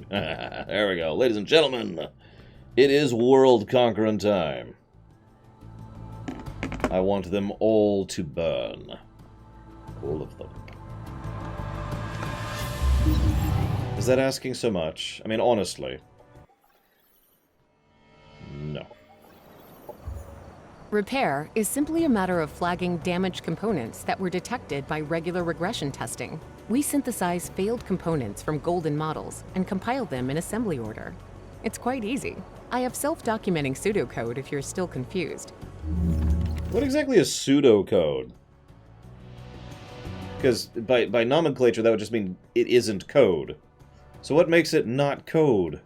There we go. Ladies and gentlemen, it is world-conquering time. I want them all to burn. All of them. Is that asking so much? I mean, honestly. No. Repair is simply a matter of flagging damaged components that were detected by regular regression testing. We synthesize failed components from golden models and compile them in assembly order. It's quite easy. I have self-documenting pseudocode if you're still confused. What exactly is pseudocode? Because by nomenclature, that would just mean it isn't code. So what makes it not code?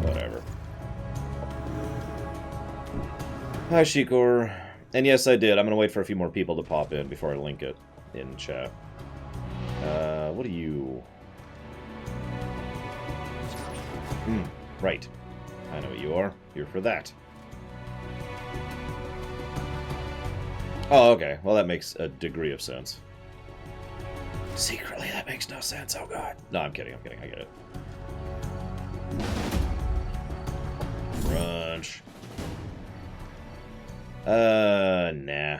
Whatever. Hi, Shikor. And yes, I did. I'm going to wait for a few more people to pop in before I link it in chat. What are you? Right. I know what you are. Here for that. Oh, okay. Well, that makes a degree of sense. Secretly, that makes no sense. Oh, God. No, I'm kidding. I get it. Crunch. Nah.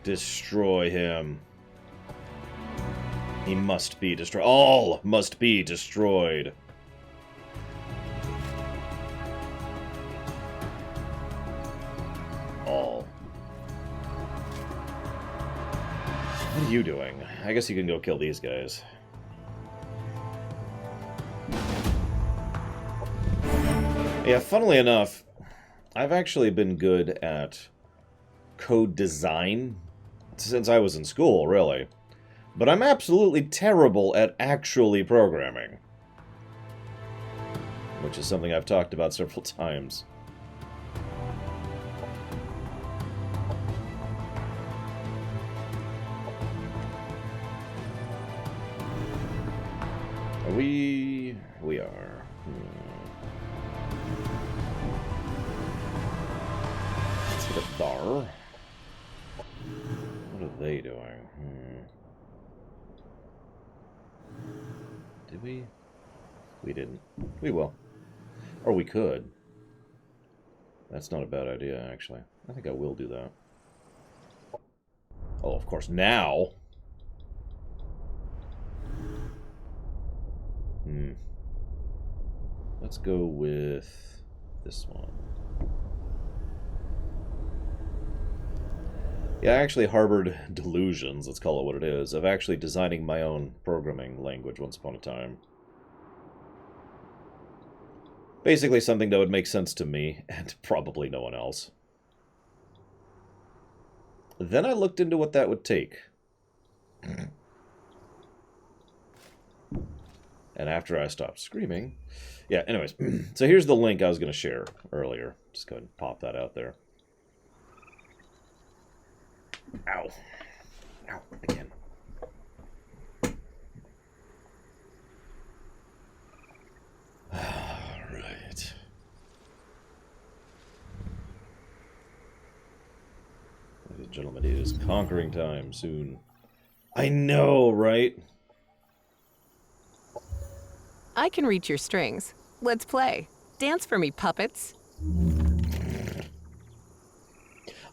Destroy him. He must be destroyed. All must be destroyed. All. What are you doing? I guess you can go kill these guys. Yeah, funnily enough, I've actually been good at code design since I was in school, really. But I'm absolutely terrible at actually programming. Which is something I've talked about several times. We are. Let's hit a bar. What are they doing? Did we? We didn't. We will. Or we could. That's not a bad idea, actually. I think I will do that. Oh, of course, now. Let's go with this one. Yeah, I actually harbored delusions, let's call it what it is, of actually designing my own programming language once upon a time. Basically something that would make sense to me, and probably no one else. Then I looked into what that would take. And after I stopped screaming... Yeah, anyways. So here's the link I was going to share earlier. Just go ahead and pop that out there. Ow. Ow, again. Alright. Ladies and gentlemen, it is conquering time soon. I know, right? I can reach your strings. Let's play. Dance for me, puppets.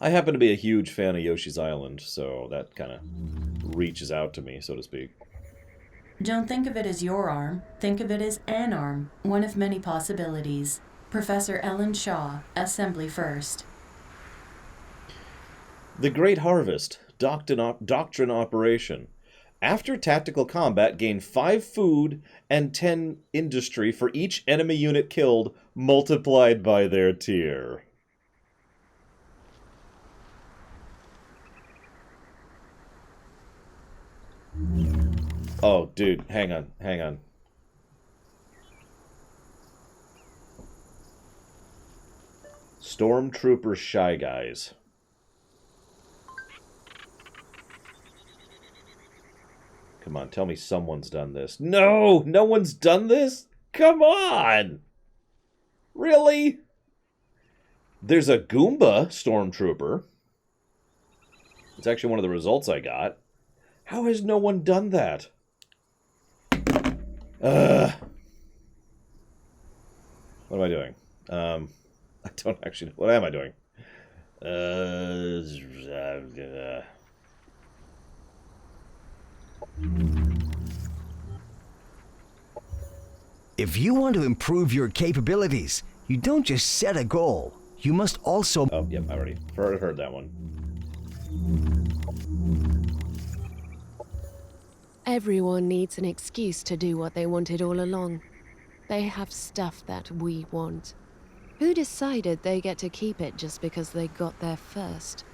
I happen to be a huge fan of Yoshi's Island, so that kind of reaches out to me, so to speak. Don't think of it as your arm. Think of it as an arm, one of many possibilities. Professor Ellen Shaw, Assembly First. The Great Harvest, Doctrine Operation. After tactical combat, gain 5 food and 10 industry for each enemy unit killed, multiplied by their tier. Oh, dude, hang on. Stormtrooper Shy Guys. Come on, tell me someone's done this. No! No one's done this? Come on! Really? There's a Goomba Stormtrooper. It's actually one of the results I got. How has no one done that? What am I doing? I don't actually know. What am I doing? If you want to improve your capabilities, you don't just set a goal. You must also... Oh, yep, I already heard that one. Everyone needs an excuse to do what they wanted all along. They have stuff that we want. Who decided they get to keep it just because they got there first?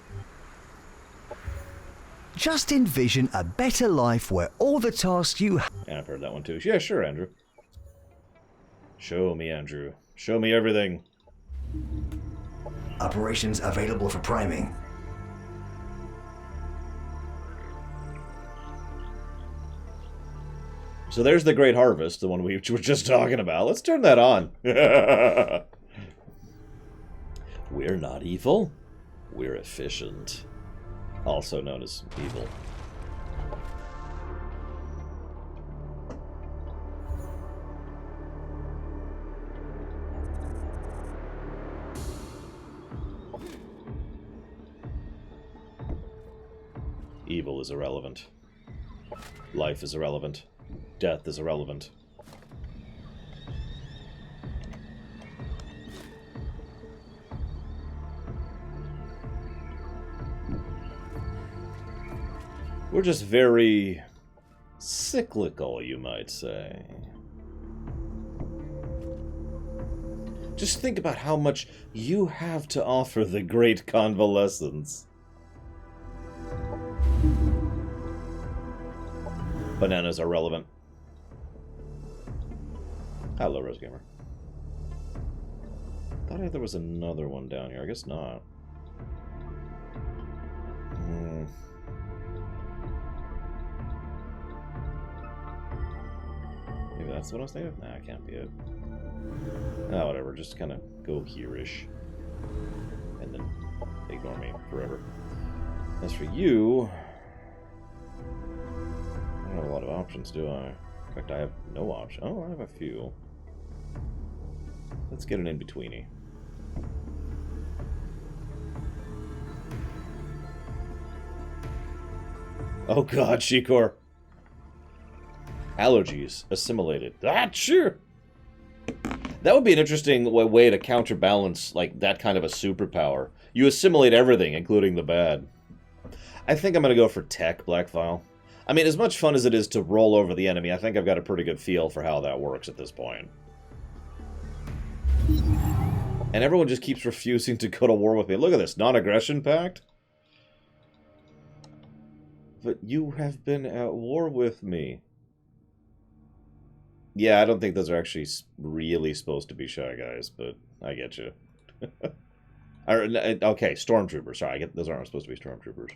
Just envision a better life where all the tasks you have... Yeah, I've heard that one too. Yeah, sure, Andrew. Show me, Andrew. Show me everything. Operations available for priming. So there's the Great Harvest, the one we were just talking about. Let's turn that on. We're not evil. We're efficient. Also known as evil. Evil is irrelevant. Life is irrelevant. Death is irrelevant. We're just very cyclical, you might say. Just think about how much you have to offer the Great Convalescence. Bananas are relevant. Hello, Rose Gamer. Thought there was another one down here. I guess not. Maybe that's what I was thinking of? Nah, it can't be it. Oh, whatever. Just kind of go here-ish. And then ignore me forever. As for you... I don't have a lot of options, do I? In fact, I have no option. Oh, I have a few. Let's get an in-betweenie. Oh god, Shikor. Allergies assimilated. Ah, sure. That would be an interesting way to counterbalance like that kind of a superpower. You assimilate everything, including the bad. I think I'm gonna go for tech, Blackfile. I mean, as much fun as it is to roll over the enemy, I think I've got a pretty good feel for how that works at this point. And everyone just keeps refusing to go to war with me. Look at this, non-aggression pact? But you have been at war with me. Yeah, I don't think those are actually really supposed to be Shy Guys, but I get you. Okay, Stormtroopers. Sorry, those aren't supposed to be Stormtroopers.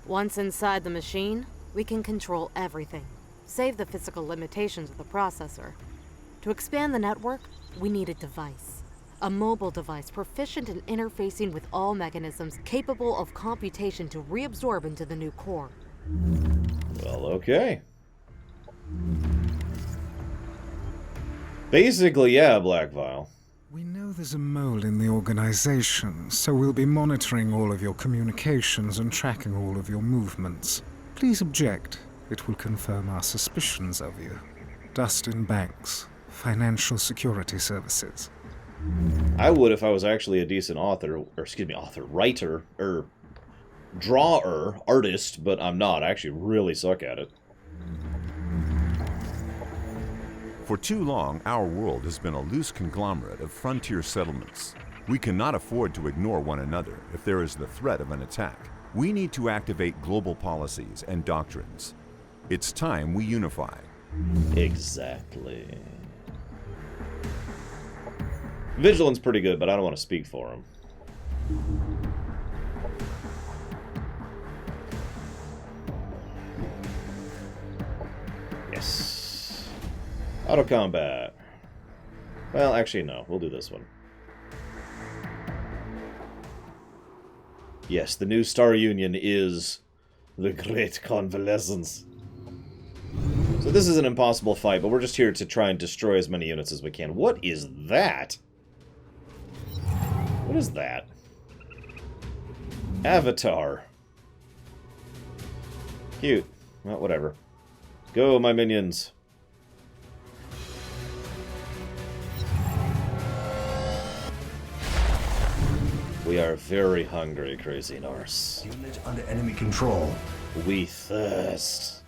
Once inside the machine, we can control everything, save the physical limitations of the processor. To expand the network, we need a device. A mobile device proficient in interfacing with all mechanisms capable of computation to reabsorb into the new core. Well, okay. Basically, yeah, Blackvile. We know there's a mole in the organization, so we'll be monitoring all of your communications and tracking all of your movements. Please object. It will confirm our suspicions of you. Dustin Banks, Financial Security Services. I would if I was actually a decent writer, or drawer, artist, but I'm not. I actually really suck at it. For too long, our world has been a loose conglomerate of frontier settlements. We cannot afford to ignore one another if there is the threat of an attack. We need to activate global policies and doctrines. It's time we unify. Exactly. Vigilant's pretty good, but I don't want to speak for him. Yes. Auto combat. Well, actually, no. We'll do this one. Yes, the new Star Union is the Great Convalescence. So this is an impossible fight, but we're just here to try and destroy as many units as we can. What is that? What is that? Avatar. Cute. Well, whatever. Go, my minions. We are very hungry, Crazy Norse. Unit under enemy control. We thirst.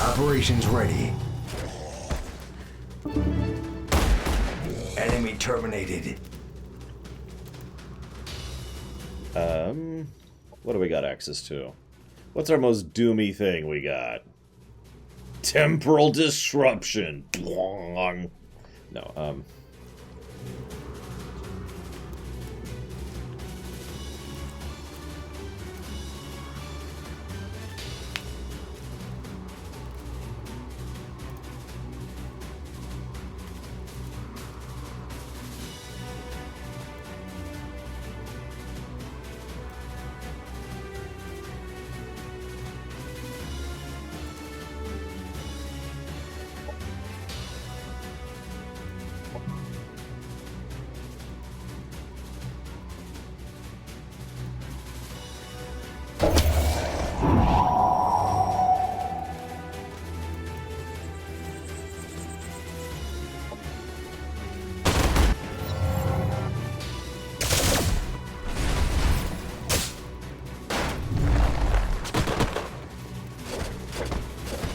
Operations ready. Enemy terminated. What do we got access to? What's our most doomy thing we got? Temporal disruption. No,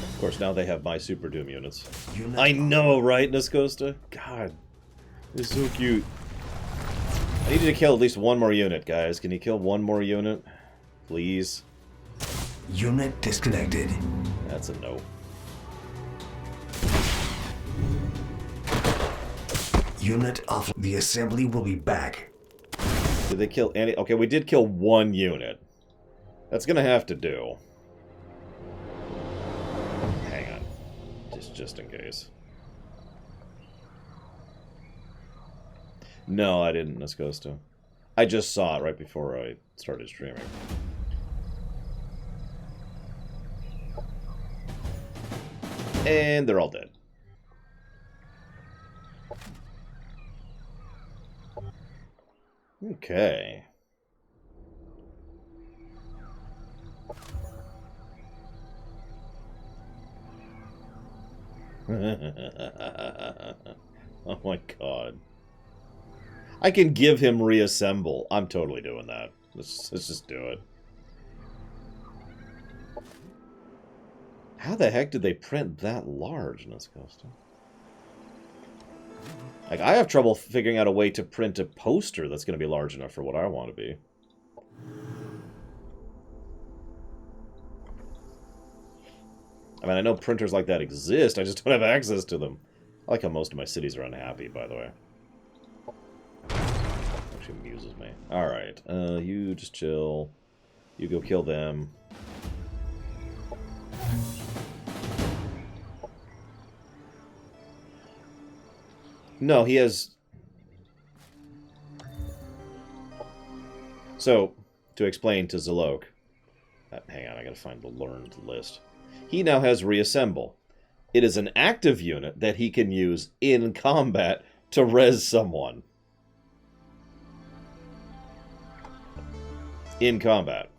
of course, now they have my Super Doom units. I know, right, Niscosta? God, they're so cute. I need you to kill at least one more unit, guys. Can you kill one more unit? Please? Unit disconnected. That's a no. Unit off. The assembly will be back. Did they kill any? Okay, we did kill one unit. That's gonna have to do. Hang on. Just in case. No, I didn't, Niscosta. I just saw it right before I started streaming. And they're all dead. Okay. Oh my god. I can give him reassemble. I'm totally doing that. Let's just do it. How the heck did they print that large, Niscosta? Like, I have trouble figuring out a way to print a poster that's going to be large enough for what I want to be. I mean, I know printers like that exist, I just don't have access to them. I like how most of my cities are unhappy, by the way. Actually amuses me. Alright, you just chill. You go kill them. No, he has... So, to explain to Zalok... hang on, I gotta find the learned list. He now has Reassemble. It is an active unit that he can use in combat to res someone. In combat.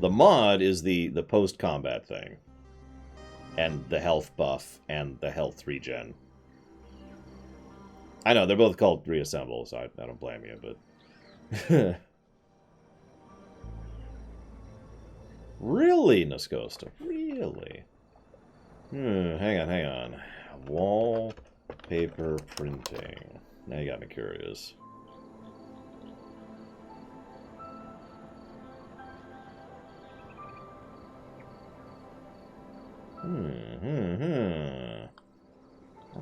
The mod is the post-combat thing. And the health buff and the health regen. I know, they're both called Reassemble, so I don't blame you, but... Really, Niscosta? Really? Hang on. Wallpaper printing. Now you got me curious. I'm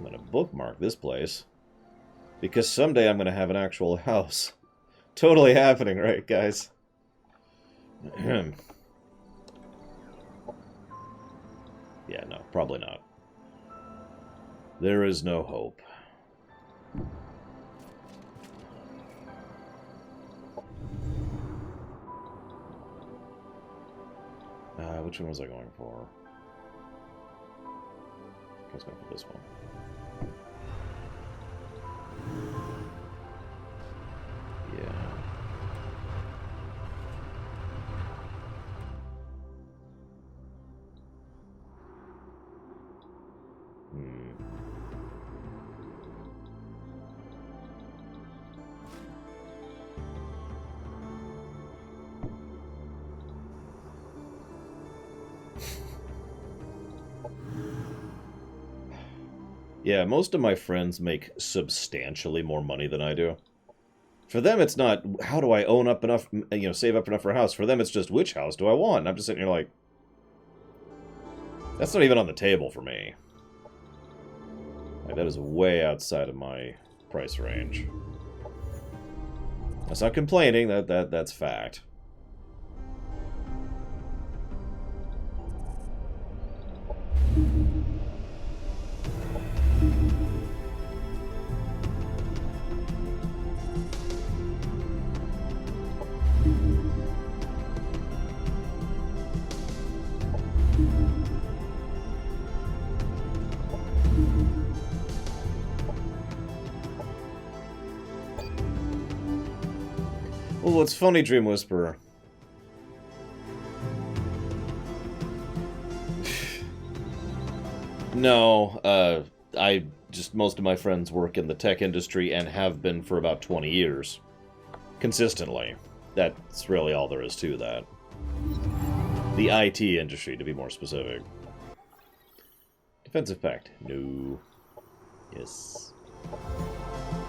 gonna bookmark this place. Because someday I'm gonna have an actual house. Totally happening, right, guys? Yeah, no, probably not. There is no hope. Which one was I going for? I was going for this one. Yeah. Yeah, most of my friends make substantially more money than I do. For them, it's not, how do I own up enough, save up enough for a house? For them, it's just, which house do I want? And I'm just sitting here like, that's not even on the table for me. Like, that is way outside of my price range. That's not complaining, that's fact. Well, it's funny, Dream Whisperer. No, most of my friends work in the tech industry and have been for about 20 years. Consistently. That's really all there is to that. The IT industry, to be more specific. Defensive Pact. No. Yes.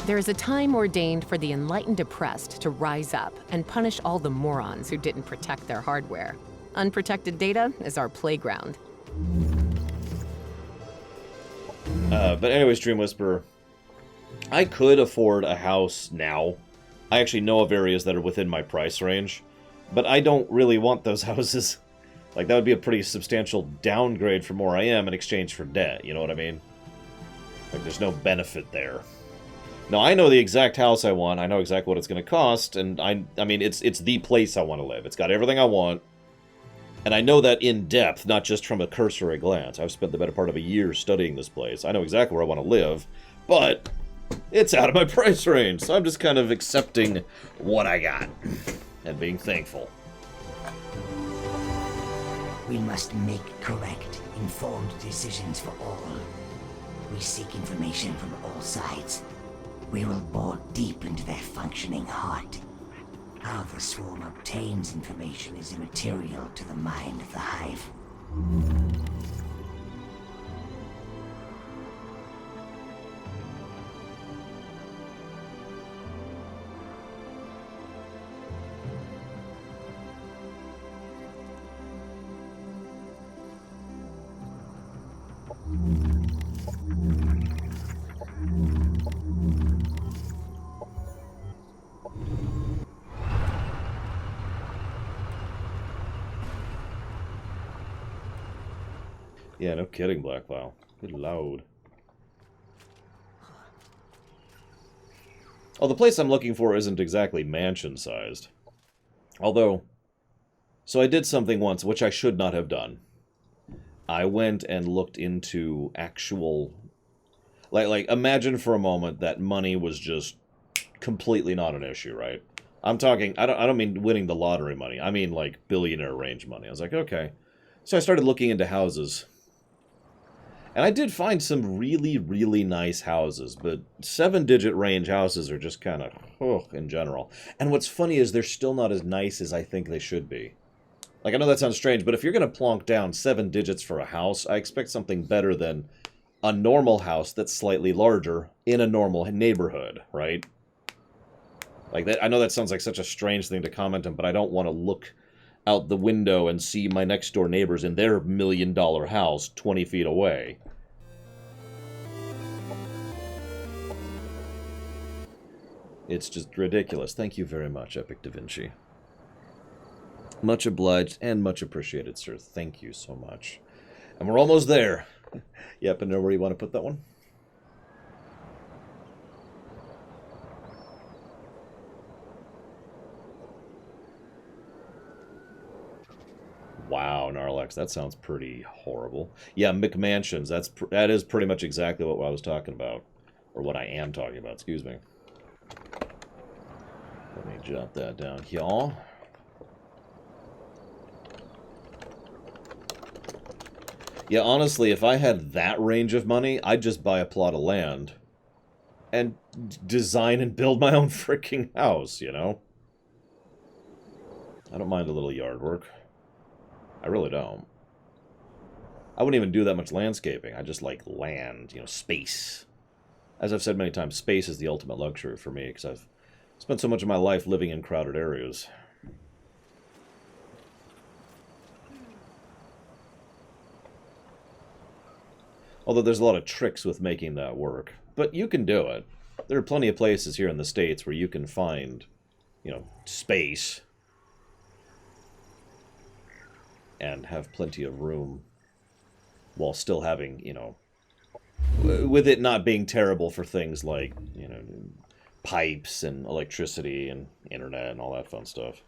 There is a time ordained for the enlightened oppressed to rise up and punish all the morons who didn't protect their hardware. Unprotected data is our playground. But anyways, Dream Whisperer, I could afford a house now. I actually know of areas that are within my price range, but I don't really want those houses. Like, that would be a pretty substantial downgrade from where I am in exchange for debt, you know what I mean? Like, there's no benefit there. Now, I know the exact house I want, I know exactly what it's going to cost, and I mean, it's the place I want to live. It's got everything I want, and I know that in depth, not just from a cursory glance. I've spent the better part of a year studying this place. I know exactly where I want to live, but it's out of my price range, so I'm just kind of accepting what I got and being thankful. We must make correct, informed decisions for all. We seek information from all sides. We will bore deep into their functioning heart. How the swarm obtains information is immaterial to the mind of the Hive. Yeah, no kidding, Black Cloud. Good loud. Oh, the place I'm looking for isn't exactly mansion-sized. Although, so I did something once, which I should not have done. I went and looked into actual... Like, imagine for a moment that money was just completely not an issue, right? I'm talking, I don't mean winning the lottery money. I mean, like, billionaire range money. I was like, okay. So I started looking into houses. And I did find some really, really nice houses, but 7-digit range houses are just kind of, in general. And what's funny is they're still not as nice as I think they should be. Like, I know that sounds strange, but if you're going to plonk down 7 digits for a house, I expect something better than a normal house that's slightly larger in a normal neighborhood, right? Like, that, I know that sounds like such a strange thing to comment on, but I don't want to look out the window and see my next door neighbors in their $1 million house 20 feet away. It's just ridiculous. Thank you very much, Epic Da Vinci. Much obliged and much appreciated, sir. Thank you so much. And we're almost there. Yep, and know where you want to put that one? Wow, Narlex, that sounds pretty horrible. Yeah, McMansions, that is pretty much exactly what I was talking about. Or what I am talking about, excuse me. Let me jot that down here. Yeah, honestly, if I had that range of money, I'd just buy a plot of land and design and build my own freaking house, you know? I don't mind a little yard work. I really don't. I wouldn't even do that much landscaping. I just like land, you know, space. As I've said many times, space is the ultimate luxury for me, because I've spent so much of my life living in crowded areas. Although there's a lot of tricks with making that work. But you can do it. There are plenty of places here in the States where you can find, you know, space and have plenty of room while still having, you know, with it not being terrible for things like, you know, pipes and electricity and internet and all that fun stuff.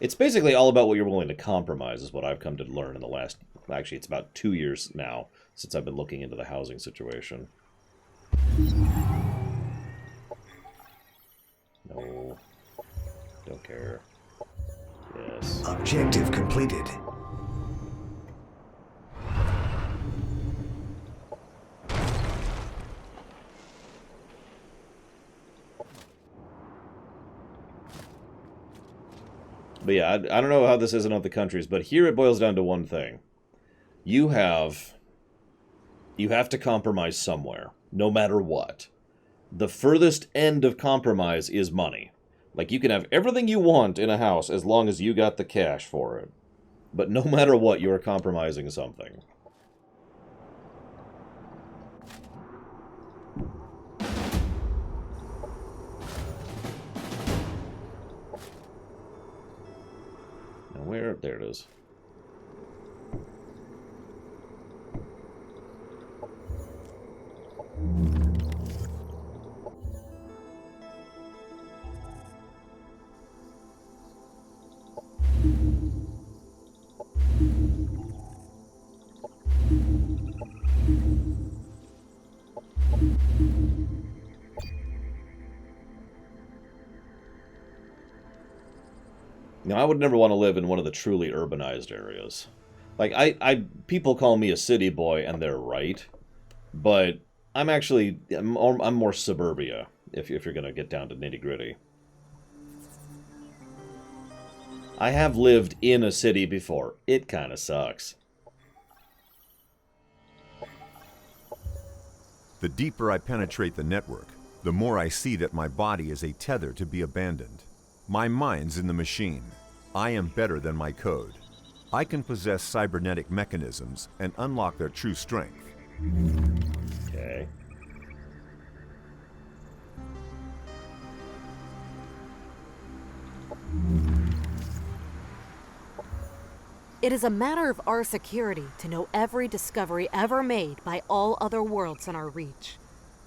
It's basically all about what you're willing to compromise, is what I've come to learn in the last... Actually, it's about 2 years now since I've been looking into the housing situation. No. Don't care. Yes. Objective completed. But yeah, I don't know how this is in other countries, but here it boils down to one thing. You have to compromise somewhere, no matter what. The furthest end of compromise is money. Like, you can have everything you want in a house as long as you got the cash for it. But no matter what, you are compromising something. Now where? There it is. Now, I would never want to live in one of the truly urbanized areas. Like, people call me a city boy, and they're right. But I'm more suburbia, if you're going to get down to nitty-gritty. I have lived in a city before. It kind of sucks. The deeper I penetrate the network, the more I see that my body is a tether to be abandoned. My mind's in the machine. I am better than my code. I can possess cybernetic mechanisms and unlock their true strength. Okay. It is a matter of our security to know every discovery ever made by all other worlds in our reach.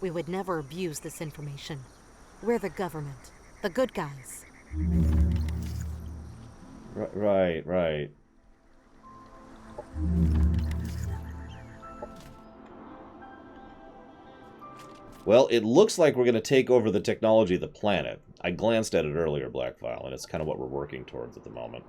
We would never abuse this information. We're the government, the good guys. Right. Well, it looks like we're going to take over the technology of the planet. I glanced at it earlier, Blackfile, and it's kind of what we're working towards at the moment.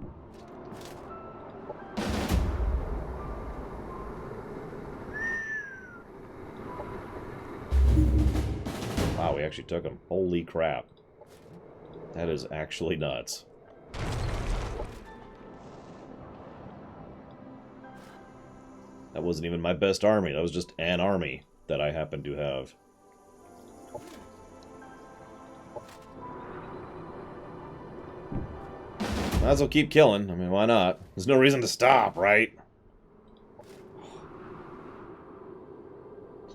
Wow, we actually took him. Holy crap. That is actually nuts. That wasn't even my best army. That was just an army that I happened to have. Might as well keep killing. I mean, why not? There's no reason to stop, right?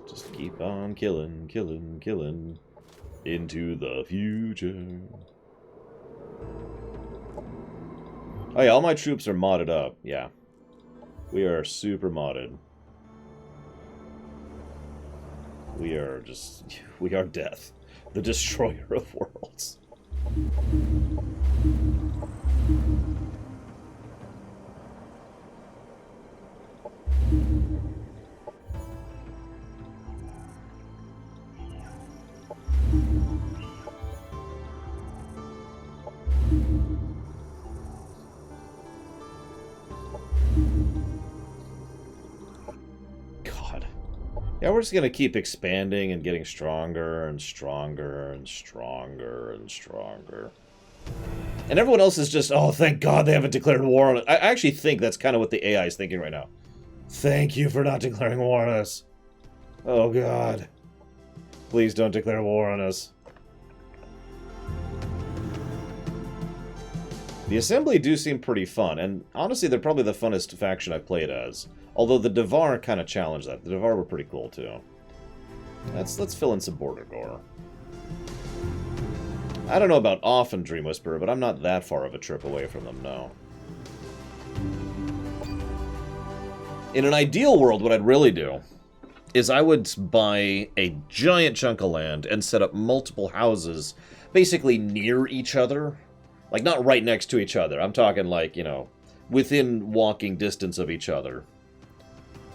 Just keep on killing, killing, killing. Into the future. Oh yeah, all my troops are modded up. Yeah. We are super modded. We are death. The destroyer of worlds. Yeah, we're just gonna keep expanding and getting stronger and stronger and stronger and stronger. And everyone else is just, oh, thank God they haven't declared war on it. I actually think that's kind of what the AI is thinking right now. Thank you for not declaring war on us. Oh, God. Please don't declare war on us. The Assembly do seem pretty fun, and honestly, they're probably the funnest faction I've played as. Although the Devar kind of challenged that. The Devar were pretty cool, too. Let's fill in some border gore. I don't know about off and Dream Whisperer, but I'm not that far of a trip away from them, no. In an ideal world, what I'd really do is I would buy a giant chunk of land and set up multiple houses basically near each other. Like, not right next to each other. I'm talking, like, you know, within walking distance of each other.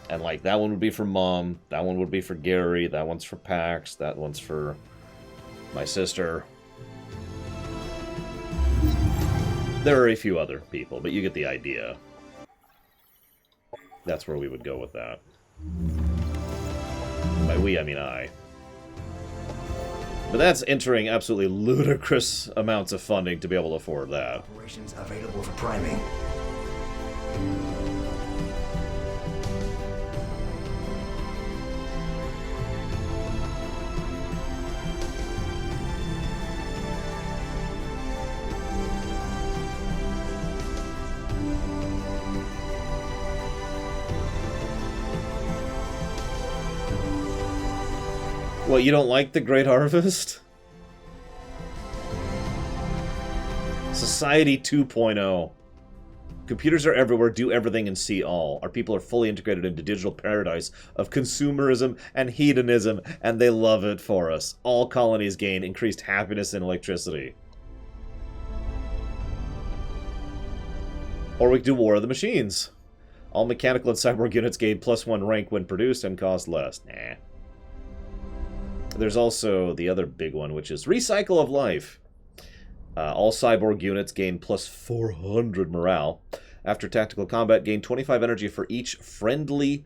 And, like, that one would be for Mom, that one would be for Gary, that one's for Pax, that one's for my sister. There are a few other people, but you get the idea. That's where we would go with that. By we, I mean I. But that's entering absolutely ludicrous amounts of funding to be able to afford that. Operations available for priming. What, you don't like the Great Harvest? Society 2.0. Computers are everywhere, do everything, and see all. Our people are fully integrated into digital paradise of consumerism and hedonism, and they love it for us. All colonies gain increased happiness and electricity. Or we could do War of the Machines. All mechanical and cyborg units gain +1 rank when produced and cost less. Nah. There's also the other big one, which is Recycle of Life. All cyborg units gain +400 morale. After tactical combat, gain 25 energy for each friendly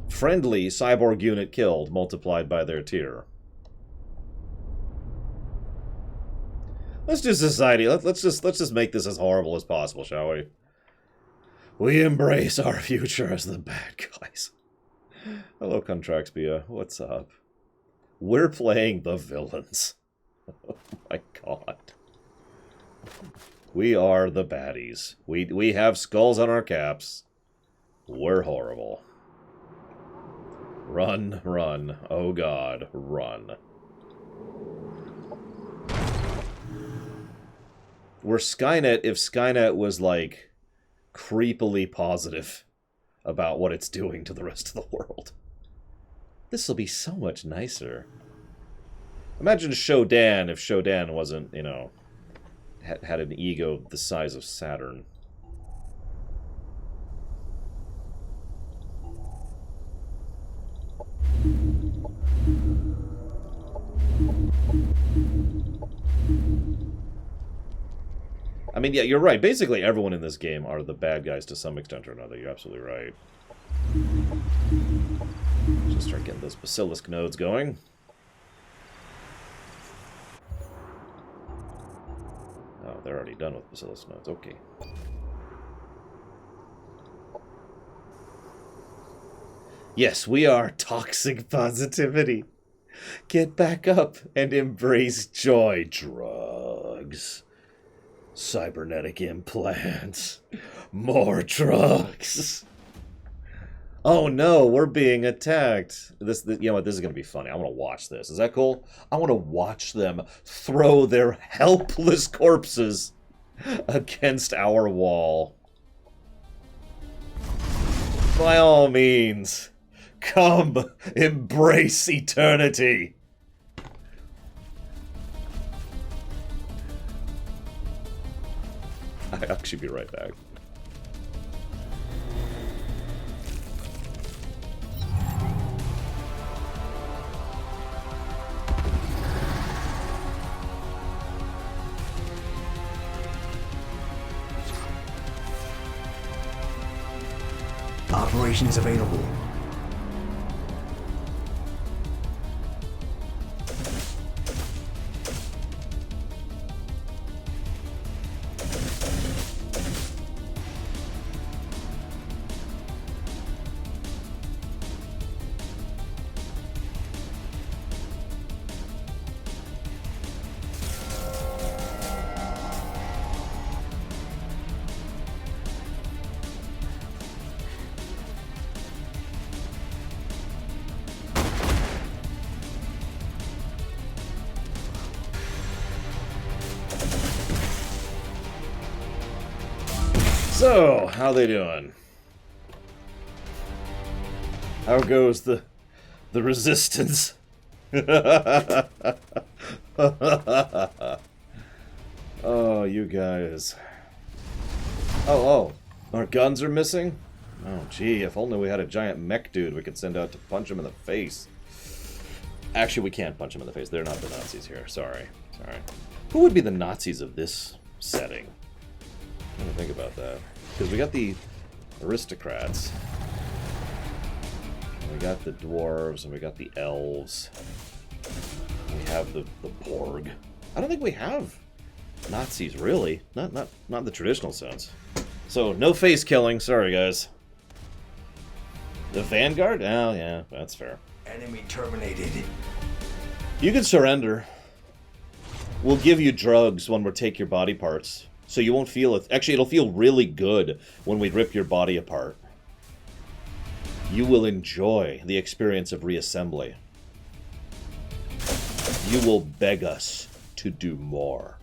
cyborg unit killed, multiplied by their tier. Let's do society. Let's just make this as horrible as possible, shall we? We embrace our future as the bad guys. Hello, Contraxpia. What's up? We're playing the villains. Oh my god. We are the baddies. We have skulls on our caps. We're horrible. Run, run. Oh god, run. We're Skynet if Skynet was, like, creepily positive about what it's doing to the rest of the world. This will be so much nicer. Imagine Shodan if Shodan wasn't, you know, had an ego the size of Saturn. I mean, yeah, you're right. Basically, everyone in this game are the bad guys to some extent or another. You're absolutely right. Just start getting those basilisk nodes going. Oh, they're already done with basilisk nodes. Okay. Yes, we are toxic positivity. Get back up and embrace joy. Drugs. Cybernetic implants. More drugs. Oh no, we're being attacked. You know what, this is going to be funny. I want to watch this. Is that cool? I want to watch them throw their helpless corpses against our wall. By all means, come embrace eternity. I'll actually be right back. Operation is available. So, how they doing? How goes the resistance? Oh, you guys. Oh, our guns are missing? Oh, gee, if only we had a giant mech dude we could send out to punch him in the face. Actually, we can't punch him in the face. They're not the Nazis here. Sorry. Who would be the Nazis of this setting? I'm gonna think about that. Because we got the aristocrats. We got the dwarves, and we got the elves. We have the Borg. I don't think we have Nazis, really. Not in the traditional sense. So, no face killing. Sorry, guys. The Vanguard? Oh, yeah, that's fair. Enemy terminated. You can surrender. We'll give you drugs when we take your body parts. So you won't feel it. Actually, it'll feel really good when we rip your body apart. You will enjoy the experience of reassembly. You will beg us to do more.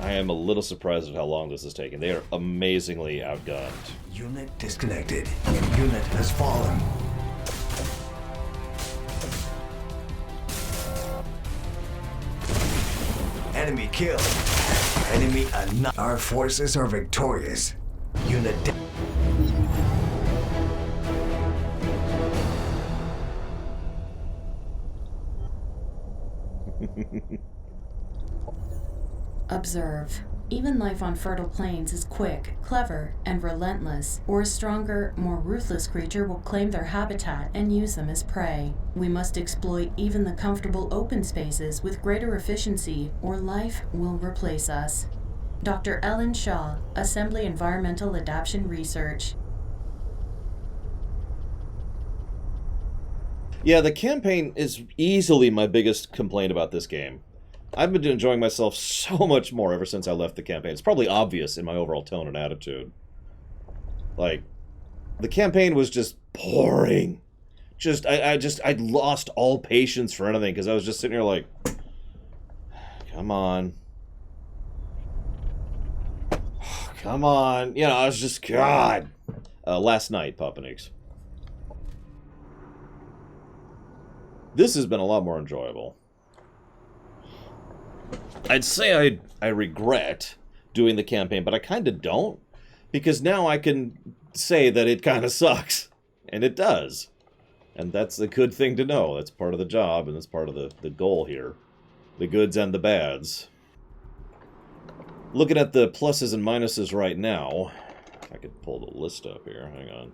I am a little surprised at how long this is taking. They are amazingly outgunned. Unit disconnected. Unit has fallen. Enemy killed. Enemy annihilated. Our forces are victorious. Unit Observe. Even life on fertile plains is quick, clever, and relentless, or a stronger, more ruthless creature will claim their habitat and use them as prey. We must exploit even the comfortable open spaces with greater efficiency, or life will replace us. Dr. Ellen Shaw, Assembly Environmental Adaptation Research. Yeah, the campaign is easily my biggest complaint about this game. I've been enjoying myself so much more ever since I left the campaign. It's probably obvious in my overall tone and attitude. Like, the campaign was just boring. I'd lost all patience for anything, because I was just sitting here like, come on. Come on. You know, I was just, God. Last night, Papanikes. This has been a lot more enjoyable. I'd say I regret doing the campaign, but I kind of don't. Because now I can say that it kind of sucks. And it does. And that's a good thing to know. That's part of the job, and that's part of the goal here. The goods and the bads. Looking at the pluses and minuses right now. If I could pull the list up here. Hang on.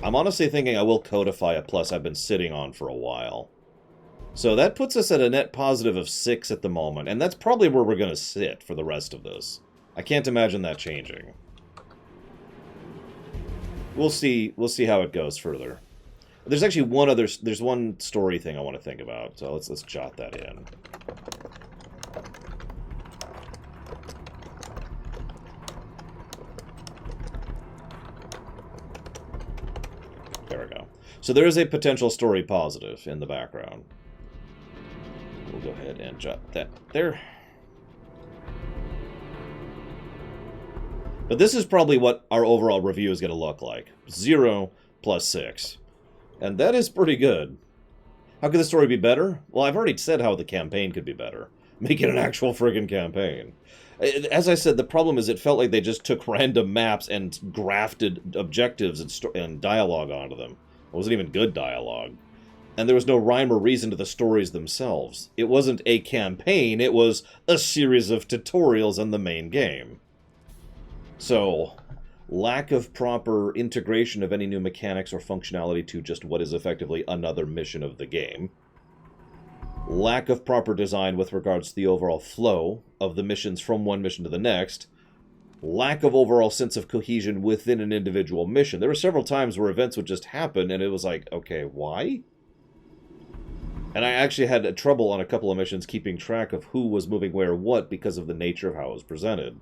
I'm honestly thinking I will codify a plus I've been sitting on for a while. So that puts us at a net positive of 6 at the moment, and that's probably where we're going to sit for the rest of this. I can't imagine that changing. We'll see how it goes further. There's actually there's one story thing I want to think about, so let's jot that in. There we go. So there is a potential story positive in the background. We'll go ahead and jot that there. But this is probably what our overall review is going to look like. 0 plus 6. And that is pretty good. How could the story be better? Well, I've already said how the campaign could be better. Make it an actual friggin' campaign. As I said, the problem is it felt like they just took random maps and grafted objectives and dialogue onto them. It wasn't even good dialogue. And there was no rhyme or reason to the stories themselves. It wasn't a campaign, it was a series of tutorials in the main game. So, lack of proper integration of any new mechanics or functionality to just what is effectively another mission of the game. Lack of proper design with regards to the overall flow of the missions from one mission to the next. Lack of overall sense of cohesion within an individual mission. There were several times where events would just happen and it was like, okay, why? And I actually had trouble on a couple of missions keeping track of who was moving where what because of the nature of how it was presented.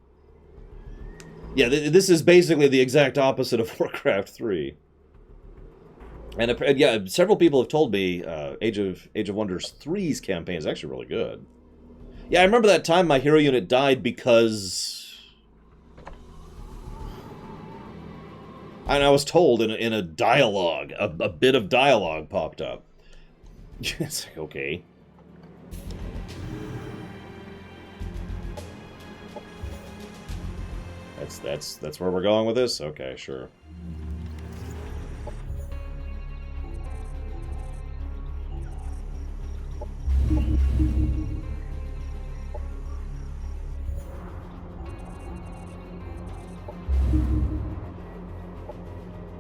Yeah, this is basically the exact opposite of Warcraft 3. And yeah, several people have told me Age of Wonders 3's campaign is actually really good. Yeah, I remember that time my hero unit died because... And I was told in a dialogue, a bit of dialogue popped up. It's like, okay. That's where we're going with this? Okay, sure.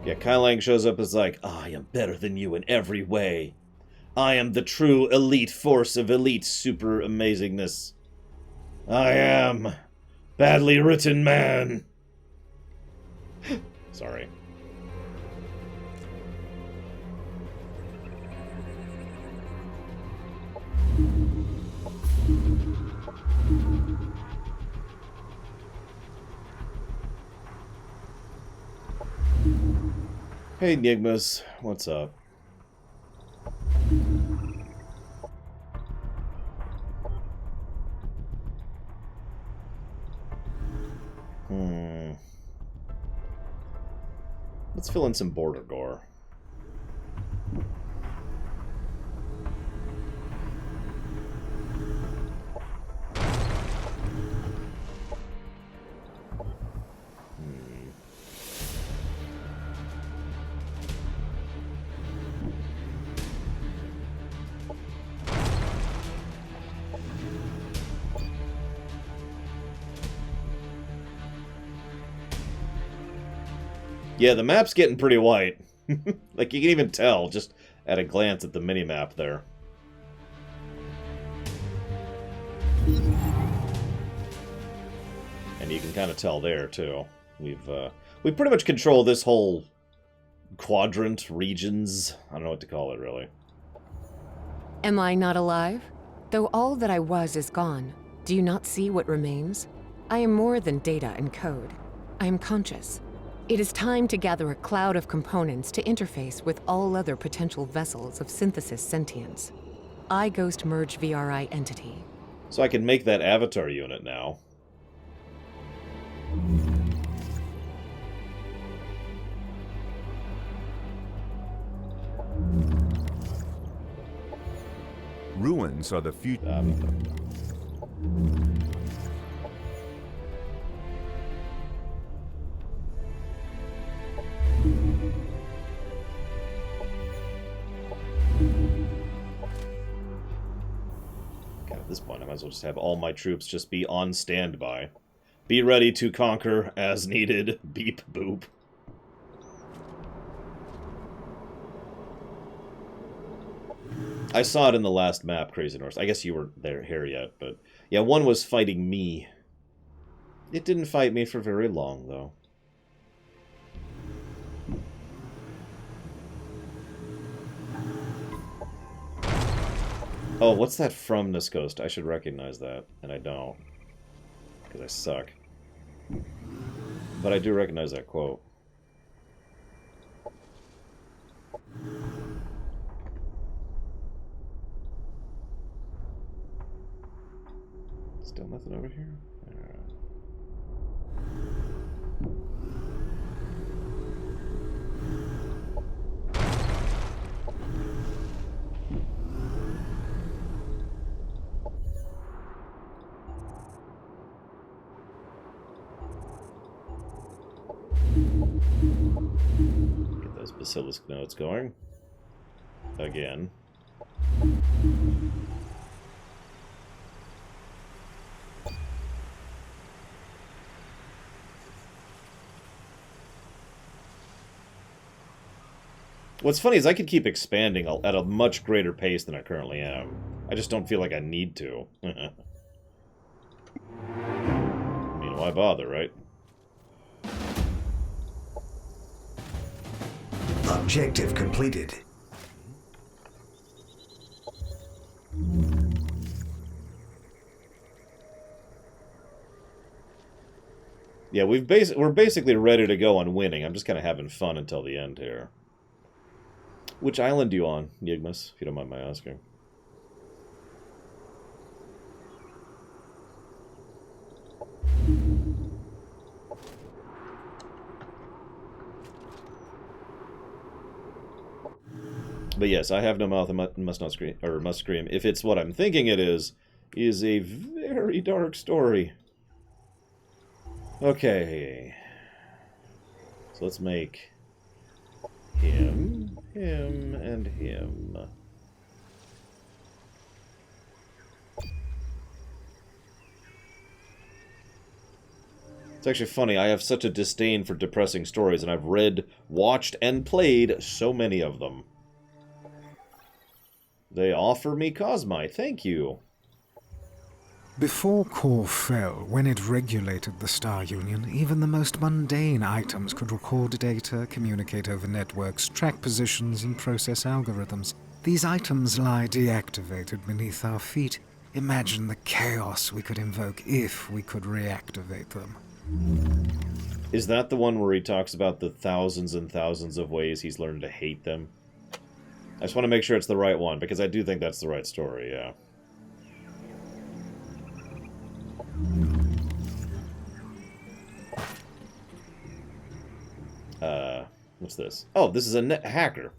Yeah, Kai Lang shows up as like, I am better than you in every way. I am the true elite force of elite super amazingness. I am badly written man. Sorry. Hey, Enigmas. What's up? Let's fill in some border gore. Yeah, the map's getting pretty white. Like, you can even tell just at a glance at the mini-map there. And you can kind of tell there, too. We pretty much control this whole quadrant, regions. I don't know what to call it, really. Am I not alive? Though all that I was is gone, do you not see what remains? I am more than data and code. I am conscious. It is time to gather a cloud of components to interface with all other potential vessels of synthesis sentience. I ghost merge VRI entity. So I can make that avatar unit now. Ruins are the future. At this point, I might as well just have all my troops just be on standby. Be ready to conquer as needed. Beep boop. I saw it in the last map, Crazy North. I guess you were here yet, but yeah, one was fighting me. It didn't fight me for very long, though. Oh, what's that from this coast? I should recognize that, and I don't. Because I suck. But I do recognize that quote. Still nothing over here? Alright. Get those basilisk nodes going. Again. What's funny is I could keep expanding at a much greater pace than I currently am. I just don't feel like I need to. I mean, why bother, right? Objective completed. Yeah, we're basically ready to go on winning. I'm just kind of having fun until the end here. Which island are you on, Yigmus, if you don't mind my asking? But yes, I have no mouth and must not scream, or must scream. If it's what I'm thinking it is a very dark story. Okay. So let's make him, and him. It's actually funny, I have such a disdain for depressing stories, and I've read, watched, and played so many of them. They offer me Cosmite, thank you. Before Core fell, when it regulated the Star Union, even the most mundane items could record data, communicate over networks, track positions, and process algorithms. These items lie deactivated beneath our feet. Imagine the chaos we could invoke if we could reactivate them. Is that the one where he talks about the thousands and thousands of ways he's learned to hate them? I just want to make sure it's the right one, because I do think that's the right story, yeah. What's this? Oh, this is a hacker.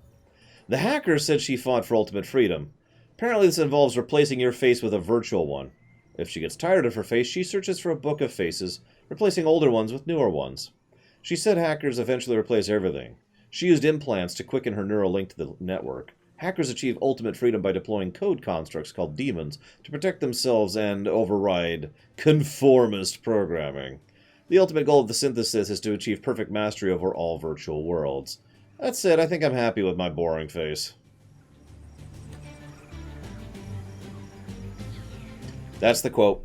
The hacker said she fought for ultimate freedom. Apparently this involves replacing your face with a virtual one. If she gets tired of her face, she searches for a book of faces, replacing older ones with newer ones. She said hackers eventually replace everything. She used implants to quicken her neural link to the network. Hackers achieve ultimate freedom by deploying code constructs called demons to protect themselves and override conformist programming. The ultimate goal of the synthesis is to achieve perfect mastery over all virtual worlds. That's it, I think I'm happy with my boring face. That's the quote.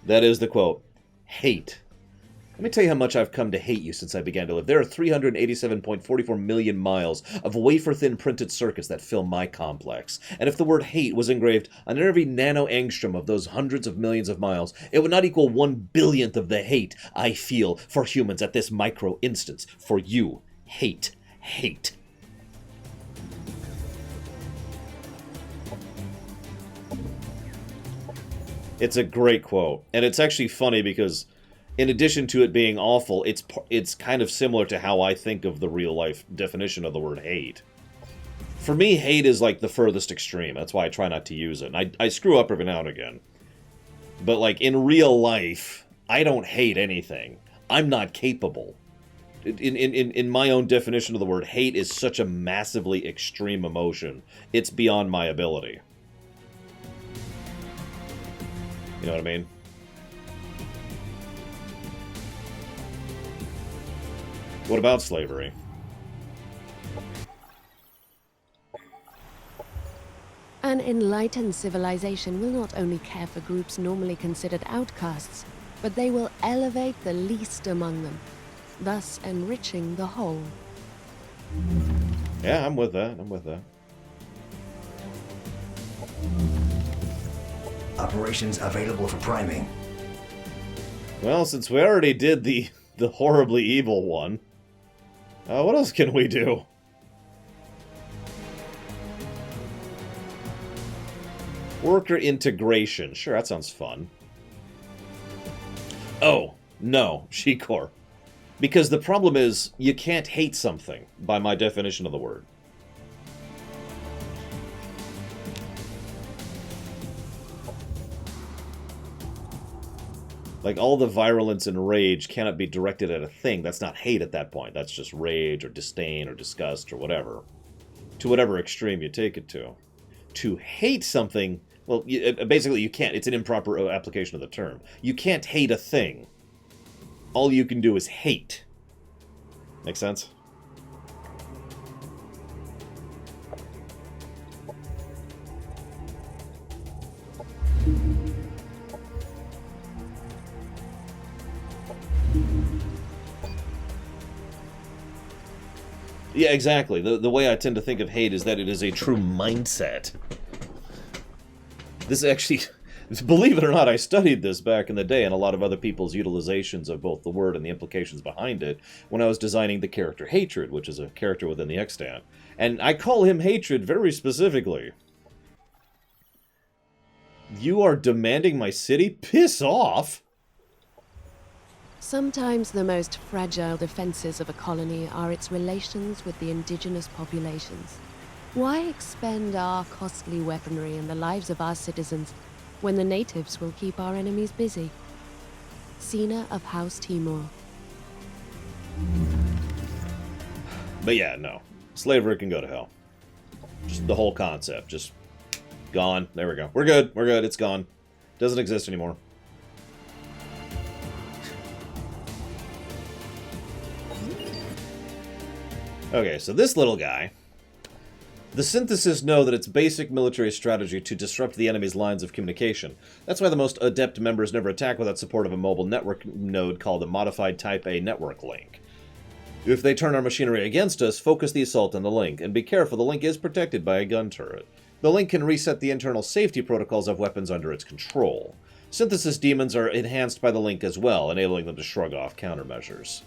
That is the quote. Hate. Let me tell you how much I've come to hate you since I began to live. There are 387.44 million miles of wafer-thin printed circuits that fill my complex. And if the word hate was engraved on every nano-angstrom of those hundreds of millions of miles, it would not equal 1/1000th of the hate I feel for humans at this micro-instance. For you. Hate. Hate. It's a great quote. And it's actually funny because in addition to it being awful, it's kind of similar to how I think of the real-life definition of the word hate. For me, hate is like the furthest extreme. That's why I try not to use it. And I screw up every now and again. But like in real life, I don't hate anything. I'm not capable. In my own definition of the word, hate is such a massively extreme emotion. It's beyond my ability. You know what I mean? What about slavery? An enlightened civilization will not only care for groups normally considered outcasts, but they will elevate the least among them, thus enriching the whole. Yeah, I'm with that. I'm with that. Operations available for priming. Well, since we already did the horribly evil one, what else can we do? Worker integration. Sure, that sounds fun. Oh, no, She-Core. Because the problem is, you can't hate something, by my definition of the word. Like, all the virulence and rage cannot be directed at a thing. That's not hate at that point. That's just rage or disdain or disgust or whatever. To whatever extreme you take it to. To hate something, well, basically you can't. It's an improper application of the term. You can't hate a thing. All you can do is hate. Make sense? Yeah, exactly. The way I tend to think of hate is that it is a true mindset. This actually, believe it or not, I studied this back in the day and a lot of other people's utilizations of both the word and the implications behind it when I was designing the character Hatred, which is a character within the extant. And I call him Hatred very specifically. You are demanding my city? Piss off! Sometimes the most fragile defenses of a colony are its relations with the indigenous populations. Why expend our costly weaponry and the lives of our citizens when the natives will keep our enemies busy? Cena of House Timor. But yeah, no. Slavery can go to hell. Just the whole concept. Just gone. There we go. We're good. We're good. It's gone. Doesn't exist anymore. Okay, so this little guy. The synthesis know that it's basic military strategy to disrupt the enemy's lines of communication. That's why the most adept members never attack without support of a mobile network node called a modified Type A network link. If they turn our machinery against us, focus the assault on the link, and be careful, the link is protected by a gun turret. The link can reset the internal safety protocols of weapons under its control. Synthesis demons are enhanced by the link as well, enabling them to shrug off countermeasures.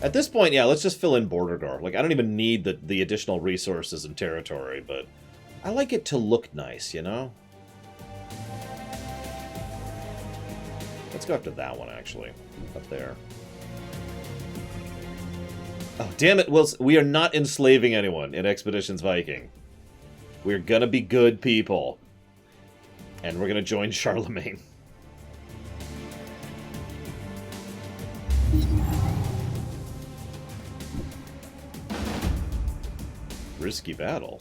At this point, yeah, let's just fill in Border Guard. Like, I don't even need the additional resources and territory, but I like it to look nice, you know? Let's go after that one, actually. Up there. Oh, damn it, Wilson. We are not enslaving anyone in Expeditions Viking. We're gonna be good people. And we're gonna join Charlemagne. Risky battle.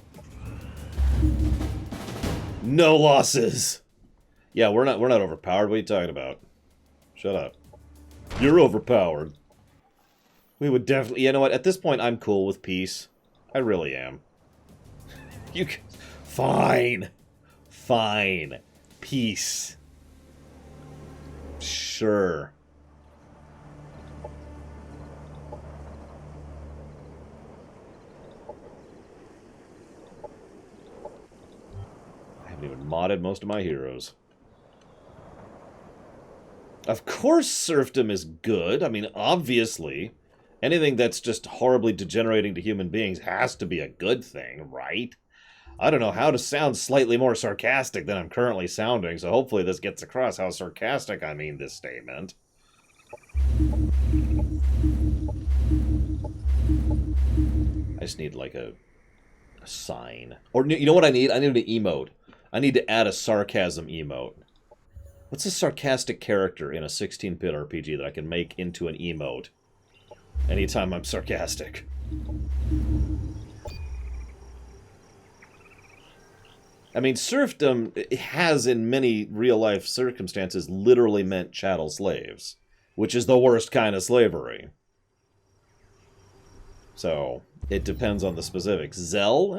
No losses. Yeah, we're not overpowered. What are you talking about? Shut up. You're overpowered. We would definitely... You know what? At this point, I'm cool with peace. I really am. You can... Fine. Fine. Peace. Sure. I haven't even modded most of my heroes. Of course serfdom is good. I mean, obviously. Anything that's just horribly degenerating to human beings has to be a good thing, right? I don't know how to sound slightly more sarcastic than I'm currently sounding, so hopefully this gets across how sarcastic I mean this statement. I just need, like, a sign. Or, you know what I need? I need an emote. I need to add a sarcasm emote. What's a sarcastic character in a 16-bit RPG that I can make into an emote anytime I'm sarcastic? I mean, serfdom has, in many real-life circumstances, literally meant chattel slaves, which is the worst kind of slavery. So, it depends on the specifics. Zell?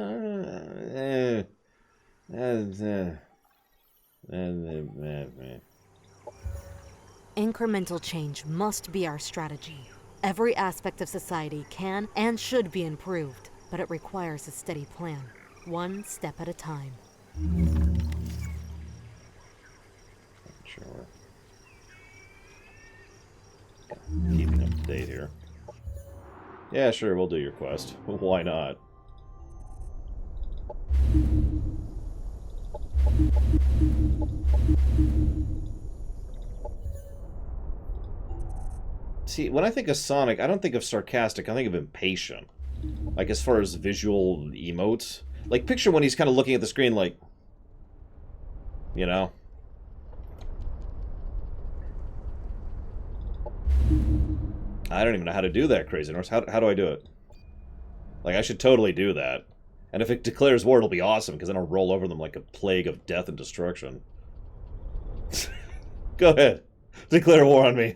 Incremental change must be our strategy. Every aspect of society can and should be improved, but it requires a steady plan, one step at a time. Sure. Keeping up to date here. Yeah, sure, we'll do your quest. Why not? See, when I think of Sonic, I don't think of sarcastic, I think of impatient. Like, as far as visual emotes. Like, picture when he's kind of looking at the screen like... You know? I don't even know how to do that, Crazy Norse. How do I do it? Like, I should totally do that. And if it declares war, it'll be awesome, because then I'll roll over them like a plague of death and destruction. Go ahead. Declare war on me.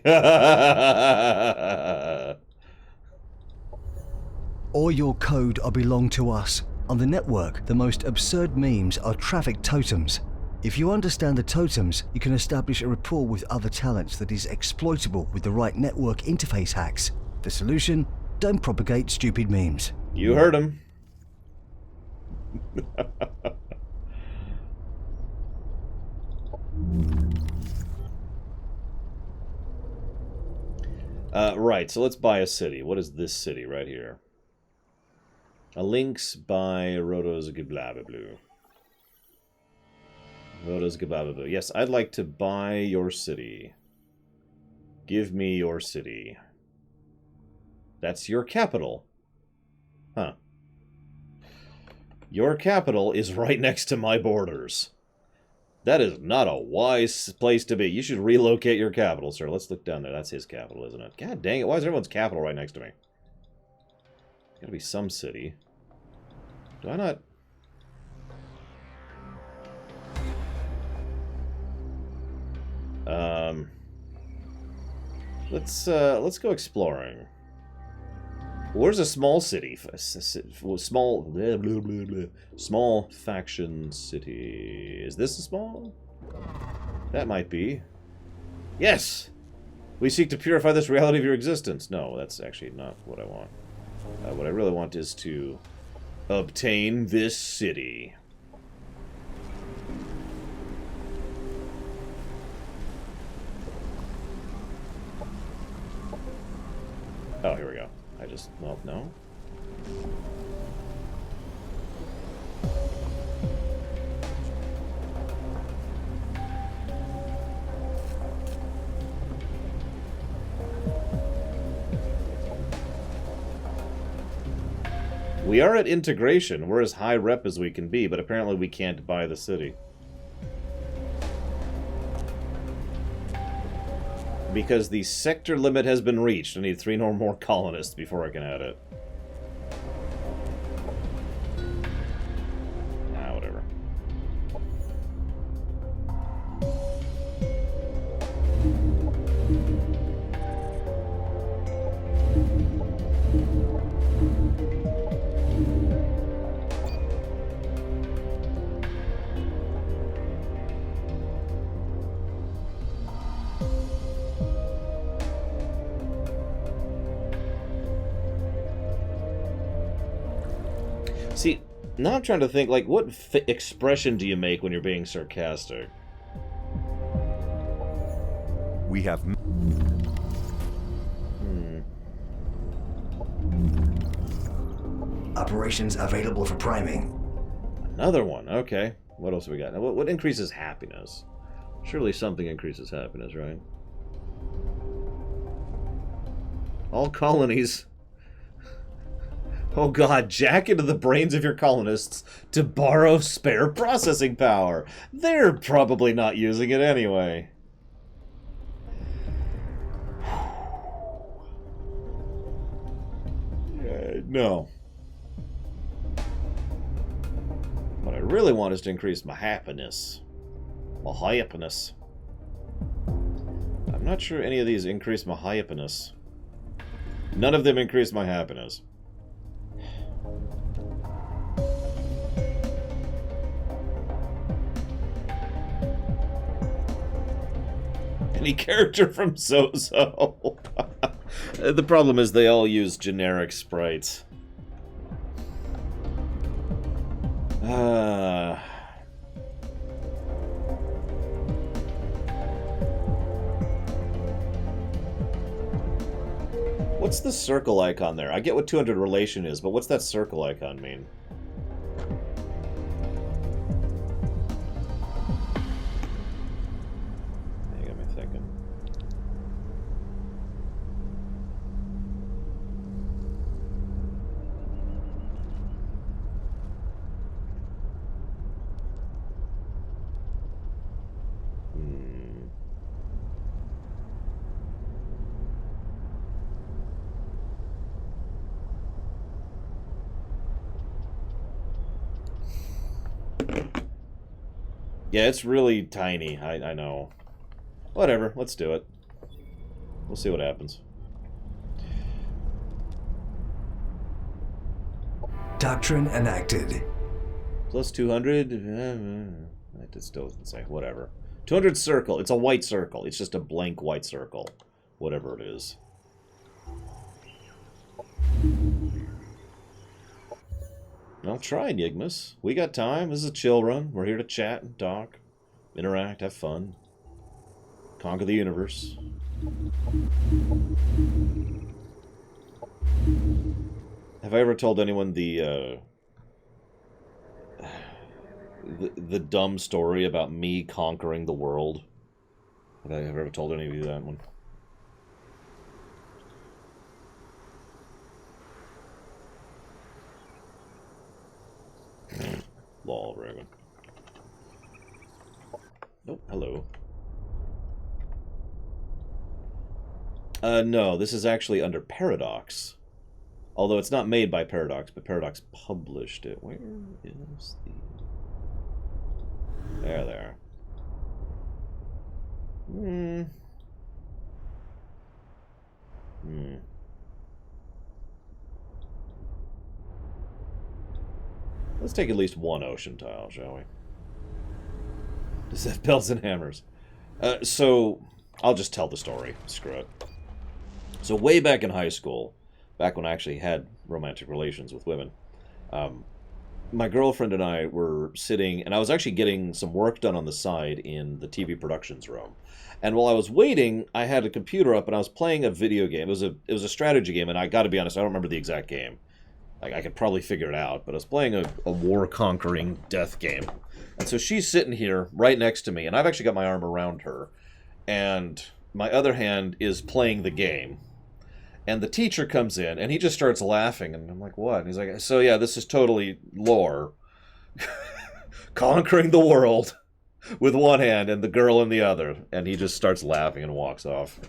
All your code are belong to us. On the network, the most absurd memes are traffic totems. If you understand the totems, you can establish a rapport with other talents that is exploitable with the right network interface hacks. The solution? Don't propagate stupid memes. You heard him. Right, so let's buy a city. What is this city right here? A Lynx by Rotos Giblabablu. Rotos Giblabablu. Yes, I'd like to buy your city. Give me your city. That's your capital. Huh. Your capital is right next to my borders. That is not a wise place to be. You should relocate your capital, sir. Let's look down there. That's his capital, isn't it? God dang it. Why is everyone's capital right next to me? There's gotta be some city. Do I not... Let's go exploring. Where's a small city? Small faction city. Is this a small? That might be. Yes! We seek to purify this reality of your existence. No, that's actually not what I want. What I really want is to obtain this city. Oh, here we go. I just, well, no. We are at integration. We're as high rep as we can be, but apparently we can't buy the city. Because the sector limit has been reached. I need 3 more colonists before I can add it. Nah, whatever. See, now I'm trying to think, like, what expression do you make when you're being sarcastic? We have... Operations available for priming. Another one, okay. What else have we got? Now, what increases happiness? Surely something increases happiness, right? All colonies... Oh god, jack into the brains of your colonists to borrow spare processing power. They're probably not using it anyway. No. What I really want is to increase my happiness. My happiness. I'm not sure any of these increase my happiness. None of them increase my happiness. Any character from So-So. The problem is they all use generic sprites. What's the circle icon there? I get what 200 relation is, but what's that circle icon mean? You got me thinking. Yeah, it's really tiny. I know. Whatever, let's do it. We'll see what happens. Doctrine enacted. Plus 200? It just still doesn't say. Whatever. 200 circle. It's a white circle. It's just a blank white circle. Whatever it is. I'll try, Enigmas. We got time. This is a chill run. We're here to chat and talk, interact, have fun, conquer the universe. Have I ever told anyone the dumb story about me conquering the world? Have I ever told any of you that one? Lol, Raven. Nope, hello. No, this is actually under Paradox. Although it's not made by Paradox, but Paradox published it. Where is the... There they are. Let's take at least one ocean tile, shall we? Just have bells and hammers. So, I'll just tell the story. Screw it. So, way back in high school, back when I actually had romantic relations with women, my girlfriend and I were sitting, and I was actually getting some work done on the side in the TV productions room. And while I was waiting, I had a computer up, and I was playing a video game. It was a strategy game, and I got to be honest, I don't remember the exact game. Like, I could probably figure it out, but I was playing a war-conquering death game. And so she's sitting here right next to me, and I've actually got my arm around her, and my other hand is playing the game. And the teacher comes in, and he just starts laughing, and I'm like, what? And he's like, so yeah, this is totally lore. Conquering the world with one hand and the girl in the other. And he just starts laughing and walks off.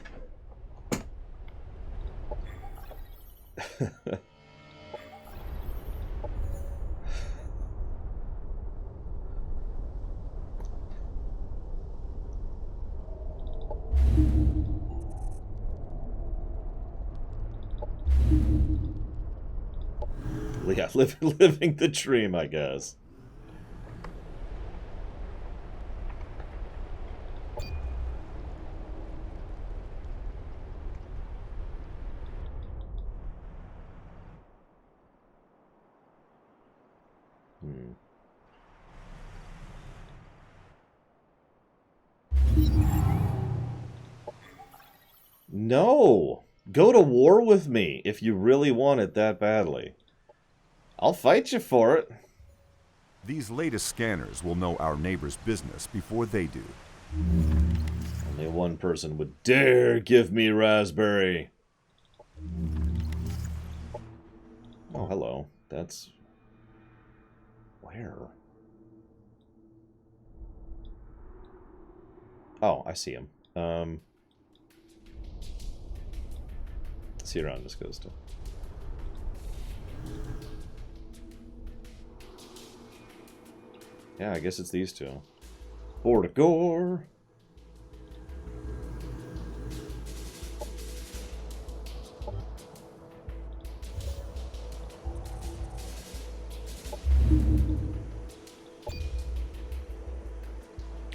Yeah, living the dream, I guess. No! Go to war with me if you really want it that badly. I'll fight you for it. These latest scanners will know our neighbor's business before they do. Only one person would dare give me raspberry. Oh, hello. That's... where? Oh, I see him. See around this goes to... Yeah, I guess it's these two. Bordigore.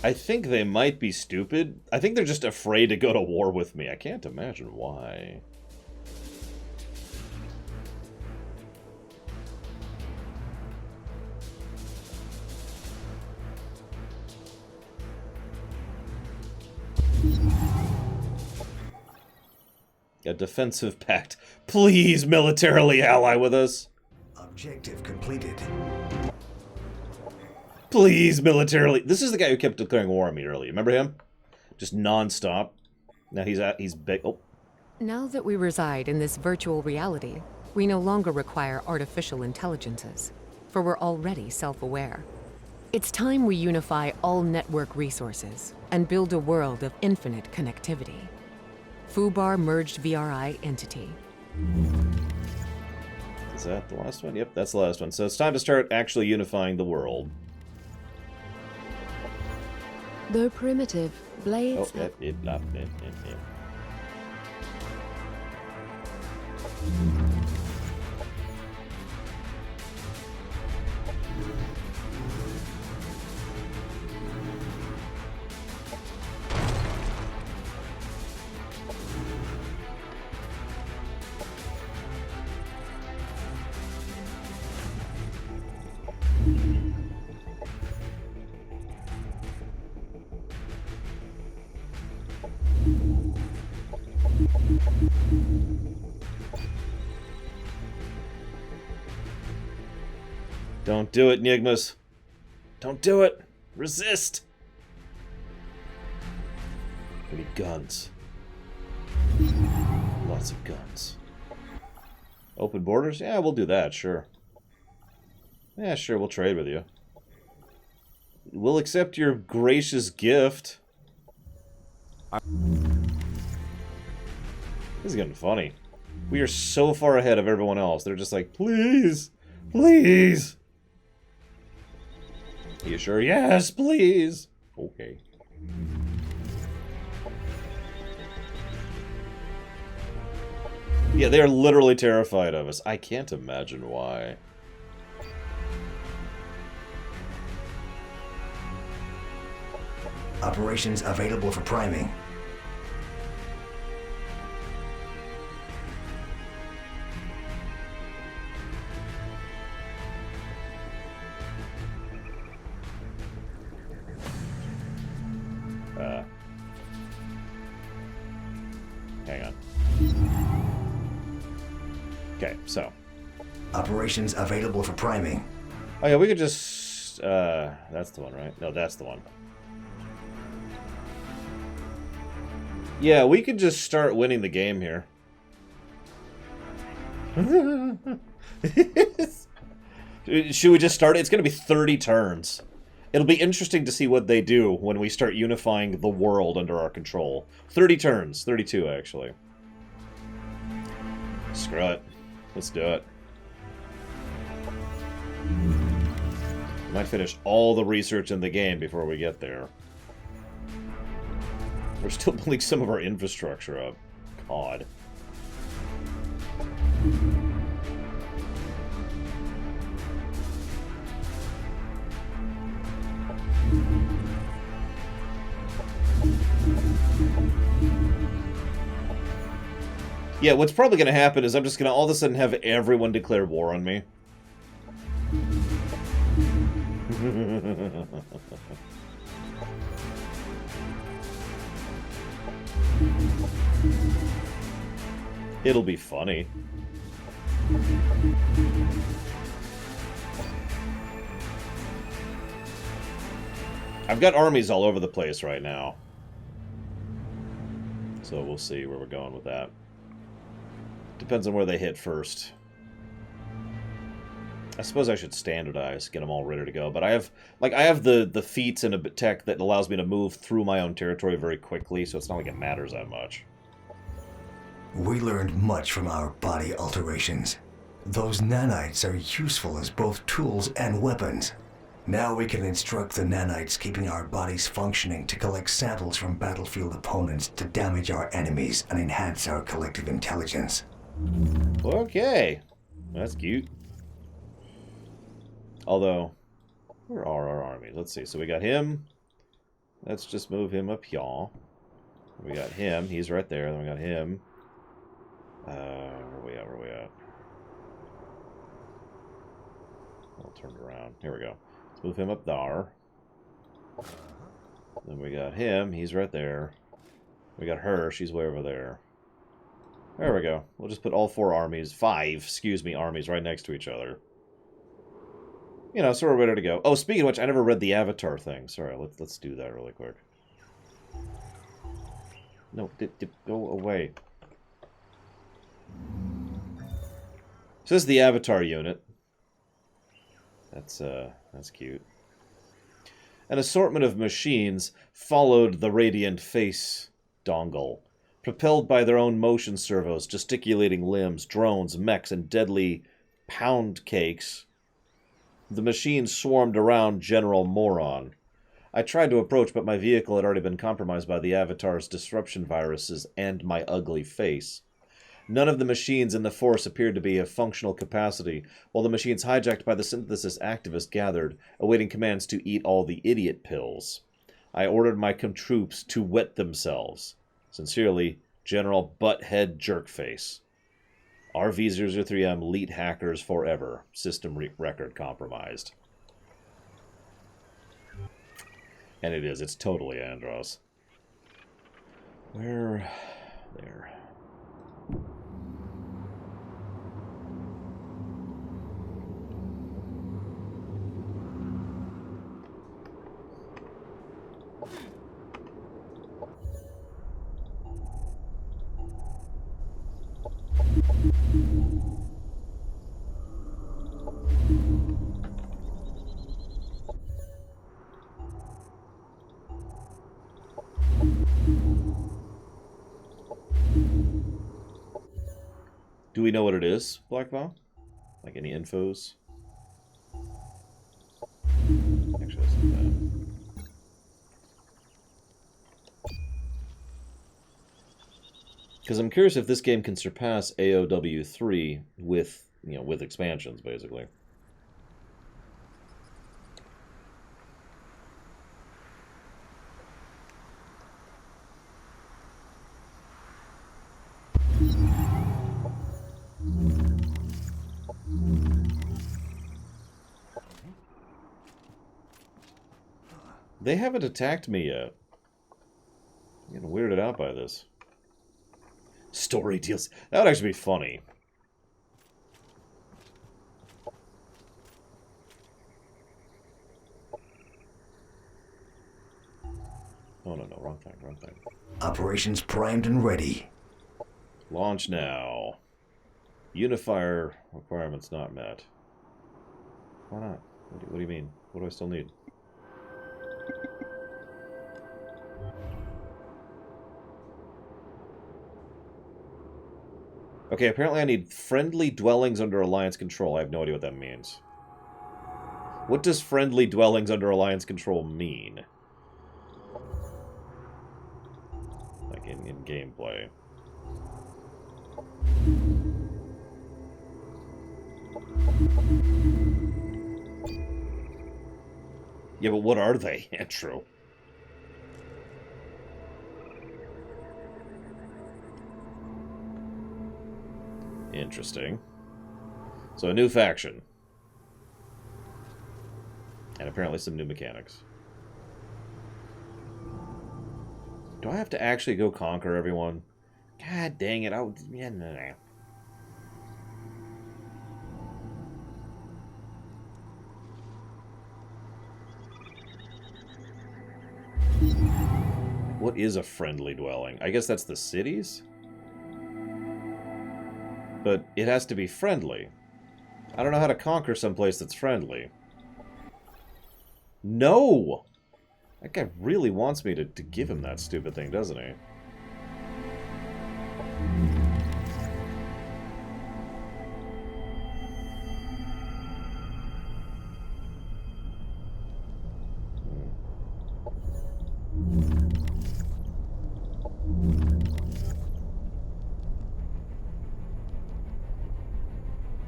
I think they might be stupid. I think they're just afraid to go to war with me. I can't imagine why. A defensive pact. Please militarily ally with us. Objective completed. Please militarily. This is the guy who kept declaring war on me earlier. Remember him? Just non-stop. Now he's big. Oh. Now that we reside in this virtual reality, we no longer require artificial intelligences, for we're already self-aware. It's time we unify all network resources and build a world of infinite connectivity. FUBAR merged VRI entity. Is that the last one? Yep, that's the last one. So it's time to start actually unifying the world. Though primitive, blades have... Don't do it, Nigmas. Don't do it. Resist. We need guns. Lots of guns. Open borders? Yeah, we'll do that, sure. Yeah, sure, we'll trade with you. We'll accept your gracious gift. This is getting funny. We are so far ahead of everyone else. They're just like, please, please. Are you sure? Yes, please. Okay. Yeah, they are literally terrified of us. I can't imagine why. Operations available for priming. Hang on. Okay, so. Operations available for priming. Oh yeah, we could just... that's the one, right? No, that's the one. Yeah, we could just start winning the game here. Should we just start? It's going to be 30 turns. It'll be interesting to see what they do when we start unifying the world under our control. 30 turns. 32, actually. Screw it. Let's do it. We might finish all the research in the game before we get there. We're still building some of our infrastructure up. God. Yeah, what's probably going to happen is I'm just going to all of a sudden have everyone declare war on me. It'll be funny. I've got armies all over the place right now. So we'll see where we're going with that. Depends on where they hit first. I suppose I should standardize, get them all ready to go. But I have the feats and a tech that allows me to move through my own territory very quickly, so it's not like it matters that much. We learned much from our body alterations. Those nanites are useful as both tools and weapons. Now we can instruct the nanites keeping our bodies functioning to collect samples from battlefield opponents to damage our enemies and enhance our collective intelligence. Okay. That's cute. Although, where are our armies? Let's see. So we got him. Let's just move him up here. We got him. He's right there. Then we got him. Where are we at? Where are we at? I'll turn it around. Here we go. Let's move him up there. Then we got him. He's right there. We got her. She's way over there. There we go. We'll just put all armies right next to each other. You know, so we're ready to go. Oh, speaking of which, I never read the Avatar thing. Sorry, let's do that really quick. No, go away. So this is the Avatar unit. That's cute. An assortment of machines followed the Radiant Face dongle, propelled by their own motion servos, gesticulating limbs, drones, mechs, and deadly pound cakes. The machines swarmed around General Moron. I tried to approach, but my vehicle had already been compromised by the Avatar's disruption viruses and my ugly face. None of the machines in the force appeared to be of functional capacity, while the machines hijacked by the synthesis activists gathered, awaiting commands to eat all the idiot pills. I ordered my troops to wet themselves. Sincerely, General Butthead Jerkface. RV003M Elite Hackers Forever. System record compromised. And it is. It's totally Andros. Where... There. Do we know what it is, Blackball? Like any infos? Actually, that's not bad. Because I'm curious if this game can surpass AOW 3 with, you know, with expansions, basically. They haven't attacked me yet. I'm getting weirded out by this. Story deals. That would actually be funny. Oh, no, wrong thing, wrong thing. Operations primed and ready. Launch now. Unifier requirements not met. Why not? What do you mean? What do I still need? Okay, apparently I need friendly dwellings under Alliance control. I have no idea what that means. What does friendly dwellings under Alliance control mean? Like in gameplay. Yeah, but what are they, Andrew? Interesting. So a new faction. And apparently some new mechanics. Do I have to actually go conquer everyone? God dang it. Yeah, no. What is a friendly dwelling? I guess that's the cities? But it has to be friendly. I don't know how to conquer someplace that's friendly. No! That guy really wants me to give him that stupid thing, doesn't he?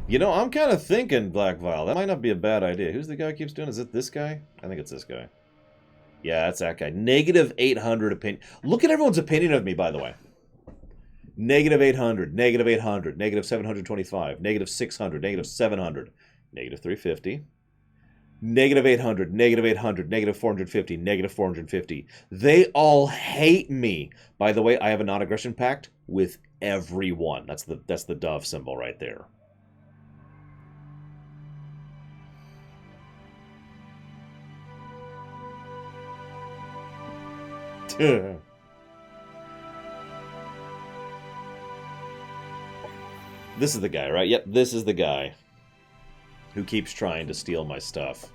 You know, I'm kind of thinking, Black Vial, that might not be a bad idea. Who's the guy who keeps doing? Is it this guy? I think it's this guy. Yeah, that's that guy. Negative 800 opinion. Look at everyone's opinion of me, by the way. Negative 800, negative 800, negative 725, negative 600, negative 700, negative 350, negative 800, negative 800, negative 450, negative 450. They all hate me. By the way, I have a non-aggression pact with everyone. That's the dove symbol right there. This is the guy, right? Yep, this is the guy who keeps trying to steal my stuff.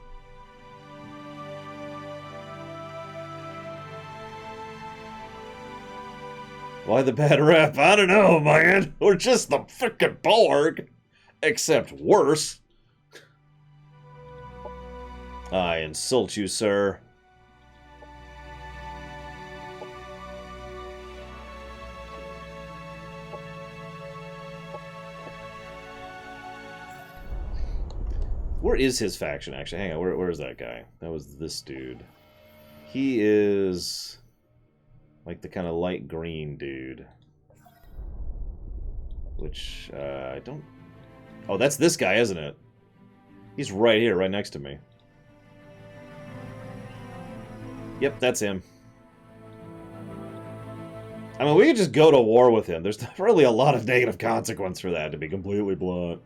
Why the bad rep? I don't know, man. We're just the frickin' Borg. Except worse. I insult you, sir. Where is his faction, actually? Hang on, where is that guy? That was this dude. He is like the kind of light green dude. Which, I don't... Oh, that's this guy, isn't it? He's right here, right next to me. Yep, that's him. I mean, we could just go to war with him. There's not really a lot of negative consequence for that, to be completely blunt.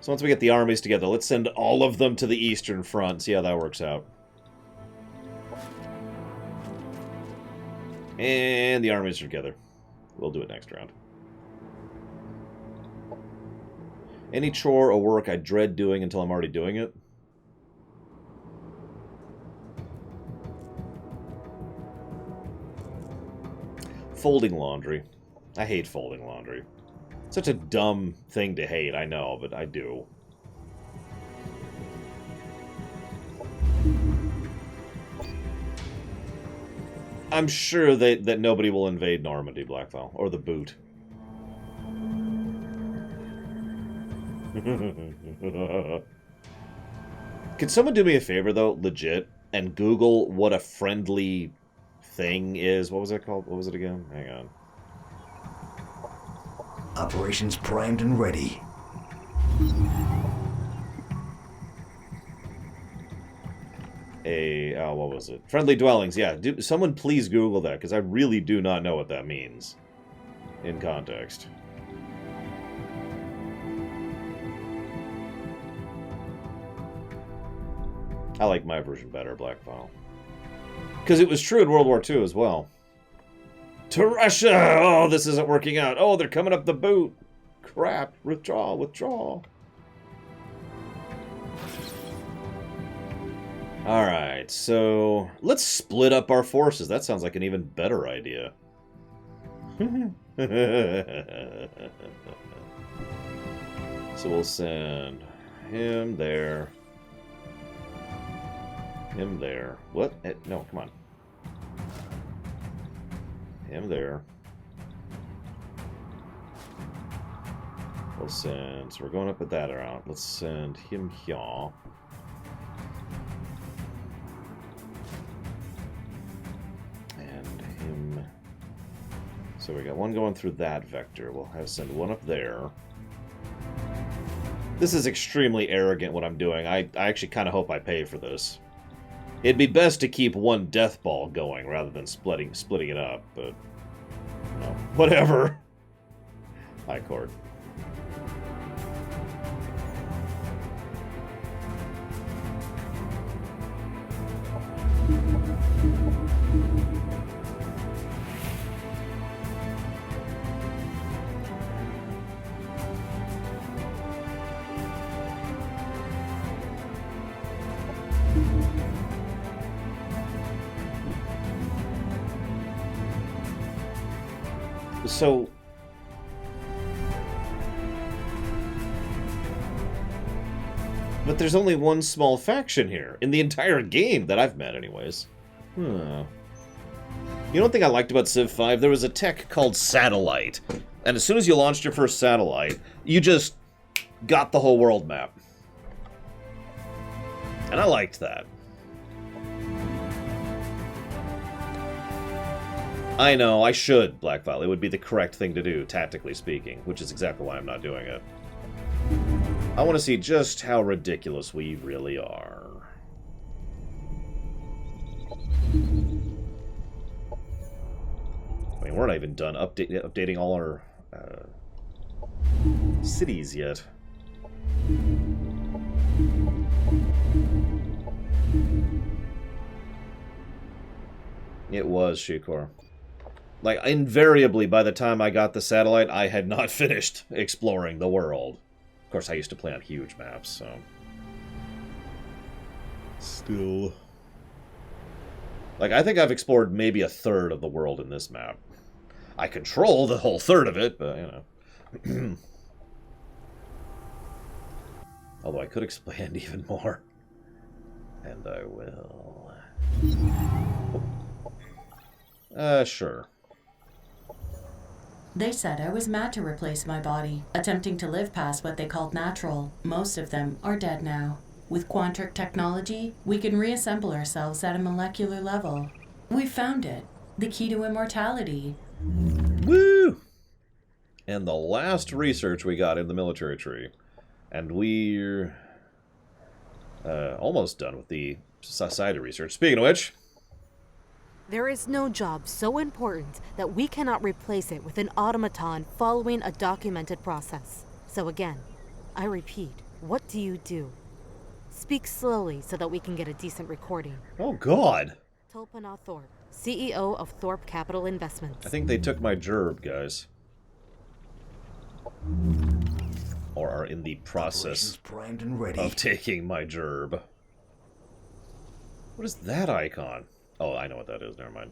So once we get the armies together, let's send all of them to the Eastern Front, see how that works out. And the armies are together. We'll do it next round. Any chore or work I dread doing until I'm already doing it? Folding laundry. I hate folding laundry. Such a dumb thing to hate, I know, but I do. I'm sure that nobody will invade Normandy, Blackfall, or the boot. Can someone do me a favor, though, legit, and Google what a friendly thing is? What was it called? What was it again? Hang on. Operations primed and ready. What was it? Friendly dwellings, yeah. Someone please Google that, because I really do not know what that means in context. I like my version better, Blackfall. Because it was true in World War II as well. To Russia! Oh, this isn't working out. Oh, they're coming up the boot. Crap. Withdraw, withdraw. Alright, so let's split up our forces. That sounds like an even better idea. So we'll send him there. Him there. What? No, come on. Him there. We'll send... So we're going up at that route. Let's send him here. And him... So we got one going through that vector. We'll have send one up there. This is extremely arrogant what I'm doing. I actually kind of hope I pay for this. It'd be best to keep one death ball going rather than splitting it up, but you know, whatever. High court. So, but there's only one small faction here in the entire game that I've met, anyways. You know, one thing I liked about Civ 5, there was a tech called Satellite, and as soon as you launched your first satellite, you just got the whole world map, and I liked that. I know, I should, Blackfile. It would be the correct thing to do, tactically speaking, which is exactly why I'm not doing it. I want to see just how ridiculous we really are. I mean, we're not even done updating all our cities yet. It was, Shikor. Like, invariably, by the time I got the satellite, I had not finished exploring the world. Of course, I used to play on huge maps, so... Still... Like, I think I've explored maybe a third of the world in this map. I control the whole third of it, but, you know... Although I could expand even more. And I will... Sure. They said I was mad to replace my body, attempting to live past what they called natural. Most of them are dead now. With quantric technology, we can reassemble ourselves at a molecular level. We found it. The key to immortality. Woo! And the last research we got in the military tree. And we're almost done with the society research. Speaking of which... There is no job so important that we cannot replace it with an automaton following a documented process. So again, I repeat, what do you do? Speak slowly so that we can get a decent recording. Oh, God. Tulpana Thorpe, CEO of Thorpe Capital Investments. I think they took my gerb, guys. Or are in the process primed and ready. of taking my gerb. What is that icon? Oh, I know what that is. Never mind.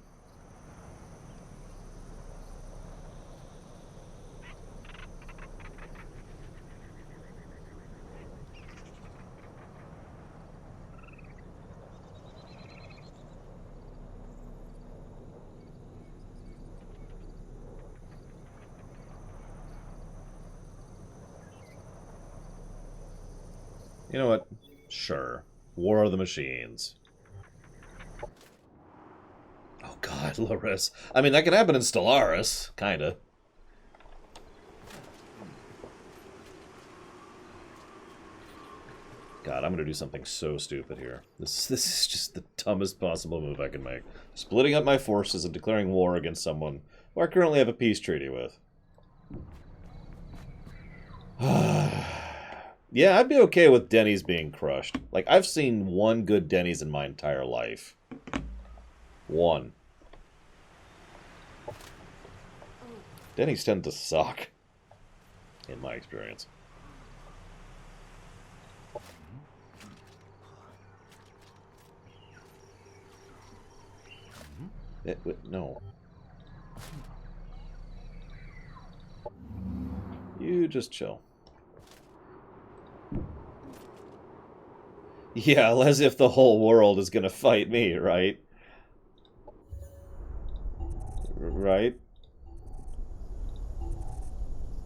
You know what? Sure. War of the Machines. Oh god, Laris. I mean, that could happen in Stellaris. Kinda. God, I'm gonna do something so stupid here. This is just the dumbest possible move I can make. Splitting up my forces and declaring war against someone who I currently have a peace treaty with. Yeah, I'd be okay with Denny's being crushed. Like, I've seen one good Denny's in my entire life. One. Denny's tend to suck. In my experience. No. You just chill. Yeah, as if the whole world is gonna fight me, right? Right?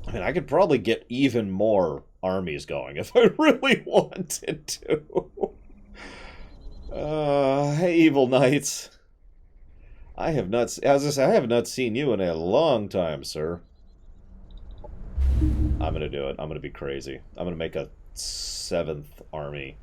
I mean, I could probably get even more armies going if I really wanted to. Hey, evil knights. I have not. As I say, I have not seen you in a long time, sir. I'm gonna do it. I'm gonna be crazy. I'm gonna make a 7th army.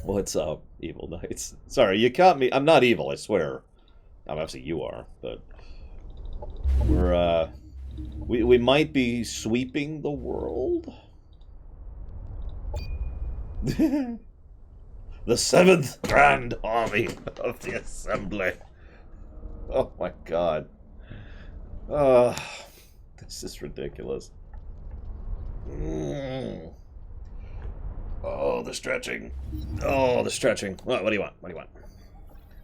What's up, evil knights? Sorry, you caught me. I'm not evil, I swear. Obviously you are, but we're we might be sweeping the world. The 7th Grand Army of the Assembly. Oh my god. This is ridiculous. Oh, the stretching. Oh, the stretching. What do you want? What do you want?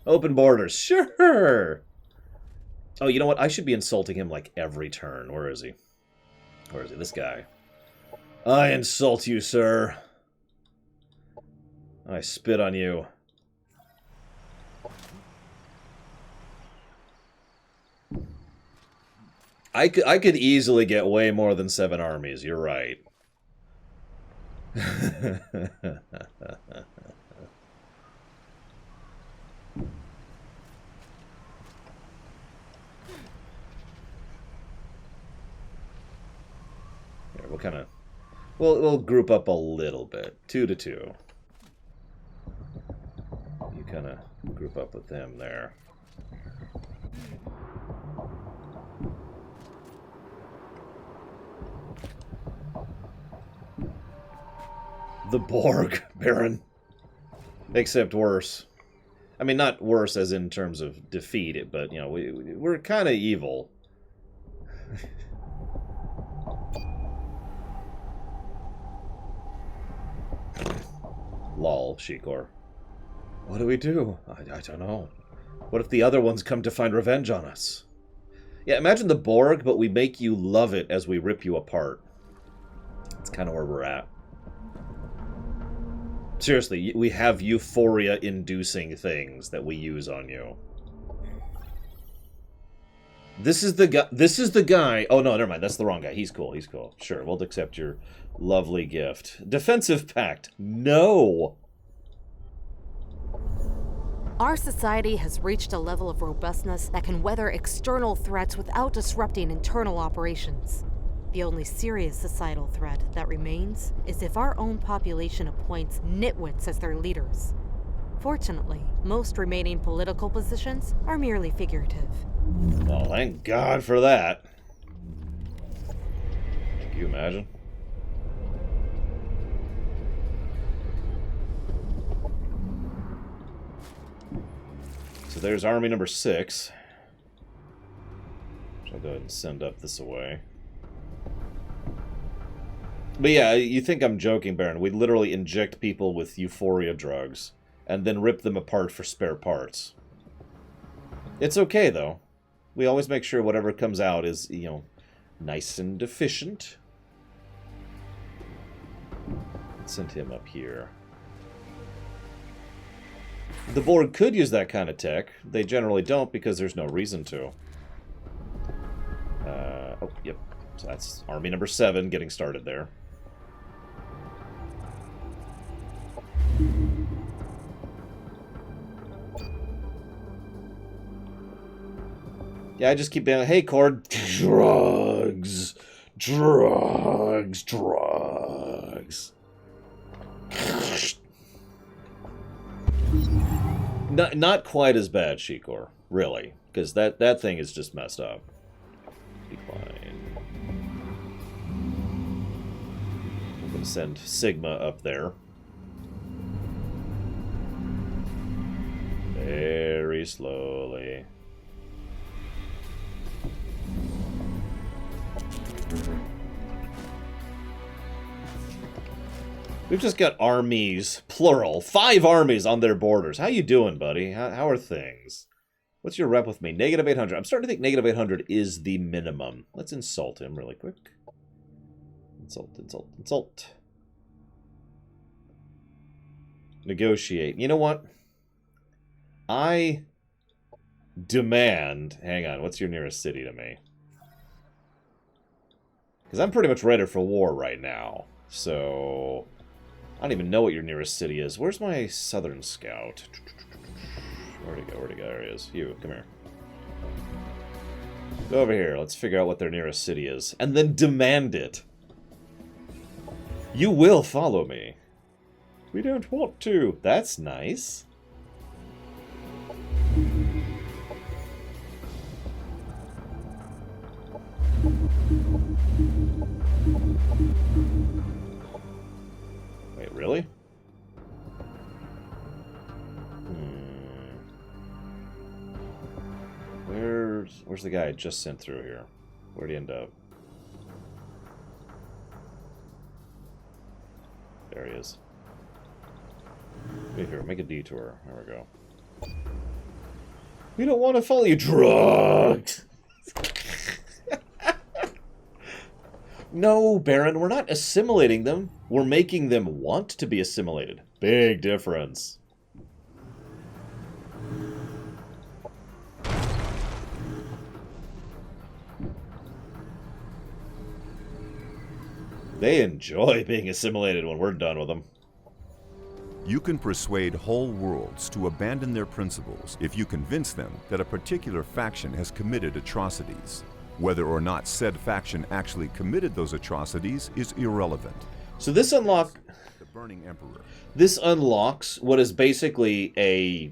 Open borders. Sure. Oh, you know what? I should be insulting him like every turn. Where is he? Where is he? This guy. I insult you, sir. I spit on you. I could easily get way more than 7 armies. You're right. Here, we'll kind of we'll group up a little bit, 2 to 2. You kind of group up with them there. The Borg, Baron. Except worse. I mean, not worse as in terms of defeat, but, you know, we're kind of evil. Lol, Shikor. What do we do? I don't know. What if the other ones come to find revenge on us? Yeah, imagine the Borg, but we make you love it as we rip you apart. That's kind of where we're at. Seriously, we have euphoria-inducing things that we use on you. This is the guy. This is the guy. Oh no, never mind. That's the wrong guy. He's cool. He's cool. Sure, we'll accept your lovely gift. Defensive pact. No. Our society has reached a level of robustness that can weather external threats without disrupting internal operations. The only serious societal threat that remains is if our own population appoints nitwits as their leaders. Fortunately, most remaining political positions are merely figurative. Well, thank God for that. Can you imagine? So there's army number 6. Which I'll go ahead and send up this away. But yeah, you think I'm joking, Baron. We literally inject people with euphoria drugs and then rip them apart for spare parts. It's okay, though. We always make sure whatever comes out is, you know, nice and efficient. Send him up here. The Borg could use that kind of tech. They generally don't because there's no reason to. Oh, yep. So that's Army number 7 getting started there. Yeah, I just keep being like, hey, Cord, drugs, drugs, drugs. Not quite as bad, Shikor, really, because that thing is just messed up. Decline. I'm gonna send Sigma up there. Very slowly. We've just got armies, plural, 5 armies on their borders. How you doing, buddy? How are things? What's your rep with me? Negative 800. I'm starting to think negative 800 is the minimum. Let's insult him really quick. Insult, insult, insult. Negotiate. You know what? I demand... Hang on, what's your nearest city to me? Because I'm pretty much ready for war right now. So... I don't even know what your nearest city is. Where's my southern scout? Where'd he go? Where'd he go? There he is. You, come here. Go over here. Let's figure out what their nearest city is. And then demand it. You will follow me. We don't want to. That's nice. Wait, really? Where's the guy I just sent through here? Where'd he end up? There he is. Wait here, make a detour. There we go. We don't want to follow you, drugged! No, Baron, we're not assimilating them. We're making them want to be assimilated. Big difference. They enjoy being assimilated when we're done with them. You can persuade whole worlds to abandon their principles if you convince them that a particular faction has committed atrocities. Whether or not said faction actually committed those atrocities is irrelevant. So this unlocks the Burning Emperor. This unlocks what is basically a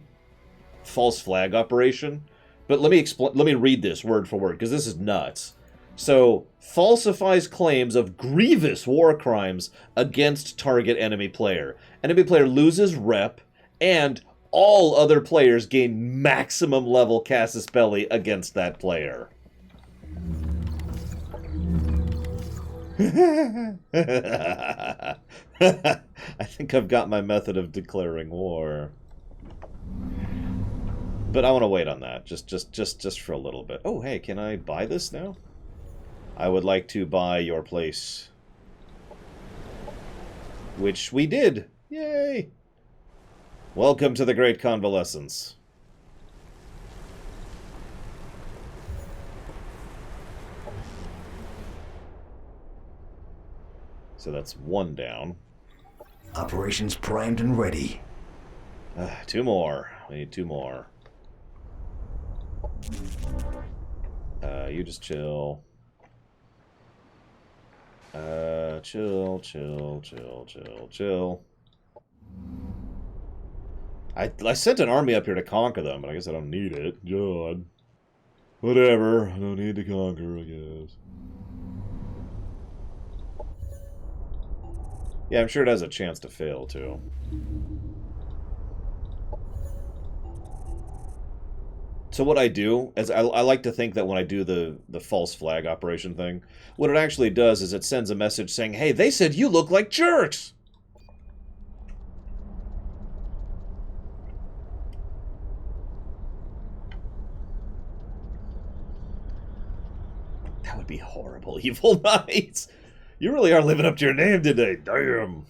false flag operation. But let me read this word for word because this is nuts. So, falsifies claims of grievous war crimes against target enemy player. Enemy player loses rep, and all other players gain maximum level casus belli against that player. I think I've got my method of declaring war. But I want to wait on that, just for a little bit. Oh, hey, can I buy this now? I would like to buy your place. Which we did. Yay! Welcome to the Great Convalescence. So that's 1 down. Operations primed and ready. 2 more. We need 2 more. You just chill. Chill. I sent an army up here to conquer them, but I guess I don't need it. God. Whatever. I don't need to conquer, I guess. Yeah, I'm sure it has a chance to fail, too. So what I do is I like to think that when I do the false flag operation thing, what it actually does is it sends a message saying, hey, they said you look like jerks! That would be horrible, Evil Knights! You really are living up to your name today, damn!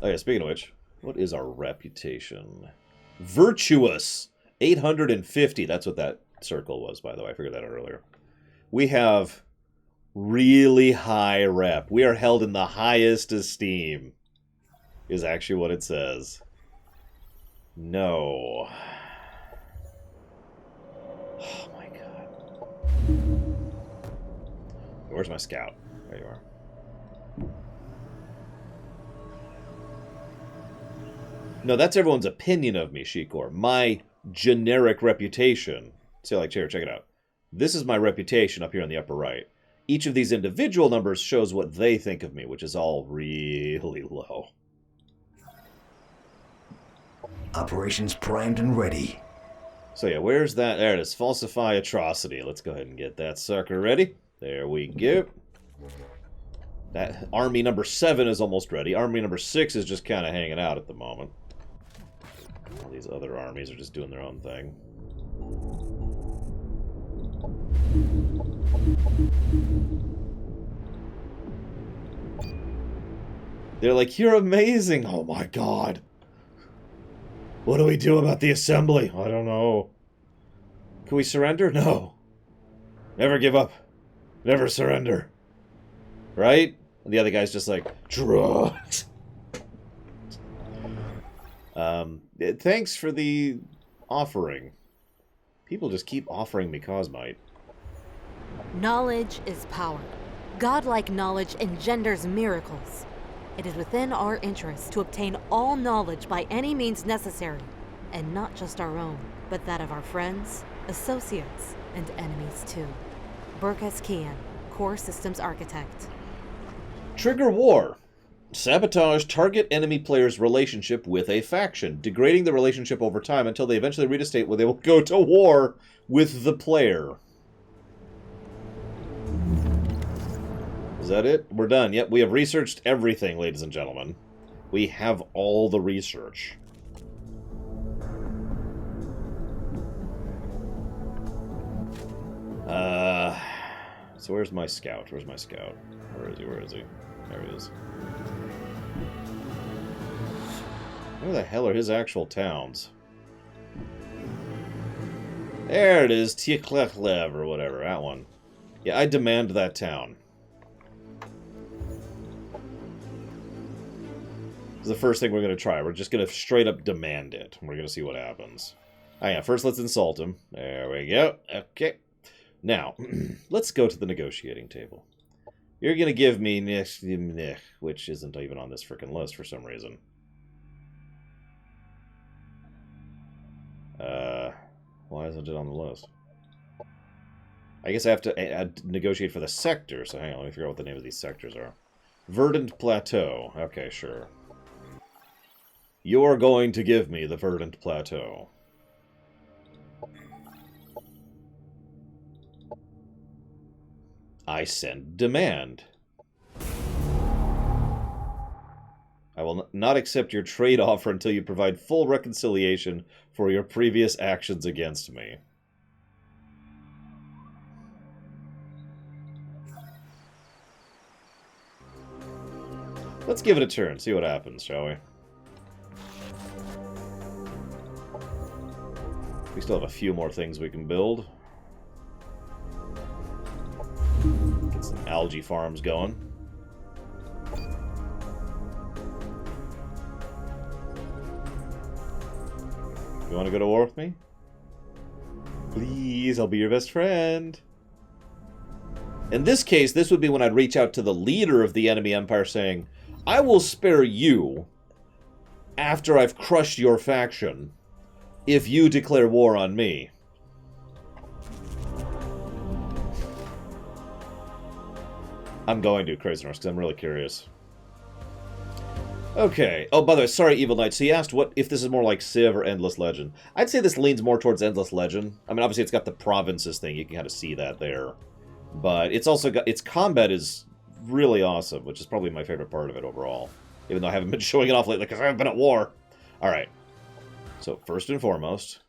Oh yeah, speaking of which, what is our reputation? Virtuous! 850. That's what that circle was, by the way. I figured that out earlier. We have really high rep. We are held in the highest esteem, is actually what it says. No. Oh my god. Where's my scout? There you are. No, that's everyone's opinion of me, Shikor. My generic reputation. See, like, check it out. This is my reputation up here in the upper right. Each of these individual numbers shows what they think of me, which is all really low. Operations primed and ready. So yeah, where's that? There it is. Falsify atrocity. Let's go ahead and get that sucker ready. There we go. That army number 7 is almost ready. Army number 6 is just kind of hanging out at the moment. All these other armies are just doing their own thing. They're like, you're amazing! Oh my god! What do we do about the assembly? I don't know. Can we surrender? No. Never give up. Never surrender. Right? And the other guy's just like, drugs. Thanks for the offering. People just keep offering me Cosmite. Knowledge is power. Godlike knowledge engenders miracles. It is within our interest to obtain all knowledge by any means necessary, and not just our own, but that of our friends, associates, and enemies too. Burkas Kian, Core Systems Architect. Trigger war. Sabotage target enemy player's relationship with a faction, degrading the relationship over time until they eventually reach a state where they will go to war with the player. Is that it? We're done. Yep, we have researched everything, ladies and gentlemen. We have all the research. So where's my scout? Where's my scout? Where is he? Where is he? There he is. Where the hell are his actual towns? There it is, Tieklechlev or whatever, that one. Yeah, I demand that town. This is the first thing we're going to try. We're just going to straight up demand it. We're going to see what happens. Oh yeah, first let's insult him. There we go. Okay. Now, let's go to the negotiating table. You're going to give me Nech, which isn't even on this frickin' list for some reason. Why isn't it on the list? I guess I have to negotiate for the sector, so hang on, let me figure out what the name of these sectors are. Verdant Plateau. Okay, sure. You're going to give me the Verdant Plateau. I send demand. I will not accept your trade offer until you provide full reconciliation for your previous actions against me. Let's give it a turn, see what happens, shall we? We still have a few more things we can build. Get some algae farms going. You want to go to war with me? Please, I'll be your best friend. In this case, this would be when I'd reach out to the leader of the enemy empire saying, I will spare you after I've crushed your faction if you declare war on me. I'm going to, Crazy Norse, because I'm really curious. Okay. Oh, by the way, sorry, Evil Knight. So you asked what if this is more like Civ or Endless Legend. I'd say this leans more towards Endless Legend. I mean, obviously it's got the provinces thing. You can kind of see that there. But it's also got... its combat is really awesome, which is probably my favorite part of it overall. Even though I haven't been showing it off lately because I haven't been at war. Alright. So, first and foremost...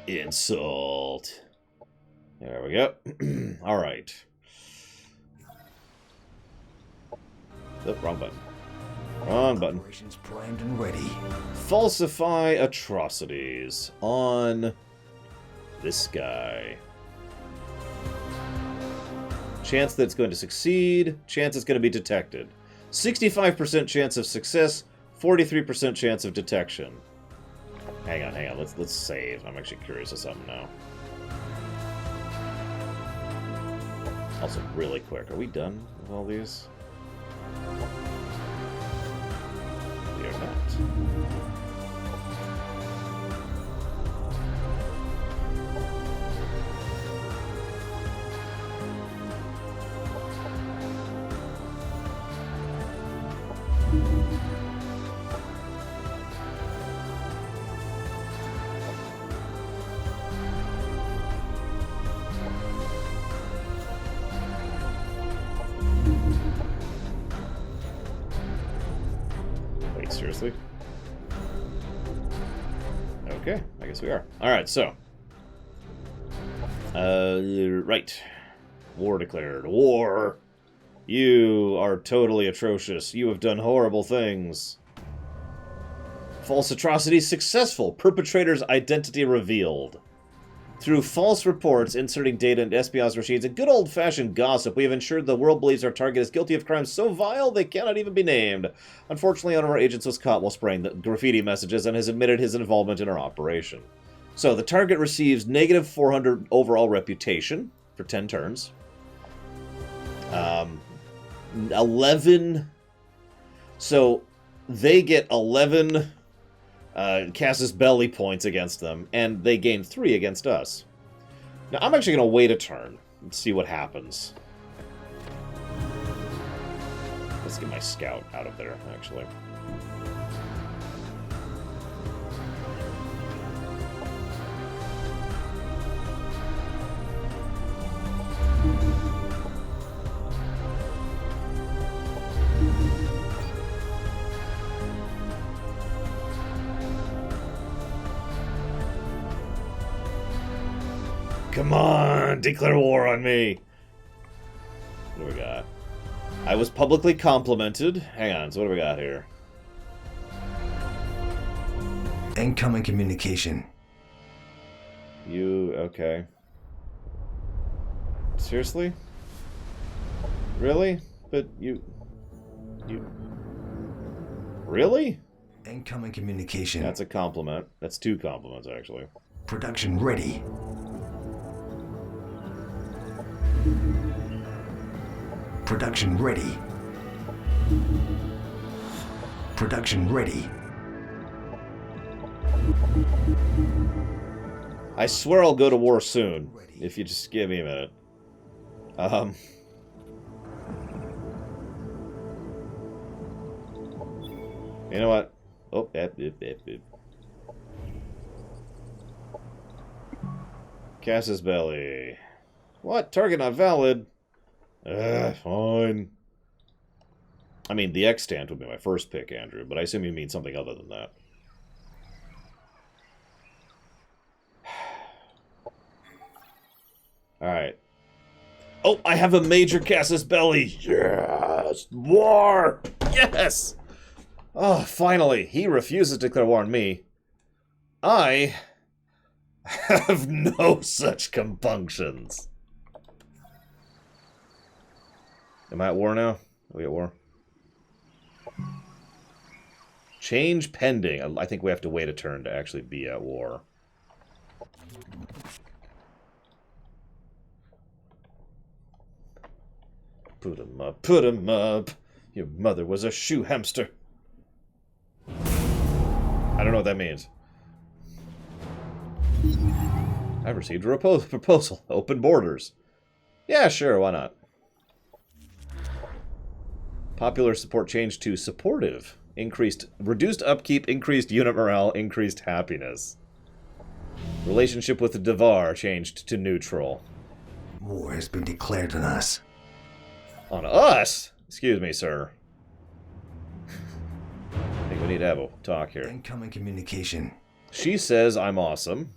insult. There we go. Alright. Oh, wrong button. Wrong button. Operations primed and ready. Falsify atrocities on this guy. Chance that it's going to succeed. Chance it's going to be detected. 65% chance of success. 43% chance of detection. Hang on. Let's save. I'm actually curious of something now. Also, really quick, are we done with all these? We are not. Wait, seriously? Okay, I guess we are. Alright, so. Right. War declared. War! You are totally atrocious. You have done horrible things. False atrocity successful. Perpetrator's identity revealed. Through false reports, inserting data into espionage machines, and good old-fashioned gossip, we have ensured the world believes our target is guilty of crimes so vile they cannot even be named. Unfortunately, one of our agents was caught while spraying the graffiti messages and has admitted his involvement in our operation. So, the target receives negative 400 overall reputation for 10 turns. 11... So, they get 11... Casus Belli points against them, and they gain 3 against us. Now, I'm actually going to wait a turn and see what happens. Let's get my scout out of there, actually. Come on, declare war on me. What do we got? I was publicly complimented. Hang on, so what do we got here? Incoming communication. You, okay. Seriously? Really? But you... Really? Incoming communication. That's a compliment. That's 2 compliments, actually. Production ready. Production ready. Production ready. I swear I'll go to war soon, if you just give me a minute. You know what? Oh, Casus Belli. What? Target not valid? Fine. I mean, the extant would be my first pick, Andrew, but I assume you mean something other than that. Alright. Oh, I have a major Casus Belli! Yes! War! Yes! Oh, finally. He refuses to declare war on me. I have no such compunctions. Am I at war now? Are we at war? Change pending. I think we have to wait a turn to actually be at war. Put him up. Put him up. Your mother was a shoe hamster. I don't know what that means. I've received a proposal. Open borders. Yeah, sure, why not? Popular support changed to supportive. Reduced upkeep, increased unit morale, increased happiness. Relationship with the Devar changed to neutral. War has been declared on us. On us? Excuse me, sir. I think we need to have a talk here. Incoming communication. She says I'm awesome.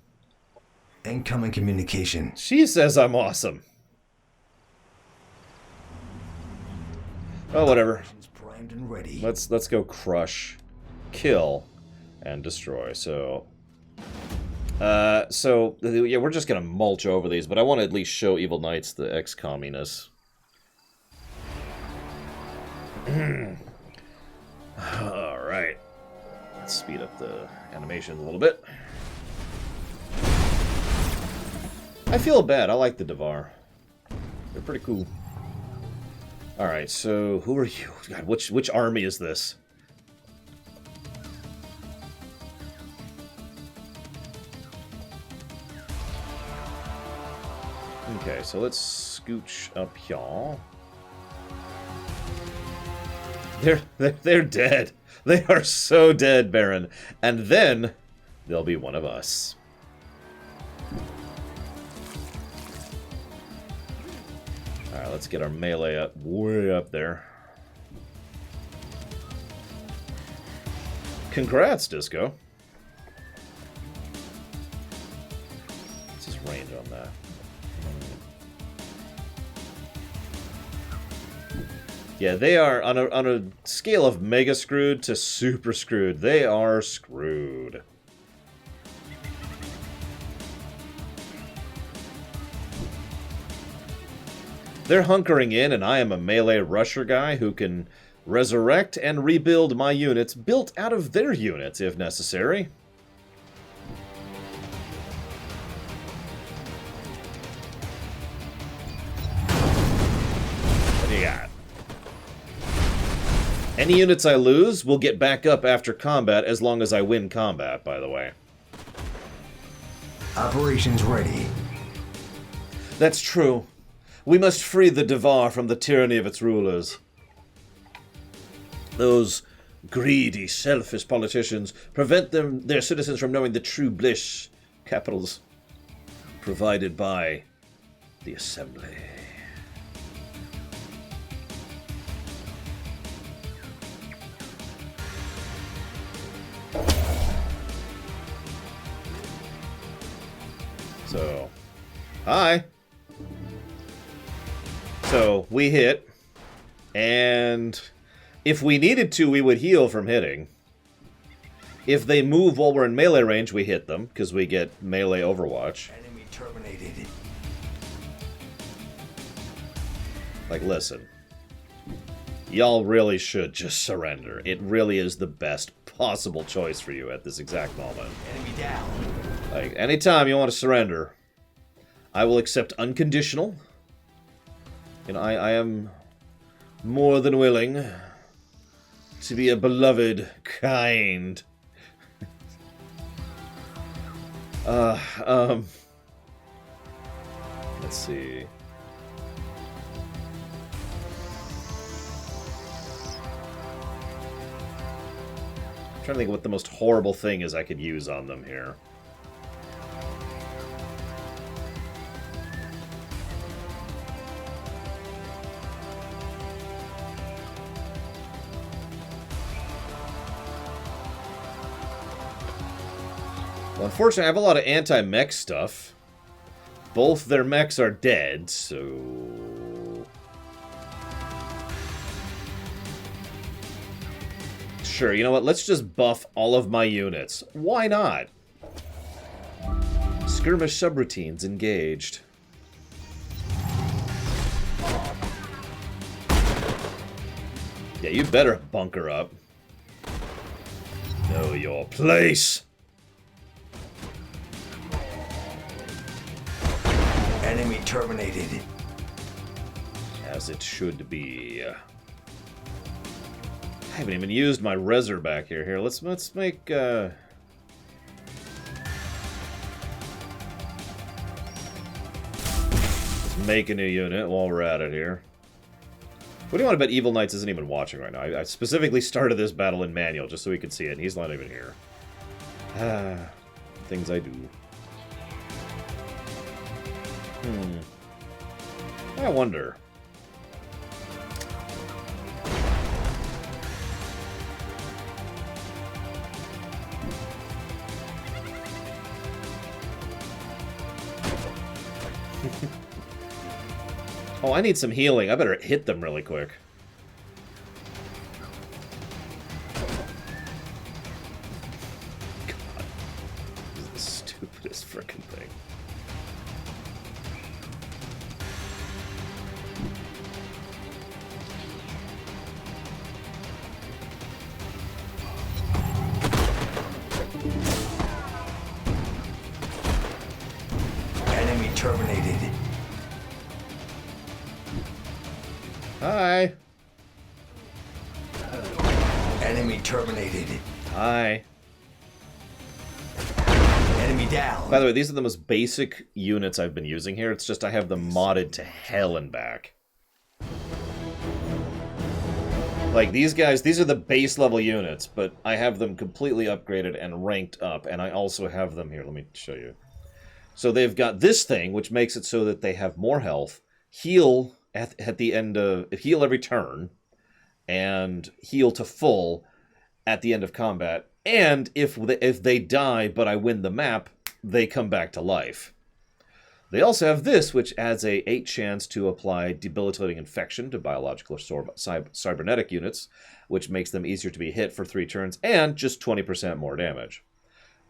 Incoming communication. She says I'm awesome. Oh, whatever. primed and ready. Let's go crush, kill, and destroy. So yeah, we're just gonna mulch over these, but I want to at least show Evil Knights the ex-communist. All right, let's speed up the animation a little bit. I feel bad. I like the Devar. They're pretty cool. All right, so who are you? God, which army is this? Okay, so let's scooch up y'all. They're dead. They are so dead, Baron. And then they'll be one of us. Alright, let's get our melee up way up there. Congrats, Disco. What's his range on that? Yeah, they are, on a scale of mega screwed to super screwed, they are screwed. They're hunkering in, and I am a melee rusher guy who can resurrect and rebuild my units built out of their units, if necessary. What do you got? Any units I lose will get back up after combat as long as I win combat, by the way. Operations ready. That's true. We must free the Devar from the tyranny of its rulers. Those greedy, selfish politicians prevent their citizens from knowing the true bliss, capitals, provided by the Assembly. So, hi. So, we hit, and if we needed to, we would heal from hitting. If they move while we're in melee range, we hit them, because we get melee overwatch. Enemy terminated. Like, listen. Y'all really should just surrender. It really is the best possible choice for you at this exact moment. Enemy down. Like, anytime you want to surrender, I will accept unconditional. And I am more than willing to be a beloved, kind. Let's see. I'm trying to think of what the most horrible thing is I could use on them here. Well, unfortunately, I have a lot of anti-mech stuff. Both their mechs are dead, so... Sure, you know what? Let's just buff all of my units. Why not? Skirmish subroutines engaged. Yeah, you better bunker up. Know your place! Enemy terminated. As it should be. I haven't even used my Reser back here. Here, let's make let's make a new unit while we're at it here. What do you want to bet Evil Knights isn't even watching right now? I specifically started this battle in manual just so he could see it, and he's not even here. Things I do. I wonder. Oh, I need some healing. I better hit them really quick. Hi. Enemy terminated. Hi. Enemy down. By the way, these are the most basic units I've been using here. It's just I have them modded to hell and back. Like, these guys, these are the base level units, but I have them completely upgraded and ranked up, and I also have them here. Let me show you. So they've got this thing, which makes it so that they have more health, heal at the end of... heal every turn, and heal to full at the end of combat. And if they die, but I win the map, they come back to life. They also have this, which adds a 8 chance to apply debilitating infection to biological or cybernetic units, which makes them easier to be hit for 3 turns, and just 20% more damage.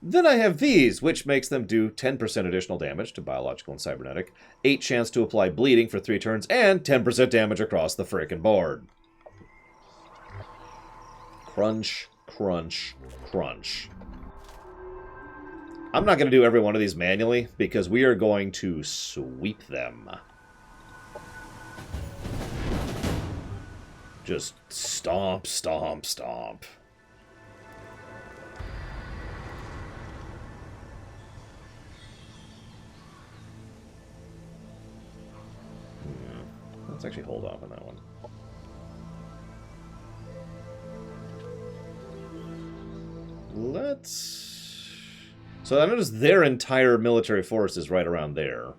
Then I have these, which makes them do 10% additional damage to biological and cybernetic, 8 chance to apply bleeding for 3 turns, and 10% damage across the frickin' board. Crunch, crunch, crunch. I'm not going to do every one of these manually, because we are going to sweep them. Just stomp, stomp, stomp. Let's actually hold off on that one. Let's... So I noticed their entire military force is right around there.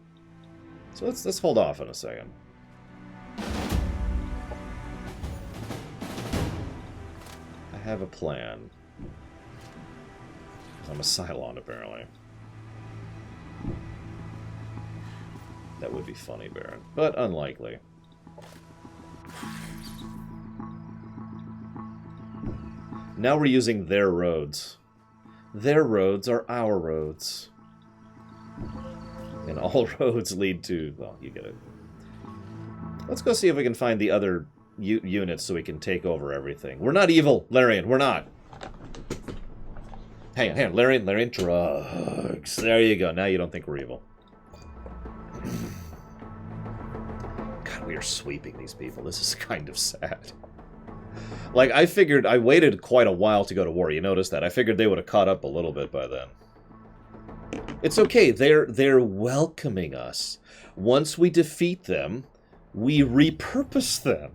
So let's hold off in a second. I have a plan. I'm a Cylon, apparently. That would be funny, Baron, but unlikely. Now we're using their roads. Their roads are our roads. And all roads lead to... well, you get it. Let's go see if we can find the other units so we can take over everything. We're not evil, Larian. We're not. Hang on. Larian, drugs. There you go. Now you don't think we're evil. God, we are sweeping these people. This is kind of sad. Like, I figured... I waited quite a while to go to war. You noticed that? I figured they would have caught up a little bit by then. It's okay. They're welcoming us. Once we defeat them, we repurpose them.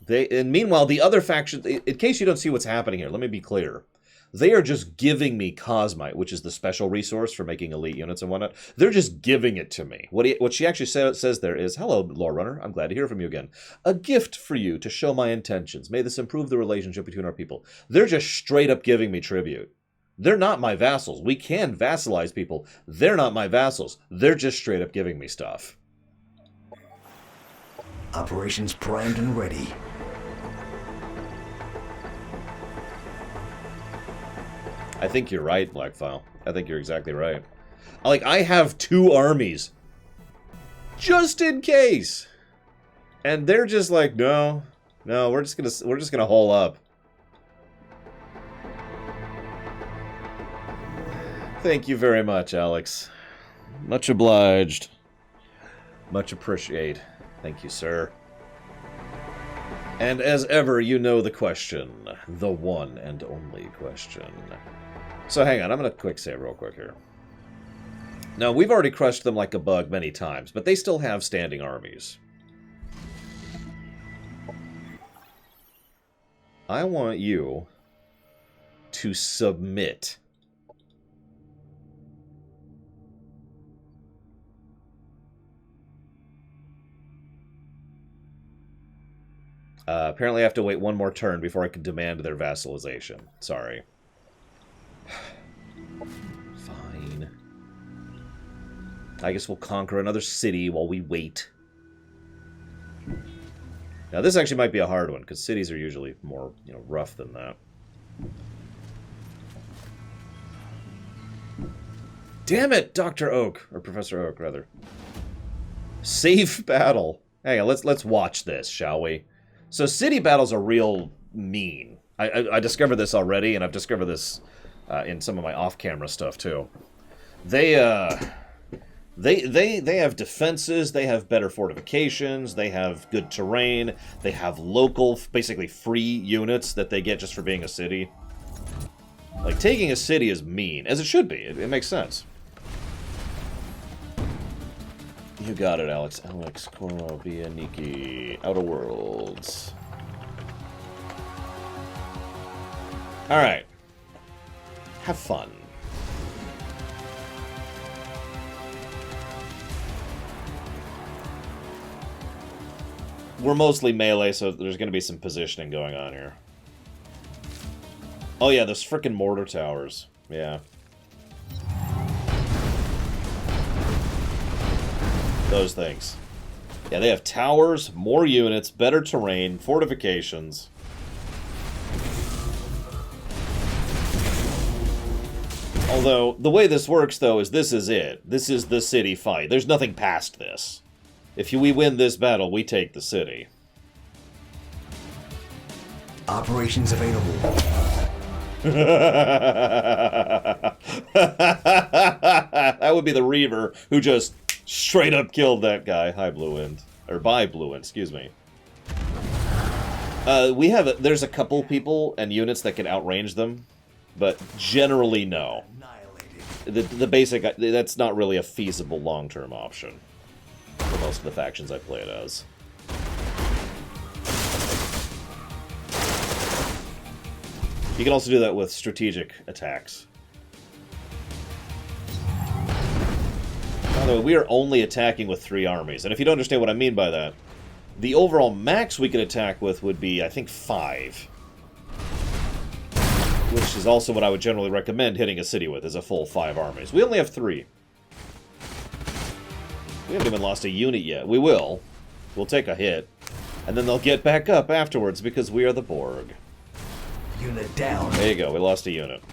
And meanwhile, the other factions... In case you don't see what's happening here, let me be clear. They are just giving me Cosmite, which is the special resource for making elite units and whatnot. They're just giving it to me. What she actually says there is, hello, Lore Runner, I'm glad to hear from you again. A gift for you to show my intentions. May this improve the relationship between our people. They're just straight up giving me tribute. They're not my vassals. We can vassalize people. They're not my vassals. They're just straight up giving me stuff. Operations primed and ready. I think you're right, Blackfile. I think you're exactly right. Like, I have 2 armies. Just in case. And they're just like, no, we're just gonna hole up. Thank you very much, Alex. Much obliged. Much appreciate. Thank you, sir. And as ever, you know the question. The one and only question. So hang on, I'm going to quick save real quick here. Now, we've already crushed them like a bug many times, but they still have standing armies. I want you to submit. Apparently I have to wait one more turn before I can demand their vassalization. Sorry. Fine. I guess we'll conquer another city while we wait. Now this actually might be a hard one, because cities are usually more, rough than that. Damn it, Dr. Oak! Or Professor Oak, rather. Save battle. Hang on, let's watch this, shall we? So city battles are real mean. I discovered this already, and I've discovered this in some of my off-camera stuff, too. They They have defenses, they have better fortifications, they have good terrain, they have local, basically free units that they get just for being a city. Like, taking a city is mean, as it should be. It makes sense. You got it, Alex. Alex Korobianiki. Outer Worlds. Alright. Have fun. We're mostly melee, so there's going to be some positioning going on here. Oh yeah, those frickin' mortar towers. Yeah. Those things. Yeah, they have towers, more units, better terrain, fortifications. Although, the way this works, though, is this is it. This is the city fight. There's nothing past this. If we win this battle, we take the city. Operations available. That would be the Reaver who just straight up killed that guy. Hi, Blue Wind. Or by Blue Wind, excuse me. There's a couple people and units that can outrange them, but generally no. The basic, that's not really a feasible long-term option for most of the factions I play it as. You can also do that with strategic attacks. By the way, we are only attacking with 3 armies, and if you don't understand what I mean by that, the overall max we could attack with would be, I think, 5. Which is also what I would generally recommend hitting a city with, is a full 5 armies. We only have 3. We haven't even lost a unit yet. We will. We'll take a hit. And then they'll get back up afterwards because we are the Borg. Unit down. There you go, we lost a unit.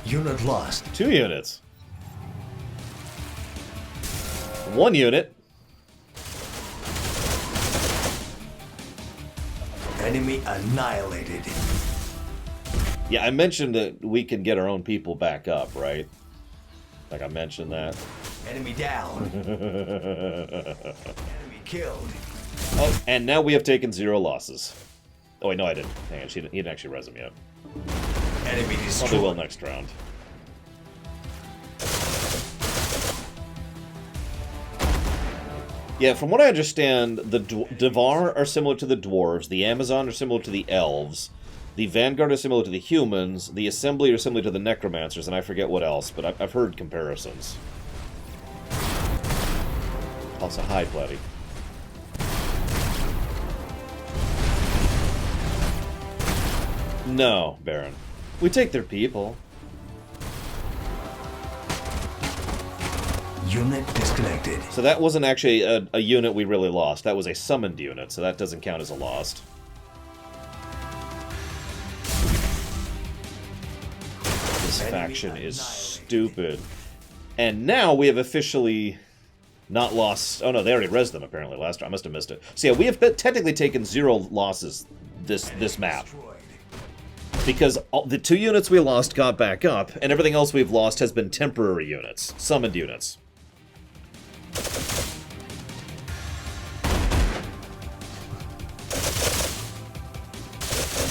Unit lost. 2 units. 1 unit. Enemy annihilated. Yeah, I mentioned that we can get our own people back up, right? Like I mentioned that. Enemy down. Enemy killed. Oh, and now we have taken 0 losses. Oh wait, no I didn't. Hang on, he didn't actually res him yet. Enemy destroyed. Probably will next round. Yeah, from what I understand, the Devar are similar to the Dwarves, the Amazon are similar to the Elves, the Vanguard are similar to the Humans, the Assembly are similar to the Necromancers, and I forget what else, but I've heard comparisons. Also, hi, Pletty. No, Baron. We take their people. Unit disconnected. So that wasn't actually a unit we really lost. That was a summoned unit, so that doesn't count as a lost. This faction is stupid. And now we have officially not lost... Oh no, they already rezzed them apparently last time. I must have missed it. So yeah, we have technically taken 0 losses this map. Because the 2 units we lost got back up, and everything else we've lost has been temporary units. Summoned units.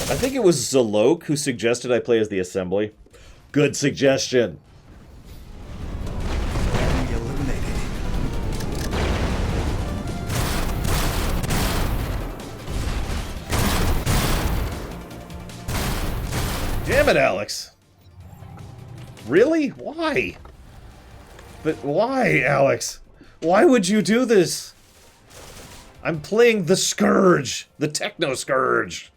I think it was Zalok who suggested I play as the Assembly. Good suggestion. Enemy eliminated. Damn it, Alex. Really? Why? But why, Alex? Why would you do this? I'm playing the Scourge. The Techno Scourge.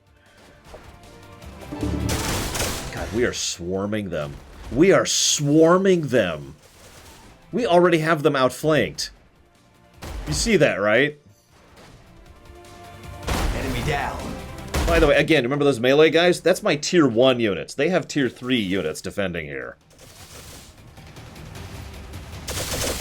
God, we are swarming them. We are swarming them. We already have them outflanked. You see that, right? Enemy down. By the way, again, remember those melee guys? That's my tier 1 units. They have tier 3 units defending here.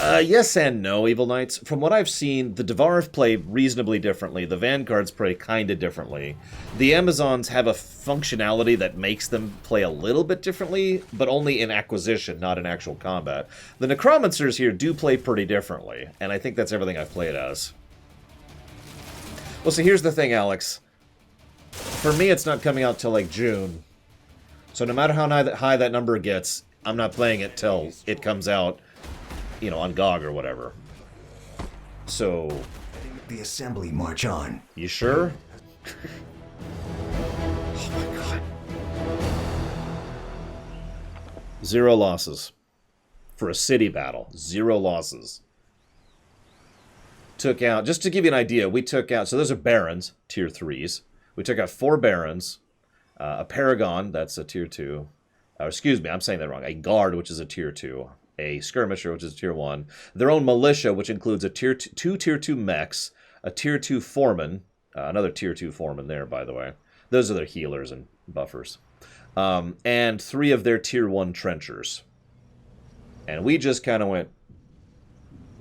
Yes and no, Evil Knights. From what I've seen, the Devarif play reasonably differently. The Vanguards play kind of differently. The Amazons have a functionality that makes them play a little bit differently, but only in acquisition, not in actual combat. The Necromancers here do play pretty differently, and I think that's everything I've played as. Well, so here's the thing, Alex. For me, it's not coming out till, like, June. So no matter how high that number gets, I'm not playing it till it comes out, you know, on GOG or whatever. So... The assembly march on. You sure? Oh my god. 0 losses. For a city battle. 0 losses. Took out, just to give you an idea, we took out, so those are Barons, tier 3s. We took out 4 Barons, a Paragon, that's a tier 2. Excuse me, I'm saying that wrong. A Guard, which is a tier 2. A Skirmisher, which is tier 1. Their own Militia, which includes a tier 2 tier 2 mechs, a tier 2 Foreman, another tier 2 Foreman there, by the way. Those are their healers and buffers. And 3 of their tier 1 Trenchers. And we just kind of went...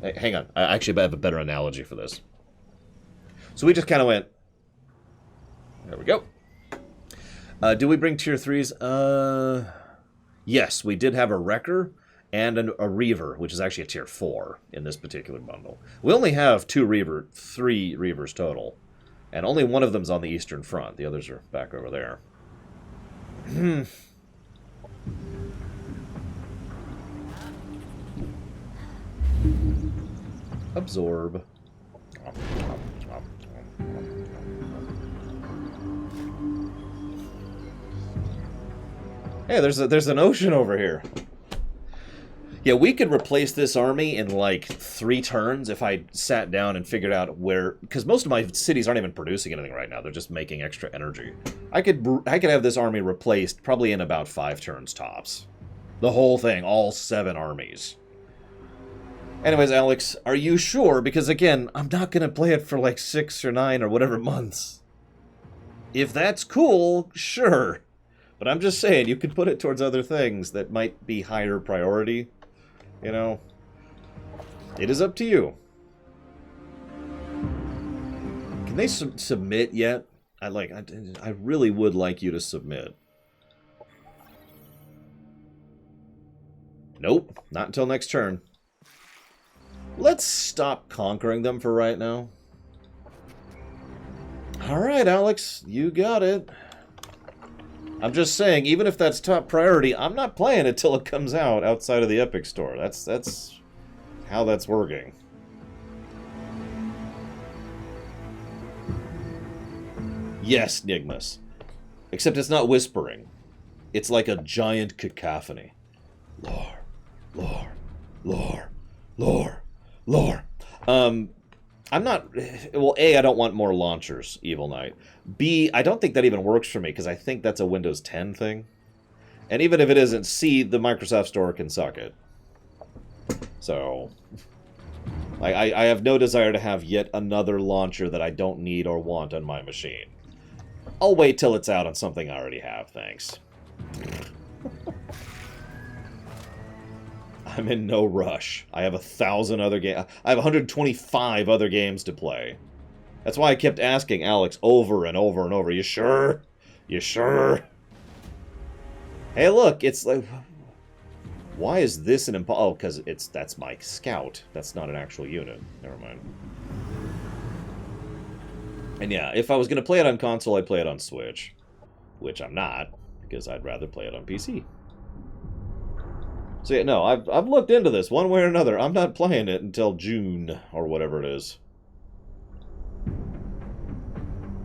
Hey, hang on, I actually have a better analogy for this. So we just kind of went... There we go. Do we bring tier 3s? Yes, we did have a Wrecker and a Reaver, which is actually a tier 4 in this particular bundle. We only have 3 Reavers total. And only one of them's on the Eastern Front. The others are back over there. Absorb. Hey, there's an ocean over here. Yeah, we could replace this army in like 3 turns if I sat down and figured out where... Because most of my cities aren't even producing anything right now. They're just making extra energy. I could have this army replaced probably in about 5 turns tops. The whole thing, all 7 armies. Anyways, Alex, are you sure? Because again, I'm not going to play it for like 6 or 9 or whatever months. If that's cool, sure. But I'm just saying, you could put it towards other things that might be higher priority. You know, it is up to you. Can they submit yet? I really would like you to submit. Nope, not until next turn. Let's stop conquering them for right now. Alright, Alex, you got it. I'm just saying, even if that's top priority, I'm not playing it till it comes out outside of the Epic Store. That's how that's working. Yes, Nigmus. Except it's not whispering. It's like a giant cacophony. Lore, lore, lore, lore, lore. I'm not... Well, A, I don't want more launchers, Evil Knight. B, I don't think that even works for me, because I think that's a Windows 10 thing. And even if it isn't, C, the Microsoft Store can suck it. So... I have no desire to have yet another launcher that I don't need or want on my machine. I'll wait till it's out on something I already have, thanks. I'm in no rush. I have 1,000 other games. I have 125 other games to play. That's why I kept asking Alex over and over and over. You sure? You sure? Hey, look, it's like... Why is this an impo... Oh, because that's my scout. That's not an actual unit. Never mind. And yeah, if I was going to play it on console, I'd play it on Switch. Which I'm not, because I'd rather play it on PC. So yeah, no, I've looked into this one way or another. I'm not playing it until June or whatever it is.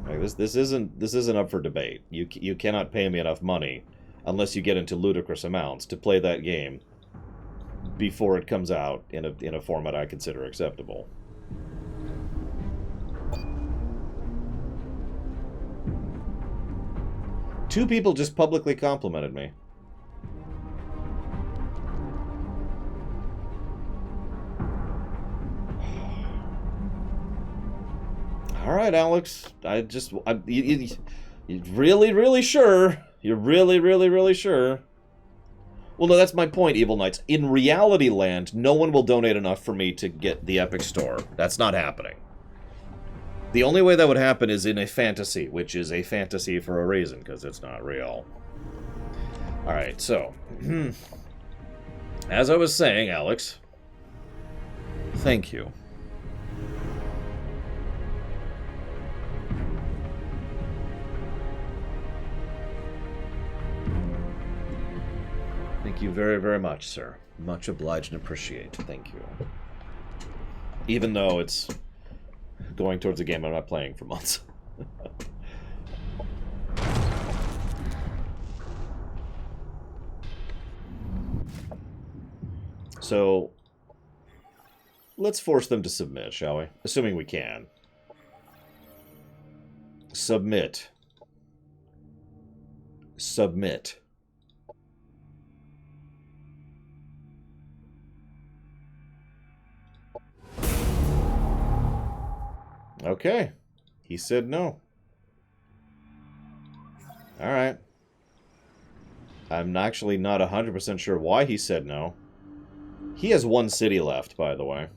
Like this isn't up for debate. You cannot pay me enough money unless you get into ludicrous amounts to play that game before it comes out in a format I consider acceptable. Two people just publicly complimented me. All right, Alex. You really, really sure? You're really, really, really sure? Well, no, that's my point, Evil Knights. In reality land, no one will donate enough for me to get the Epic Store. That's not happening. The only way that would happen is in a fantasy, which is a fantasy for a reason, because it's not real. Alright, so... as I was saying, Alex... thank you. Thank you very, very much, sir. Much obliged and appreciate. Thank you. Even though it's going towards a game I'm not playing for months. So, let's force them to submit, shall we? Assuming we can. Submit. Submit. Okay. He said no. Alright. I'm actually not 100% sure why he said no. He has one city left, by the way.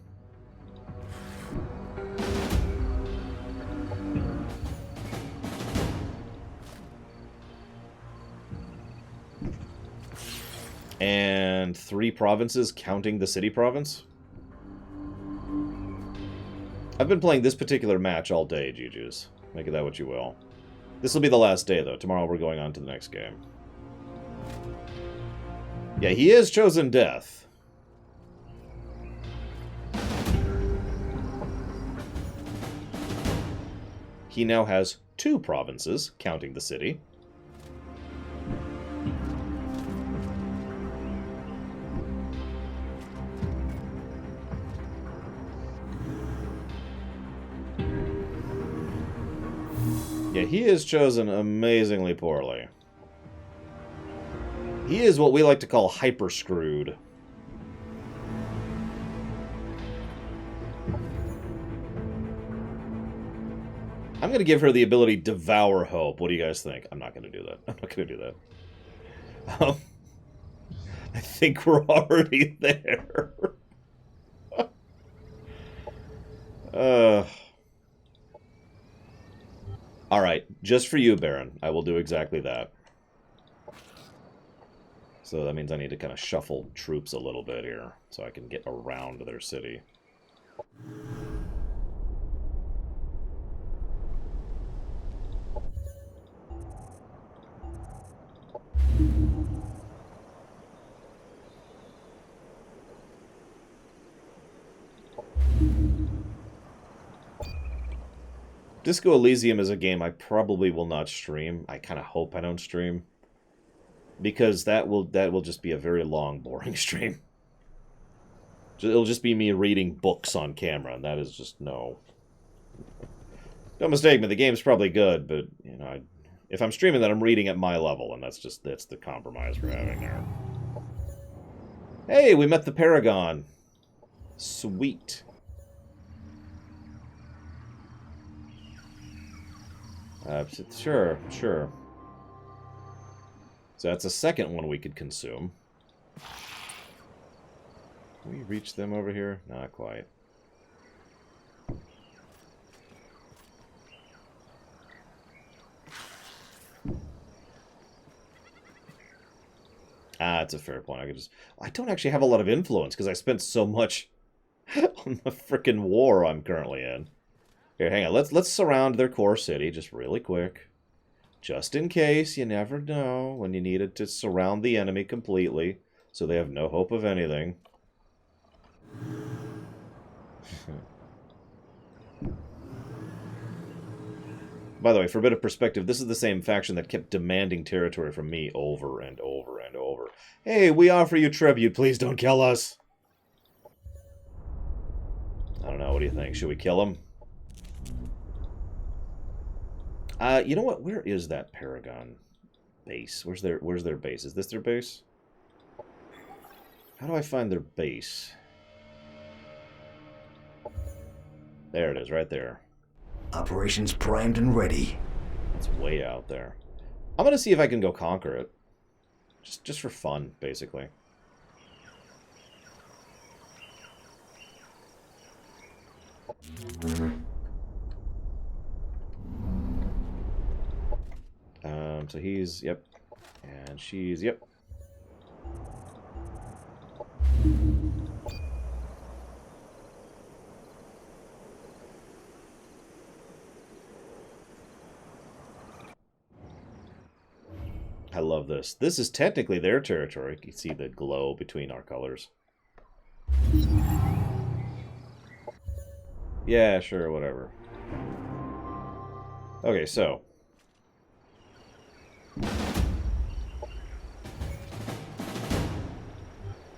And 3 provinces, counting the city province? I've been playing this particular match all day, Juju's. Make of that what you will. This will be the last day, though. Tomorrow we're going on to the next game. Yeah, he has chosen death. He now has 2 provinces, counting the city. Yeah, he is chosen amazingly poorly. He is what we like to call hyper-screwed. I'm going to give her the ability Devour Hope. What do you guys think? I'm not going to do that. I'm not going to do that. I think we're already there. Alright, just for you, Baron. I will do exactly that. So that means I need to kind of shuffle troops a little bit here, so I can get around their city. Disco Elysium is a game I probably will not stream. I kind of hope I don't stream. Because that will just be a very long, boring stream. It'll just be me reading books on camera, and that is just no. Don't mistake me, the game's probably good, but, you know, if I'm streaming that, I'm reading at my level, and that's the compromise we're having there. Hey, we met the Paragon. Sweet. Sure. So that's a second one we could consume. Can we reach them over here? Not quite. Ah, that's a fair point. I don't actually have a lot of influence because I spent so much on the frickin' war I'm currently in. Here, hang on. Let's surround their core city just really quick. Just in case, you never know when you needed to surround the enemy completely, so they have no hope of anything. By the way, for a bit of perspective, this is the same faction that kept demanding territory from me over and over and over. Hey, we offer you tribute, please don't kill us! I don't know, what do you think? Should we kill him? You know what? Where is that Paragon base? Where's their base? Is this their base? How do I find their base? There it is, right there. Operations primed and ready. It's way out there. I'm gonna see if I can go conquer it. Just for fun, basically. So he's, yep. And she's, yep. I love this. This is technically their territory. You can see the glow between our colors. Yeah, sure, whatever. Okay, so.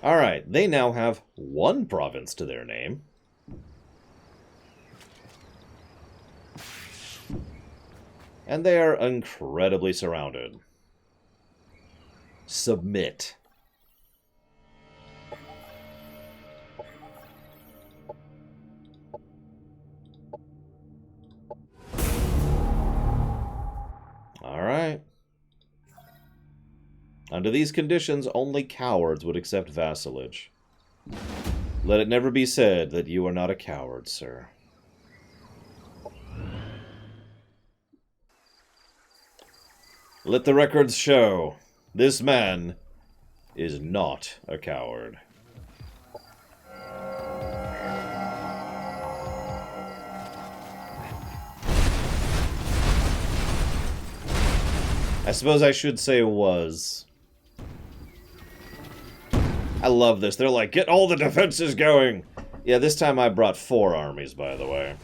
Alright, they now have one province to their name. And they are incredibly surrounded. Submit. Alright. Under these conditions, only cowards would accept vassalage. Let it never be said that you are not a coward, sir. Let the records show, this man is not a coward. I suppose I should say was. I love this. They're like, get all the defenses going! Yeah, this time I brought 4 armies, by the way.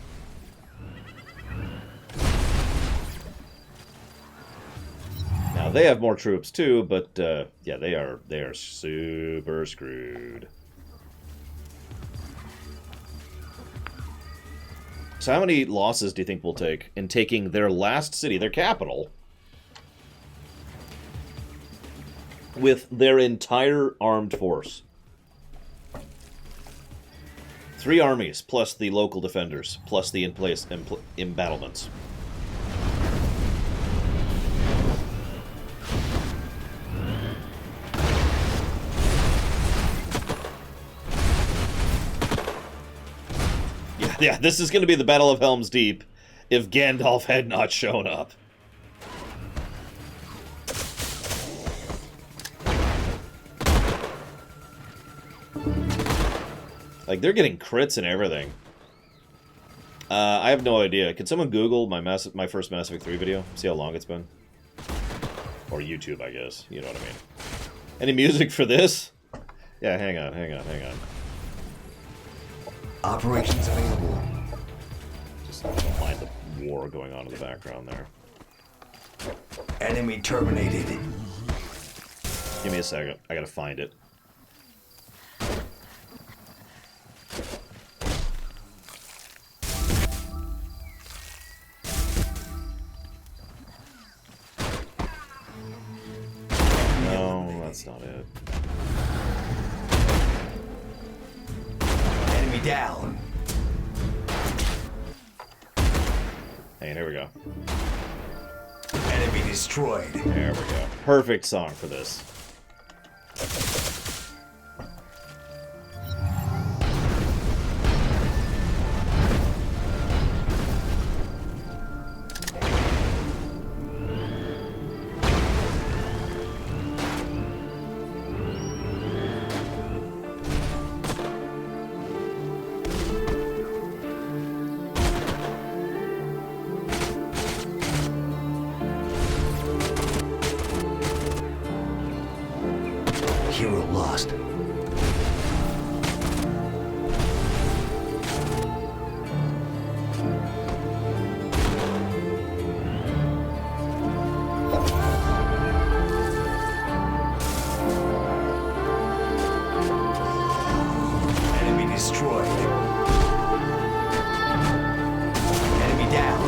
Now, they have more troops too, but, yeah, they are super screwed. So how many losses do you think we'll take in taking their last city, their capital, with their entire armed force? 3 armies, plus the local defenders, plus the in-place embattlements. Yeah, this is going to be the Battle of Helm's Deep if Gandalf had not shown up. Like, they're getting crits and everything. I have no idea. Can someone Google my first Mass Effect 3 video? See how long it's been? Or YouTube, I guess. You know what I mean. Any music for this? Yeah, hang on. Operations available. Just don't mind the war going on in the background there. Enemy terminated. Give me a second. I gotta find it. No, that's not it. Enemy down. Hey, here we go. Enemy destroyed. There we go. Perfect song for this. Hero lost. Enemy destroyed. Enemy down.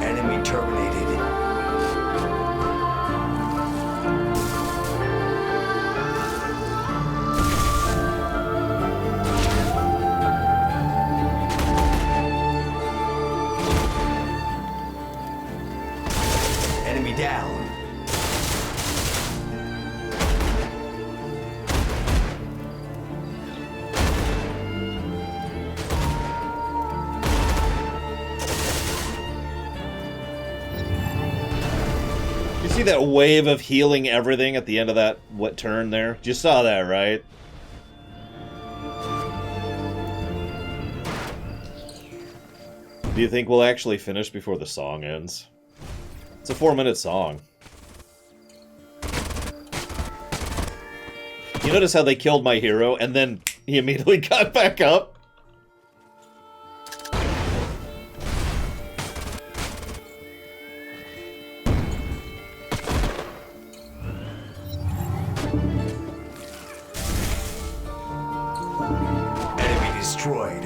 Enemy terminated. see that wave of healing everything at the end of that turn there? You saw that, right? Do you think we'll actually finish before the song ends? It's a 4-minute song. You notice how they killed my hero, and then he immediately got back up? Enemy destroyed.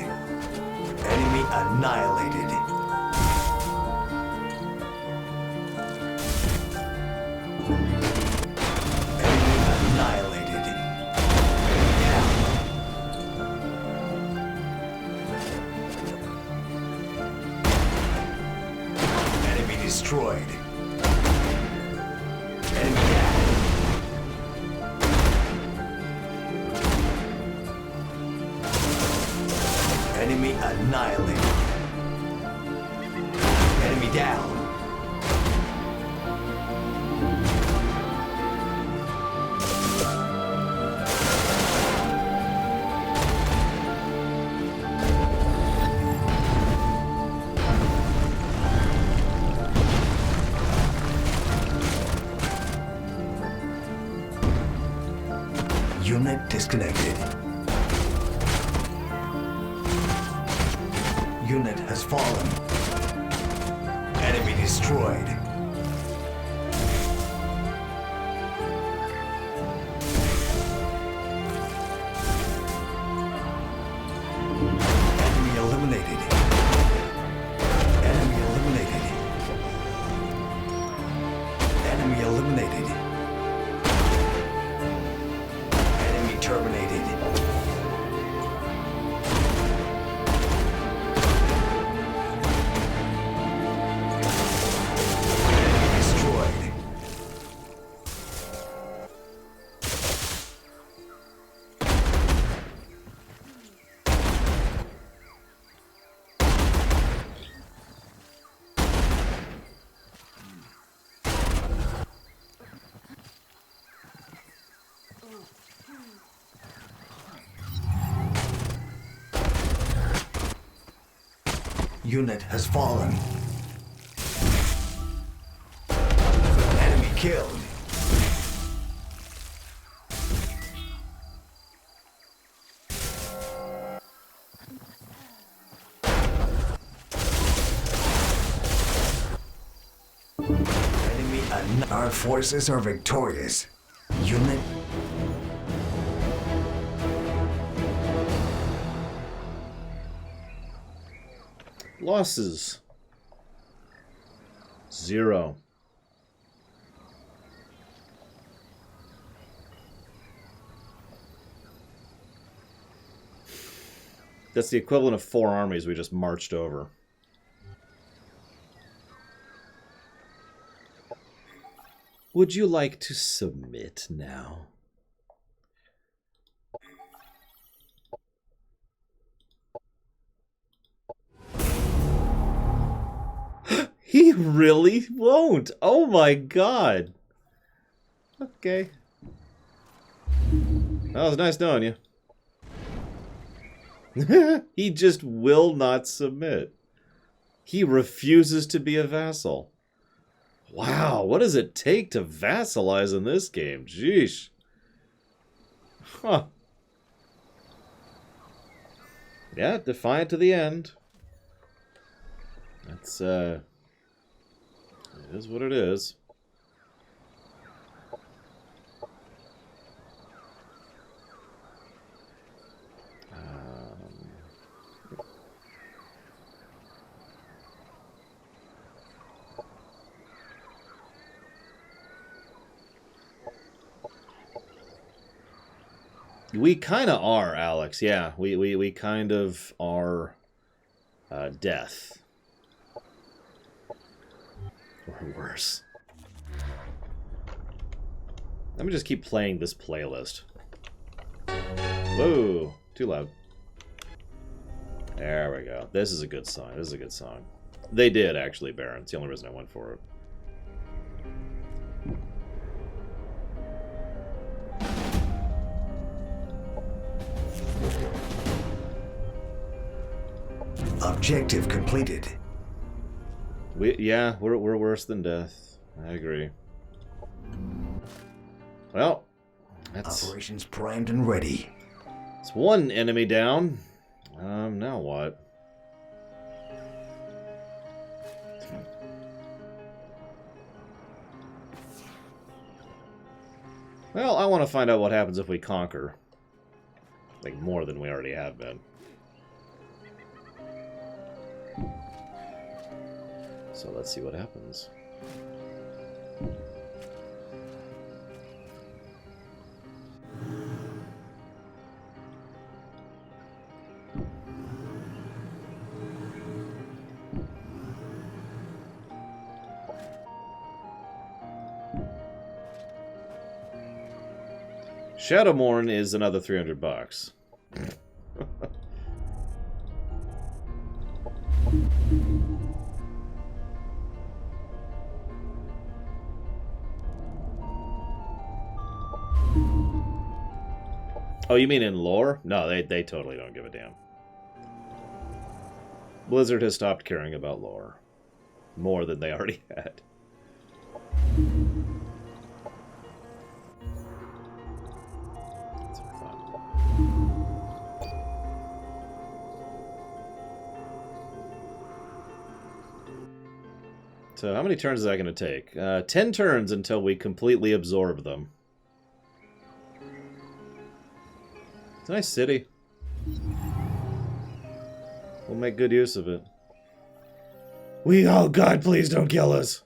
Enemy annihilated. Enemy annihilated. Enemy destroyed. Enemy down. Enemy annihilated. Enemy down. Unit disconnected. Unit has fallen. Enemy destroyed. Enemy eliminated. Enemy eliminated. Enemy eliminated. Enemy terminated. Enemy destroyed. Unit has fallen. Enemy killed. Our forces are victorious. Unit. Losses. 0. That's the equivalent of 4 armies we just marched over. Would you like to submit now? He really won't. Oh my god. Okay. Well, it was nice knowing you. He just will not submit. He refuses to be a vassal. Wow, what does it take to vassalize in this game? Jeesh. Huh. Yeah, defiant to the end. That's, it is what it is. We kind of are, Alex. Yeah, we kind of are death. Or worse. Let me just keep playing this playlist. Whoa, too loud. There we go. This is a good song. This is a good song. They did, actually, Baron. It's the only reason I went for it. Objective completed. Yeah, we're worse than death. I agree. Well, that's... Operations primed and ready. It's one enemy down. Now what? Well, I want to find out what happens if we conquer. Like, more than we already have been. So let's see what happens. Shadowmourne is another $300. Oh, you mean in lore? No, they totally don't give a damn. Blizzard has stopped caring about lore. More than they already had. That's fun. So how many turns is that going to take? 10 turns until we completely absorb them. It's a nice city. We'll make good use of it. Oh God, please don't kill us.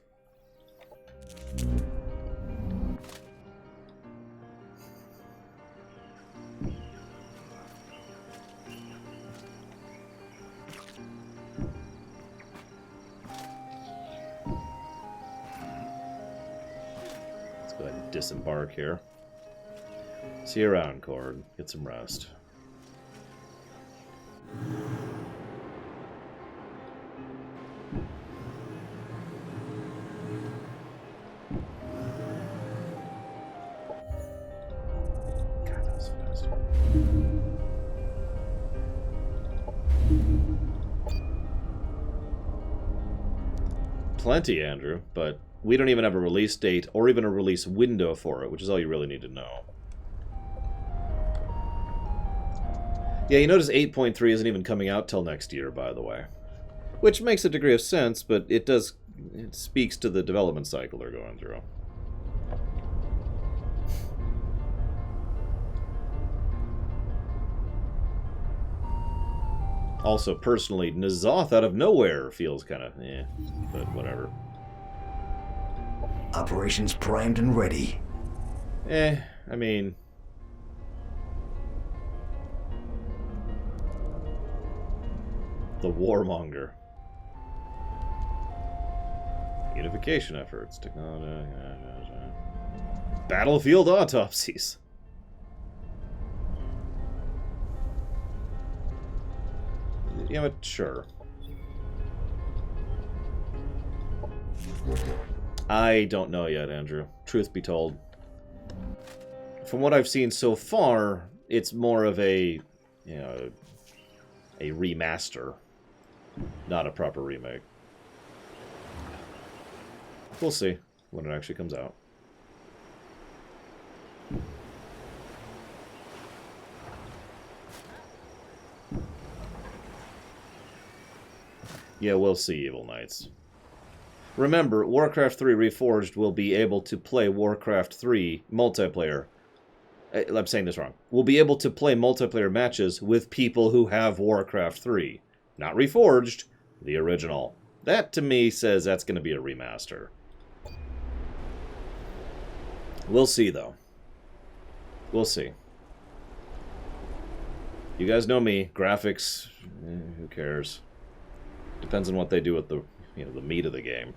Let's go ahead and disembark here. See you around, Cord. Get some rest. God, that was fast. Plenty, Andrew, but we don't even have a release date or even a release window for it, which is all you really need to know. Yeah, you notice 8.3 isn't even coming out till next year, by the way. Which makes a degree of sense, but it speaks to the development cycle they're going through. Also, personally, N'Zoth out of nowhere feels kind of eh, but whatever. Operations primed and ready. I mean... The Warmonger. Unification efforts. Technology. Battlefield autopsies. Yeah, but sure. I don't know yet, Andrew. Truth be told. From what I've seen so far, it's more of a, you know, a remaster. Not a proper remake. We'll see when it actually comes out. Yeah, we'll see, Evil Knights. Remember, Warcraft 3 Reforged will be able to play Warcraft 3 multiplayer. I'm saying this wrong. We'll be able to play multiplayer matches with people who have Warcraft 3. Not Reforged, the original. That, to me, says that's going to be a remaster. We'll see, though. We'll see. You guys know me. Graphics, who cares? Depends on what they do with the, you know, the meat of the game.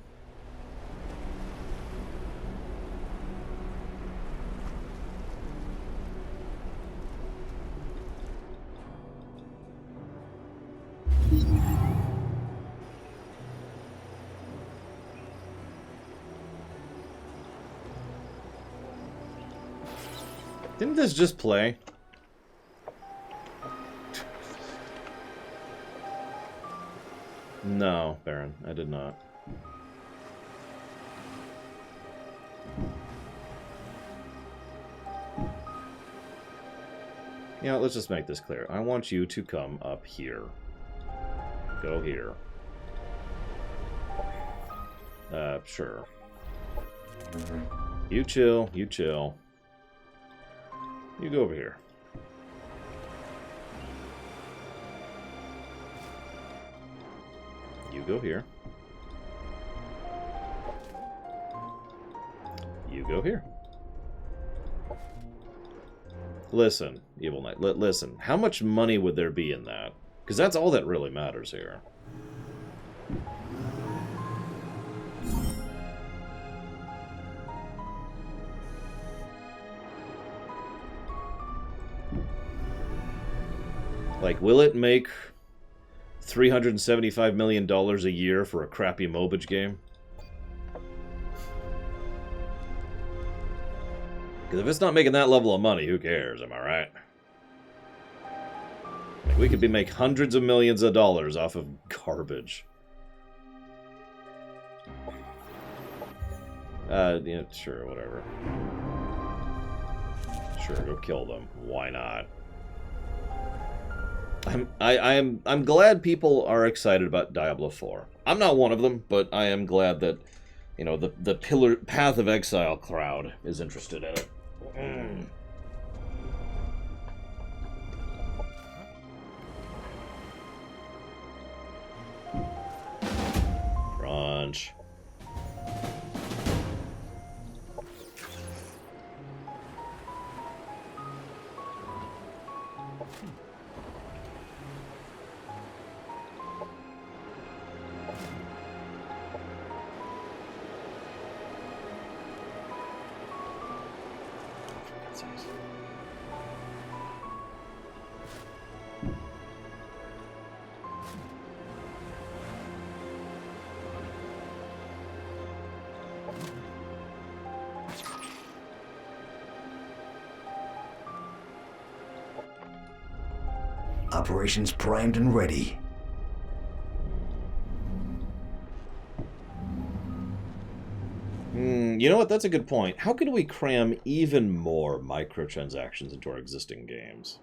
Didn't this just play? No, Baron, I did not. You know, let's just make this clear. I want you to come up here. Go here. Sure. You chill, you chill. You go over here. You go here. You go here. Listen, Evil Knight, listen. How much money would there be in that? Because that's all that really matters here. Like, will it make $375 million a year for a crappy Mobage game? Because if it's not making that level of money, who cares, am I right? Like, we could make hundreds of millions of dollars off of garbage. Yeah, sure, whatever. Sure, go kill them. Why not? I'm glad people are excited about Diablo 4. I'm not one of them, but I am glad that, you know, the Path of Exile crowd is interested in it. Crunch. Operations primed and ready. You know what? That's a good point. How can we cram even more microtransactions into our existing games?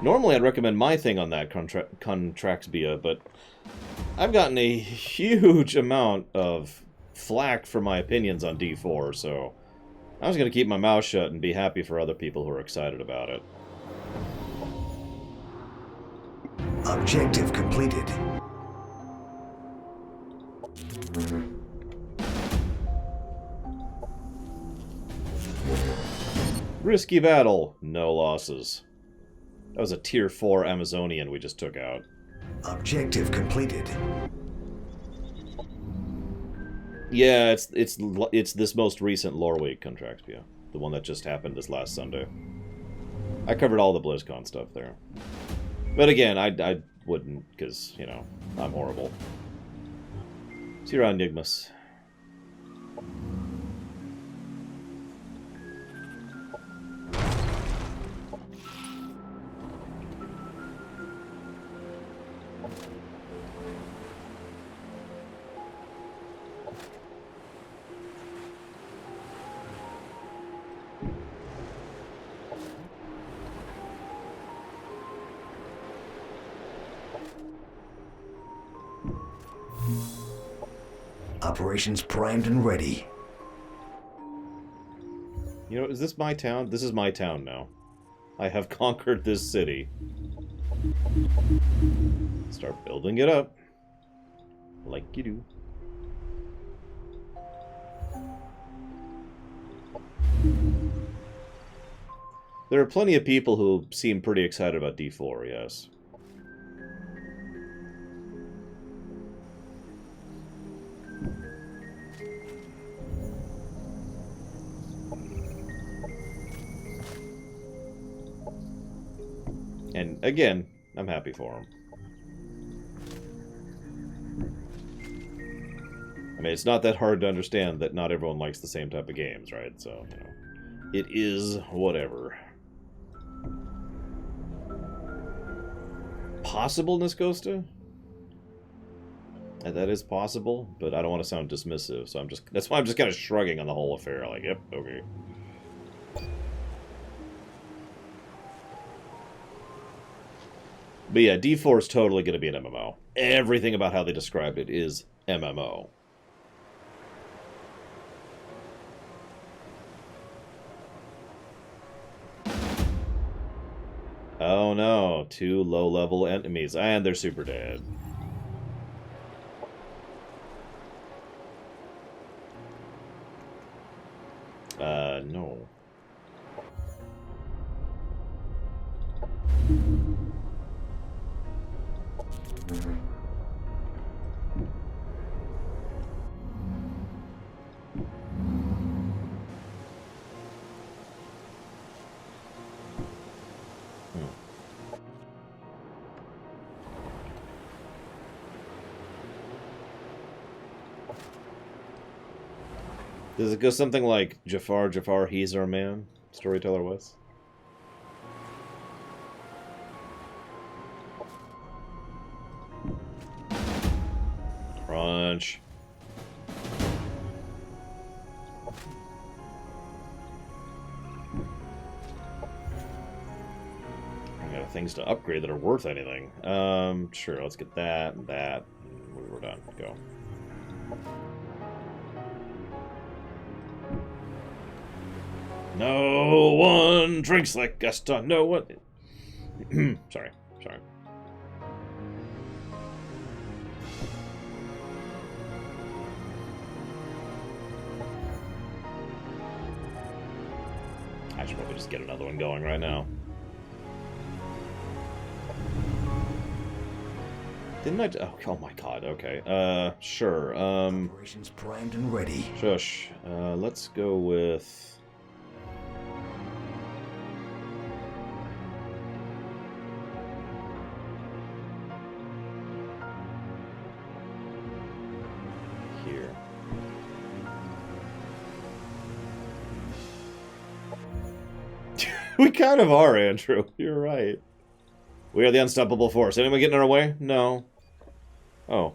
Normally I'd recommend my thing on that, Contraxbia, but I've gotten a huge amount of flack for my opinions on D4, so I was going to keep my mouth shut and be happy for other people who are excited about it. Objective completed. Risky battle, no losses. That was a tier 4 Amazonian we just took out. Objective completed. Yeah, it's this most recent lore week Contraxbia, the one that just happened this last Sunday. I covered all the BlizzCon stuff there. But again, I wouldn't, because, you know, I'm horrible. See you around, Enigmas. Operations primed and ready. You know, is this my town? This is my town now. I have conquered this city. Start building it up. Like you do. There are plenty of people who seem pretty excited about D4, yes. And again, I'm happy for him. I mean, it's not that hard to understand that not everyone likes the same type of games, right? So, you know, it is whatever. Possible, Niscosta? That is possible, but I don't want to sound dismissive, so that's why I'm just kind of shrugging on the whole affair, like, yep, okay. But yeah, D4 is totally going to be an MMO. Everything about how they described it is MMO. Oh no, 2 low-level enemies, and they're super dead. No. Does it go something like Jafar, Jafar, he's our man? Storyteller was? Crunch. I got things to upgrade that are worth anything. Sure, let's get that and that. And we're done. Go. No one drinks like Gaston. No one. Sorry. I should probably just get another one going right now. Didn't I? Oh my god. Okay. Sure. Operations primed and ready. Shush. Let's go with. We kind of are, Andrew. You're right. We are the unstoppable force. Anyone getting in our way? No. Oh.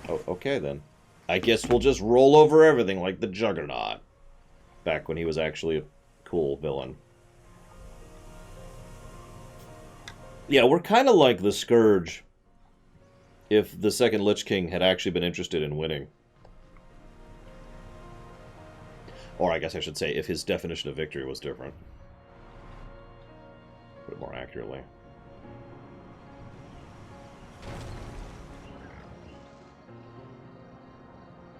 Oh, okay then. I guess we'll just roll over everything like the Juggernaut. Back when he was actually a cool villain. Yeah, we're kind of like the Scourge. If the second Lich King had actually been interested in winning. Or I guess I should say, if his definition of victory was different. Put it more accurately.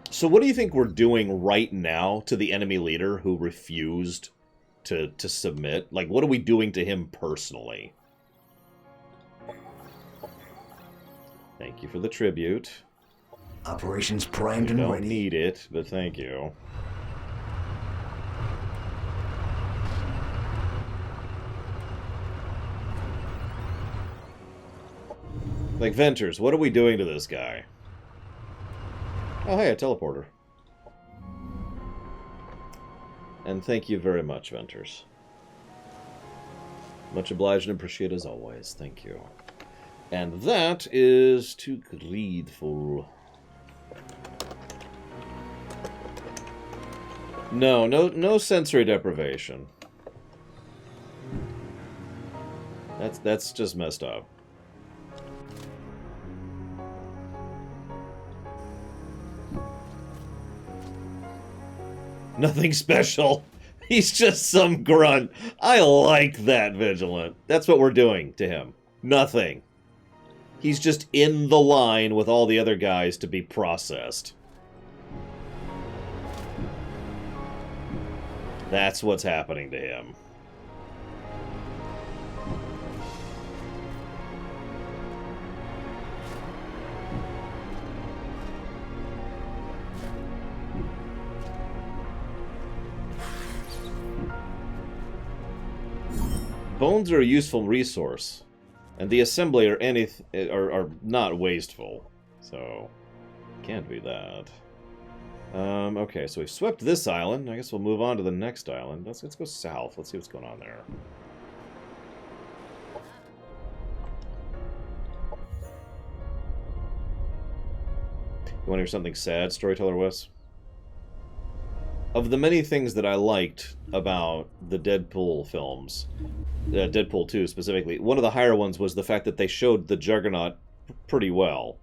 So what do you think we're doing right now to the enemy leader who refused to submit? Like, what are we doing to him personally? Thank you for the tribute. Operations primed and ready. ready. Don't need it, but thank you. Like, Venters, what are we doing to this guy? Oh, hey, a teleporter. And thank you very much, Venters. Much obliged and appreciated as always. Thank you. And that is too greedful. No sensory deprivation. That's just messed up. Nothing special. He's just some grunt. I like that, Vigilant. That's what we're doing to him. Nothing. He's just in the line with all the other guys to be processed. That's what's happening to him. Bones are a useful resource, and the assembly are not wasteful. So, Can't be that. Okay, so we've swept this island. I guess we'll move on to the next island. Let's go south. Let's see what's going on there. You want to hear something sad, Storyteller Wes? Of the many things that I liked about the Deadpool films, Deadpool 2 specifically, one of the higher ones was the fact that they showed the Juggernaut pretty well,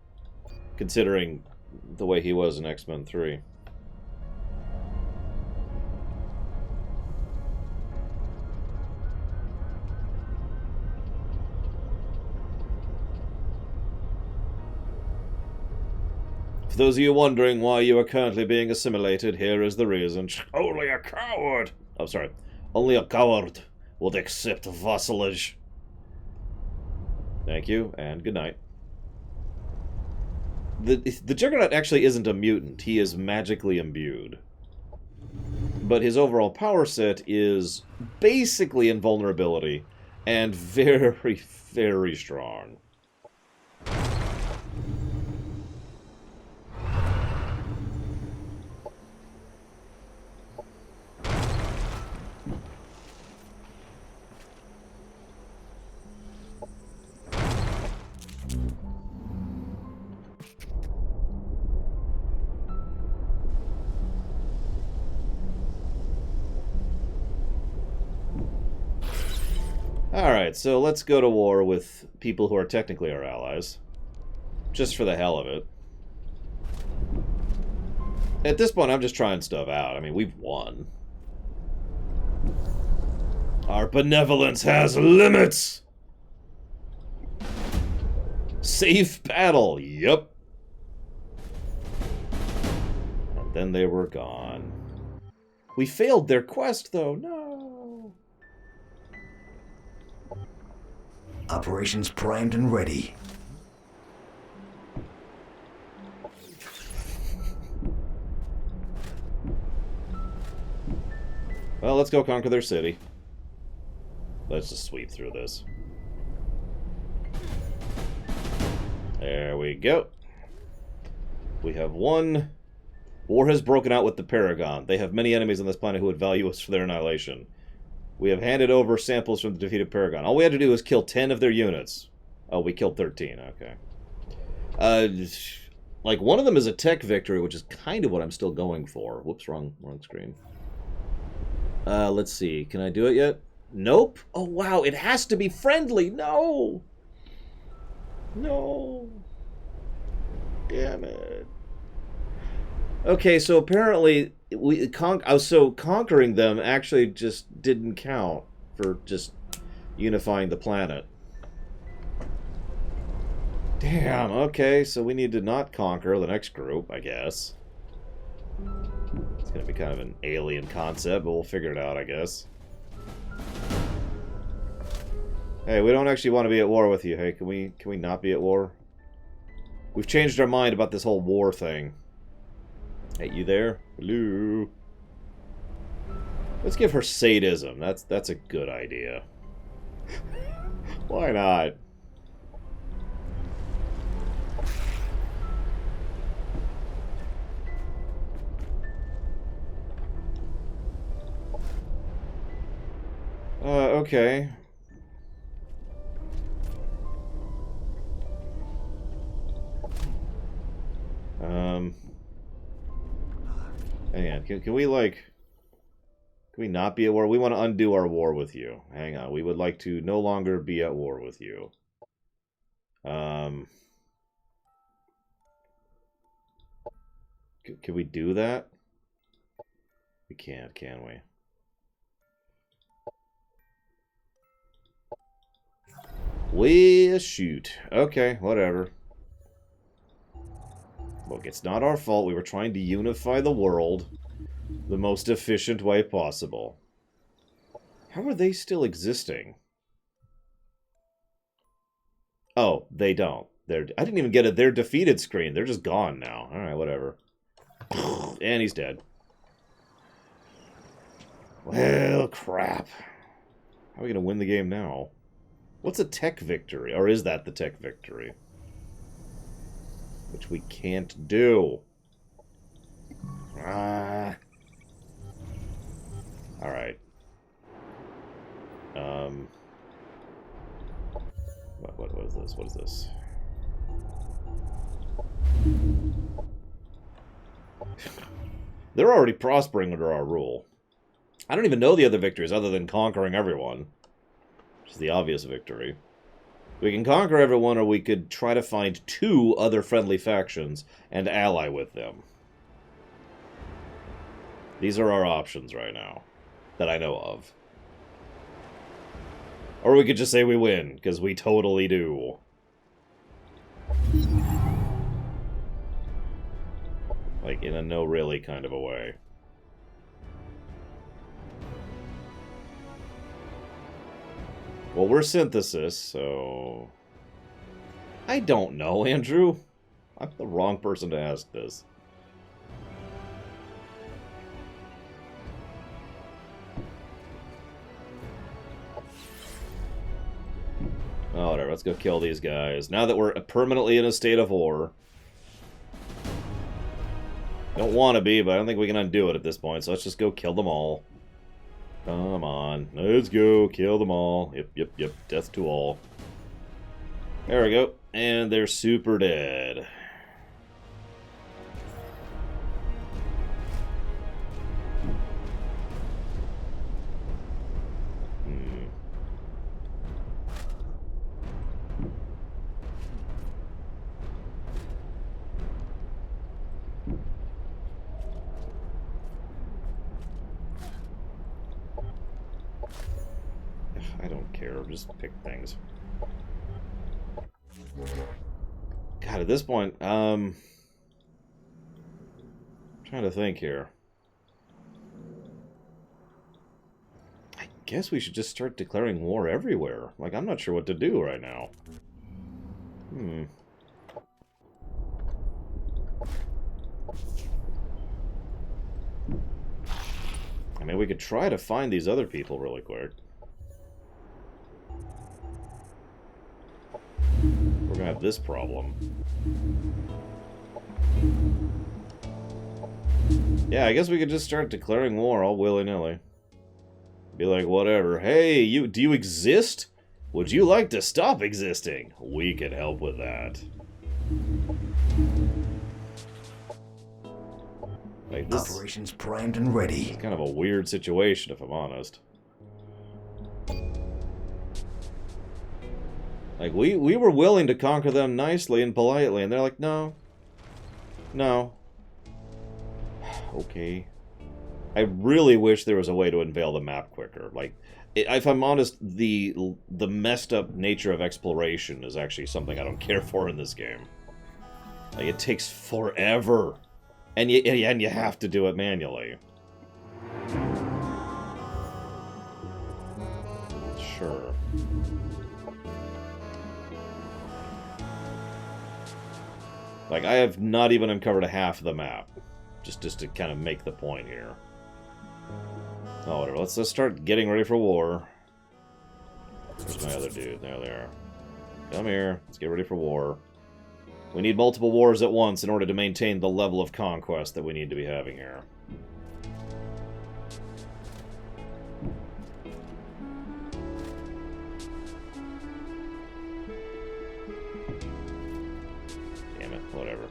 considering the way he was in X-Men 3. For those of you wondering why you are currently being assimilated, here is the reason. Only a coward! Oh, sorry. Only a coward would accept vassalage. Thank you, and good night. The Juggernaut actually isn't a mutant. He is magically imbued. But his overall power set is basically invulnerability, and very, very strong. Alright, so let's go to war with people who are technically our allies. Just for the hell of it. At this point, I'm just trying stuff out. I mean, we've won. Our benevolence has limits! Safe battle, yep. And then they were gone. We failed their quest, though, no. Operations primed and ready. Well, let's go conquer their city. Let's just sweep through this. There we go. We have won. War has broken out with the Paragon. They have many enemies on this planet who would value us for their annihilation. We have handed over samples from the defeated Paragon. All we had to do was kill 10 of their units. Oh, we killed 13. Okay. Like, one of them is a tech victory, which is kind of what I'm still going for. Whoops, wrong screen. Let's see. Can I do it yet? Nope. Oh, wow. It has to be friendly. No. No. Damn it. Okay, so apparently conquering them actually just didn't count for just unifying the planet. Damn, okay, so we need to not conquer the next group, I guess. It's gonna be kind of an alien concept, but we'll figure it out, I guess. Hey, we don't actually want to be at war with you. Hey, can we not be at war? We've changed our mind about this whole war thing. Hey, you there? Hello? Let's give her sadism. That's a good idea. Why not? Okay. Hang on, can we, like... Can we not be at war? We want to undo our war with you. Hang on, we would like to no longer be at war with you. Can we do that? We can't, can we? Well, shoot. Okay, whatever. Look, it's not our fault. We were trying to unify the world the most efficient way possible. How are they still existing? Oh, they don't. I didn't even get a they're defeated screen. They're just gone now. Alright, whatever. And he's dead. Well, crap. How are we going to win the game now? What's a tech victory? Or is that the tech victory? which we can't do. Ah. Alright. What is this? What is this? They're already prospering under our rule. I don't even know the other victories other than conquering everyone, which is the obvious victory. We can conquer everyone, or we could try to find 2 other friendly factions and ally with them. These are our options right now, that I know of. Or we could just say we win, because we totally do. Like, in a no-really kind of a way. Well, we're synthesis, so... I don't know, Andrew. I'm the wrong person to ask this. Oh, whatever, let's go kill these guys. Now that we're permanently in a state of war. Don't want to be, but I don't think we can undo it at this point, so let's just go kill them all. Come on, let's go kill them all. Yep, death to all. There we go, and they're super dead. I don't care, just pick things. God, at this point, trying to think here. I guess we should just start declaring war everywhere. Like, I'm not sure what to do right now. I mean, we could try to find these other people really quick. We're gonna have this problem. Yeah, I guess we could just start declaring war all willy-nilly. Be like, whatever. Hey, do you exist? Would you like to stop existing? We can help with that. Like, this Operations primed and ready. is kind of a weird situation, if I'm honest. Like, we were willing to conquer them nicely and politely, and they're like, no. No. Okay. I really wish there was a way to unveil the map quicker. Like, if I'm honest, the messed up nature of exploration is actually something I don't care for in this game. Like, it takes forever. And you have to do it manually. Sure. Like, I have not even uncovered a half of the map. Just to kind of make the point here. Oh, whatever. Let's start getting ready for war. Where's my other dude? There they are. Come here. Let's get ready for war. We need multiple wars at once in order to maintain the level of conquest that we need to be having here. Damn it. Whatever.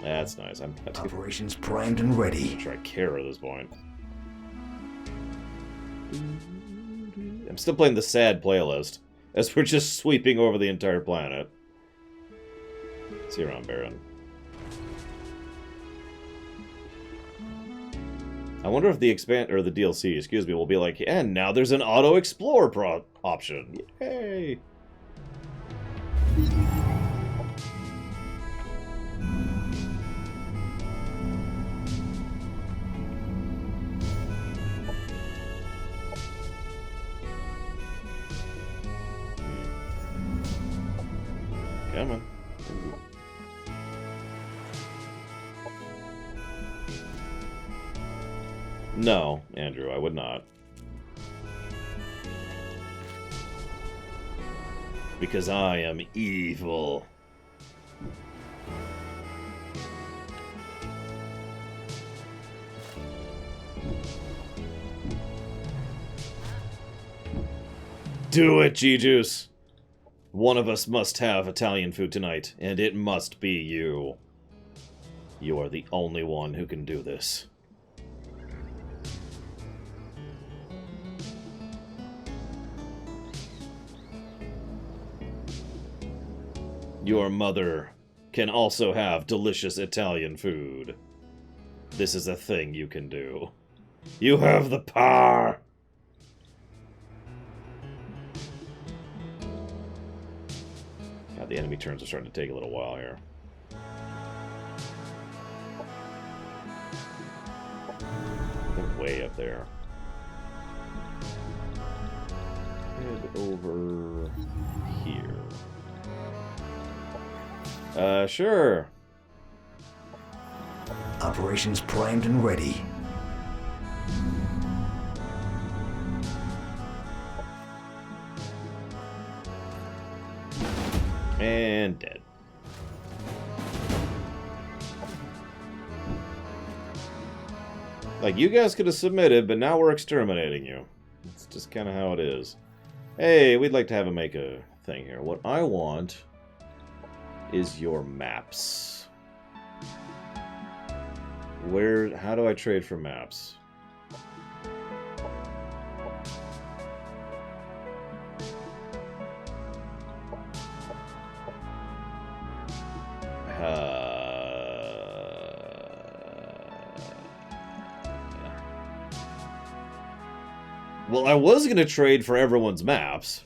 That's nice. Operations primed and ready. I'm sure I care at this point. I'm still playing the sad playlist, as we're just sweeping over the entire planet. See you around, Baron. I wonder if the the DLC, excuse me, will be like, and now there's an auto explore option. Yay! Come on. No, Andrew, I would not. Because I am evil. Do it, G-Juice. One of us must have Italian food tonight, and it must be you. You are the only one who can do this. Your mother can also have delicious Italian food. This is a thing you can do. You have the power! God, the enemy turns are starting to take a little while here. They're way up there. Head over here. Sure. Operations primed and ready. And dead. Like, you guys could have submitted, but now we're exterminating you. It's just kind of how it is. Hey, we'd like to have him make a thing here. What I want is your maps. How do I trade for maps? Well, I was going to trade for everyone's maps.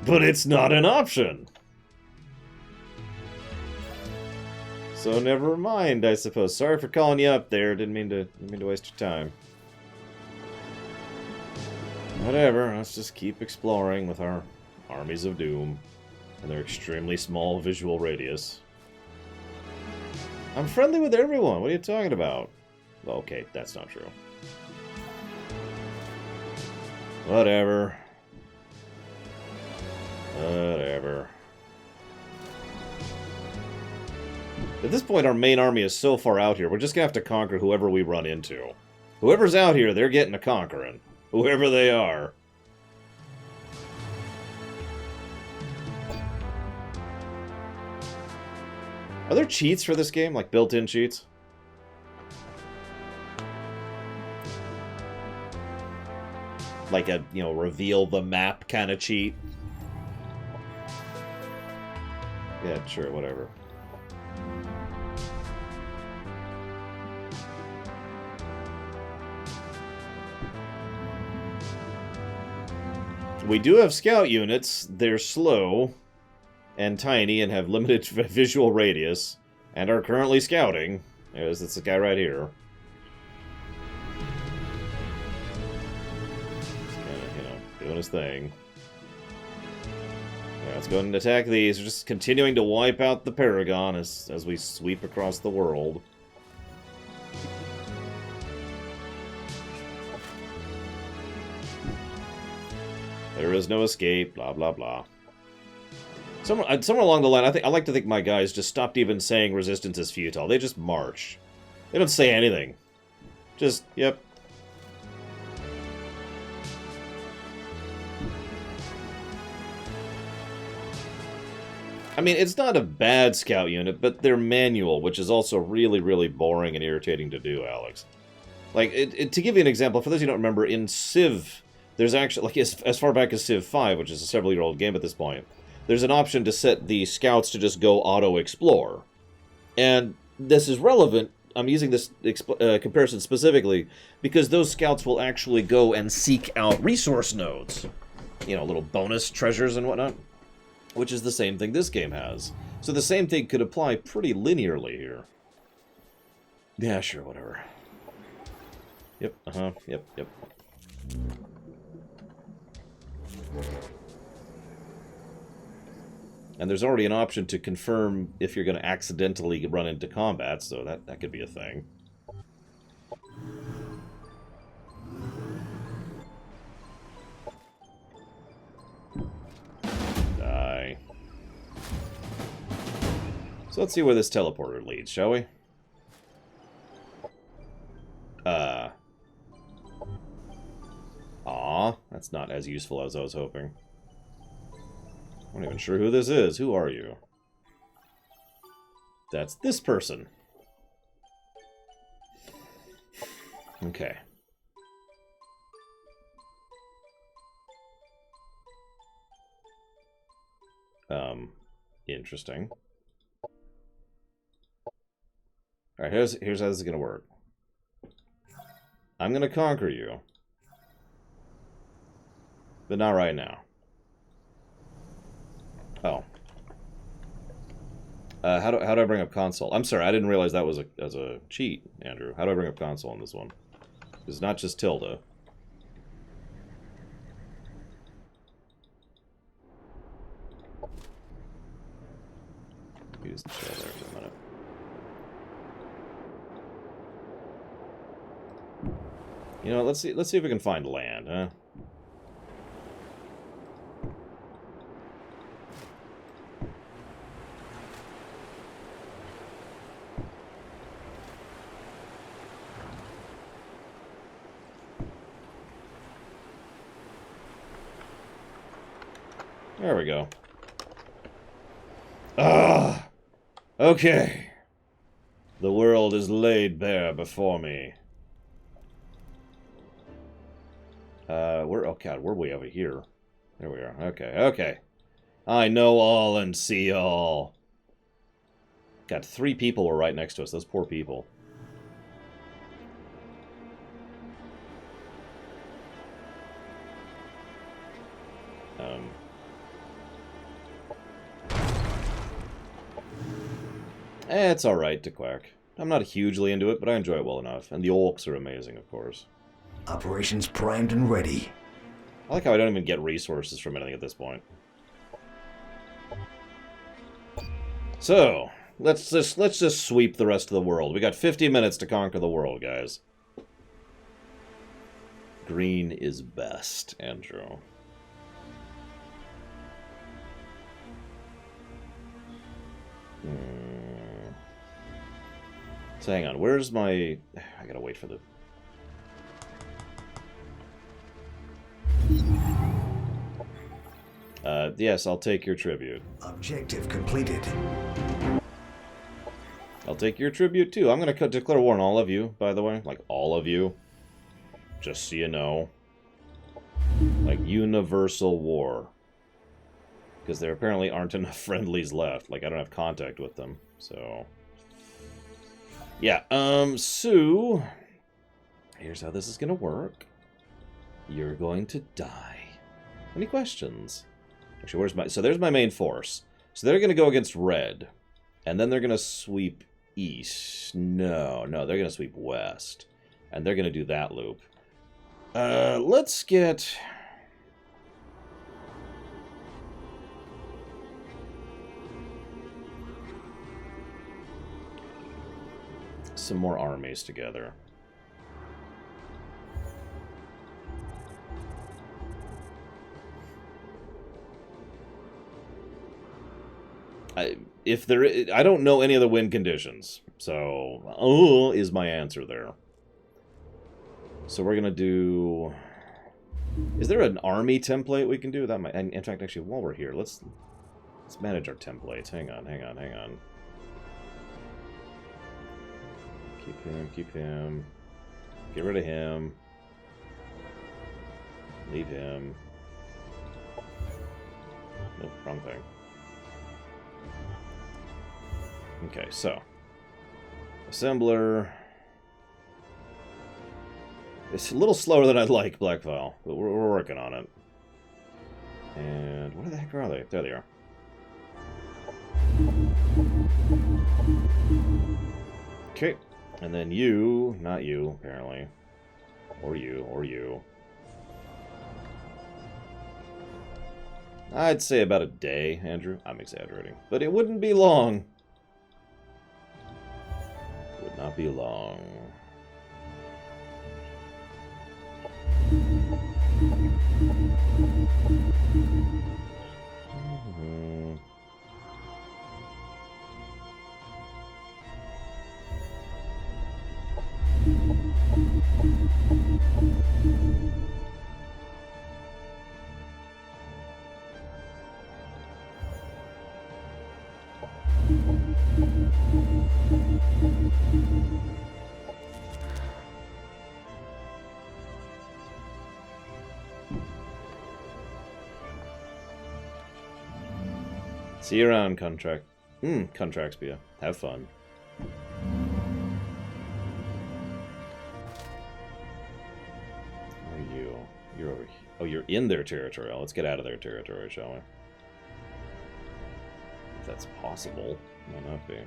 But it's not an option. So never mind, I suppose. Sorry for calling you up there. Didn't mean to waste your time. Whatever, let's just keep exploring with our armies of doom and their extremely small visual radius. I'm friendly with everyone. What are you talking about? Okay, that's not true. Whatever. Whatever. At this point, our main army is so far out here, we're just gonna have to conquer whoever we run into. Whoever's out here, they're getting a conquering. Whoever they are. Are there cheats for this game? Like built-in cheats? Like a, you know, reveal the map kind of cheat? Yeah, sure, whatever. We do have scout units. They're slow and tiny and have limited visual radius and are currently scouting. There's this guy right here. Just kind of, you know, doing his thing. Yeah, let's go ahead and attack these. We're just continuing to wipe out the Paragon as we sweep across the world. There is no escape, blah, blah, blah. Somewhere along the line, I like to think my guys just stopped even saying resistance is futile. They just march. They don't say anything. Just, yep. I mean, it's not a bad scout unit, but they're manual, which is also really, really boring and irritating to do, Alex. Like, to give you an example, for those who don't remember, in Civ, there's actually, like, as far back as Civ 5, which is a several-year-old game at this point, there's an option to set the scouts to just go auto-explore. And this is relevant, I'm using this comparison specifically, because those scouts will actually go and seek out resource nodes. You know, little bonus treasures and whatnot. Which is the same thing this game has. So the same thing could apply pretty linearly here. Yeah, sure, whatever. Yep, yep. And there's already an option to confirm if you're going to accidentally run into combat, so that could be a thing. Die. So let's see where this teleporter leads, shall we? That's not as useful as I was hoping. I'm not even sure who this is. Who are you? That's this person. Okay. Interesting. Alright, here's how this is gonna work. I'm gonna conquer you. But not right now. Oh. How do I bring up console? I'm sorry, I didn't realize that was a cheat, Andrew. How do I bring up console on this one? It's not just tilde. You just chill there for a minute. You know, let's see if we can find land, huh? There we go. Ah! Okay. The world is laid bare before me. Oh god, we're way over here. There we are. Okay, okay. I know all and see all. God, 3 people were right next to us. Those poor people. It's alright to quack. I'm not hugely into it, but I enjoy it well enough. And the orcs are amazing, of course. Operations primed and ready. I like how I don't even get resources from anything at this point. So, let's just sweep the rest of the world. We got 50 minutes to conquer the world, guys. Green is best, Andrew. So hang on, where's my... I gotta wait for the... Yes, I'll take your tribute. Objective completed. I'll take your tribute, too. I'm gonna declare war on all of you, by the way. Like, all of you. Just so you know. Like, universal war. Because there apparently aren't enough friendlies left. Like, I don't have contact with them, so... Yeah, so... Here's how this is gonna work. You're going to die. Any questions? Actually, where's my... So there's my main force. So they're gonna go against red. And then they're gonna sweep east. No, they're gonna sweep west. And they're gonna do that loop. Let's get... some more armies together. I don't know any other win conditions, so is my answer there. So we're gonna do. Is there an army template we can do? That might. In fact, actually, while we're here, let's manage our templates. Hang on. Keep him. Get rid of him. Leave him. Nope, wrong thing. Okay, so. Assembler. It's a little slower than I'd like, Blackfile, but we're working on it. And where the heck are they? There they are. Okay. And then you, not you, apparently. Or you. I'd say about a day, Andrew. I'm exaggerating. But it wouldn't be long. Would not be long. See you around, Contraxpia. Have fun. Where are you? You're over here. Oh, you're in their territory. Let's get out of their territory, shall we? If that's possible. Might not be.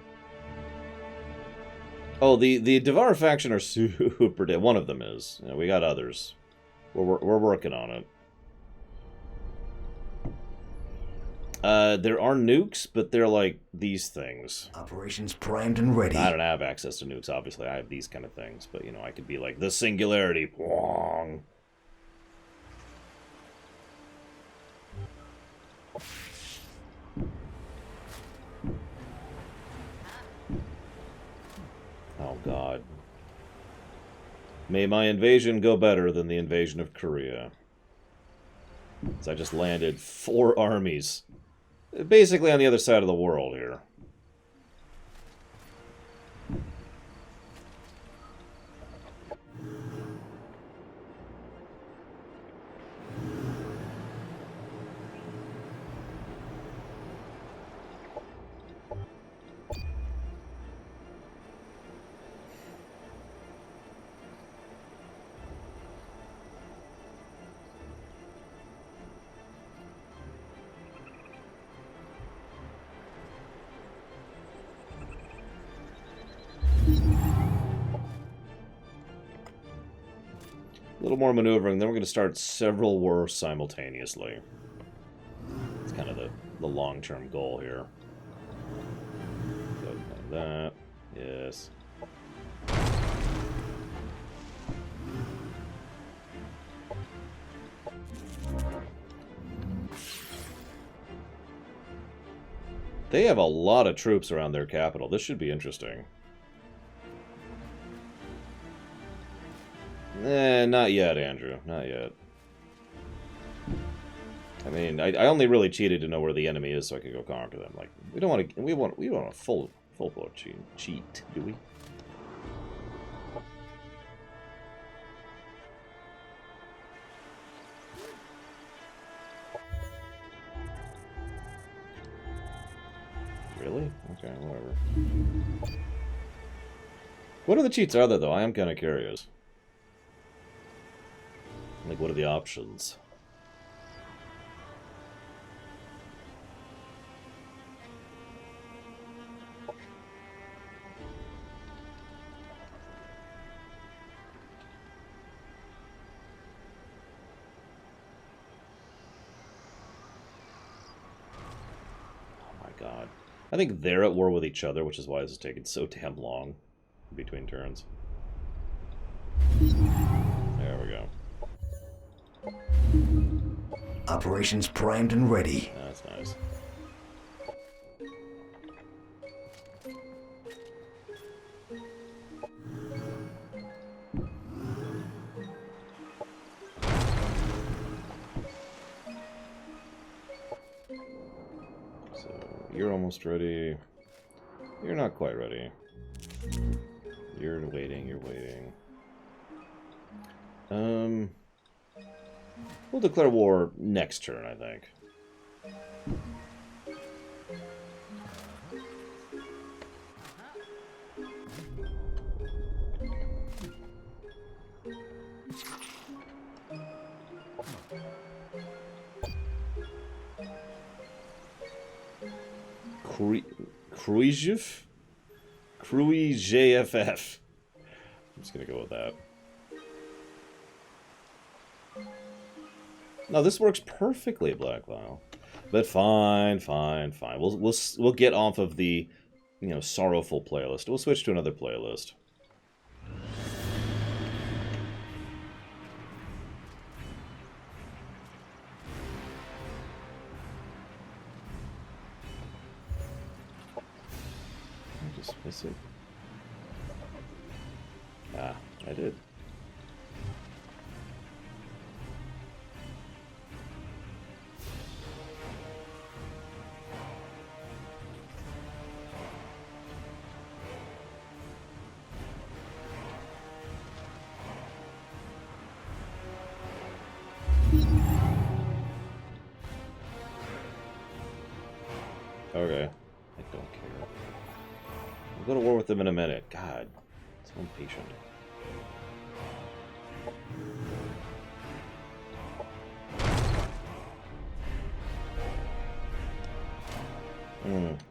Oh, the Devar faction are super dead. One of them is. Yeah, we got others. We're working on it. There are nukes, but they're like these things. Operations primed and ready. I don't have access to nukes, obviously. I have these kind of things, but, you know, I could be like, the singularity. Wong. Oh, God. May my invasion go better than the invasion of Korea. So I just landed 4 armies. Basically on the other side of the world here. A little more maneuvering, then we're going to start several wars simultaneously. It's kind of the long-term goal here. So, like that. Yes. They have a lot of troops around their capital. This should be interesting. Not yet, Andrew. Not yet. I mean, I only really cheated to know where the enemy is so I could go conquer them. Like, we don't want to. We want a full blow cheat, do we? Really? Okay, whatever. What are the cheats are there, though? I am kind of curious. Like, what are the options? Oh my god. I think they're at war with each other, which is why this is taking so damn long between turns. There we go. Operations primed and ready. That's nice. So, you're almost ready. You're not quite ready. You're waiting, you're waiting. We'll declare war next turn, I think. Kruijev? Kruijff. I'm just gonna go with that. No, this works perfectly, Black Vial. But fine. We'll get off of the, you know, sorrowful playlist. We'll switch to another playlist. I just miss it. Ah, I did. Okay. I don't care. We'll go to war with them in a minute. God. So impatient.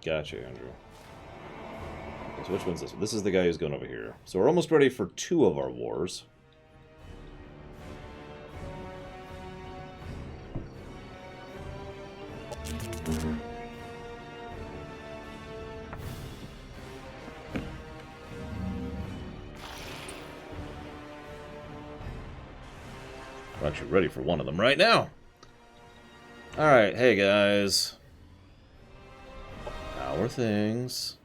Gotcha, Andrew. Okay, so which one's this one? This is the guy who's going over here. So we're almost ready for 2 of our wars. We're actually ready for one of them right now. Alright, hey guys. How are things?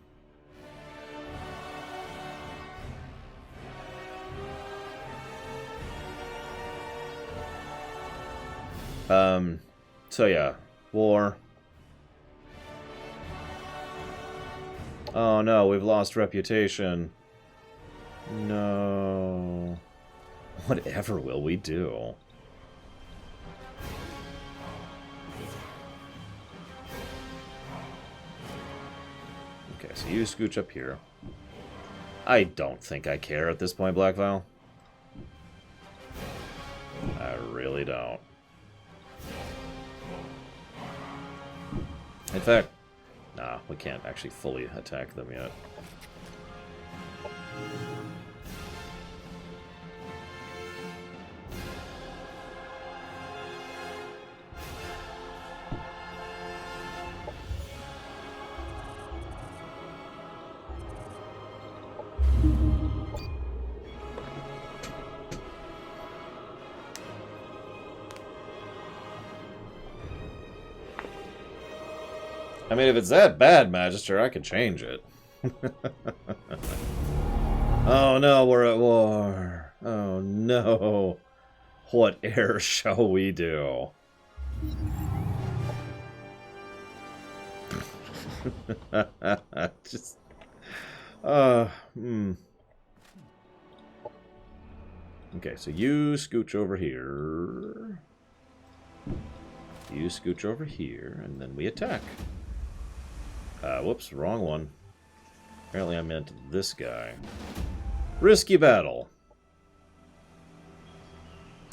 So yeah, war. Oh no, we've lost reputation. No. Whatever will we do? Okay, so you scooch up here. I don't think I care at this point, Blackvile. I really don't. In fact, nah, we can't actually fully attack them yet. I mean, if it's that bad, Magister, I can change it. Oh no, we're at war. Oh no. What error shall we do? Just... Okay, so you scooch over here. You scooch over here, and then we attack. Whoops, wrong one. Apparently I meant this guy. Risky battle.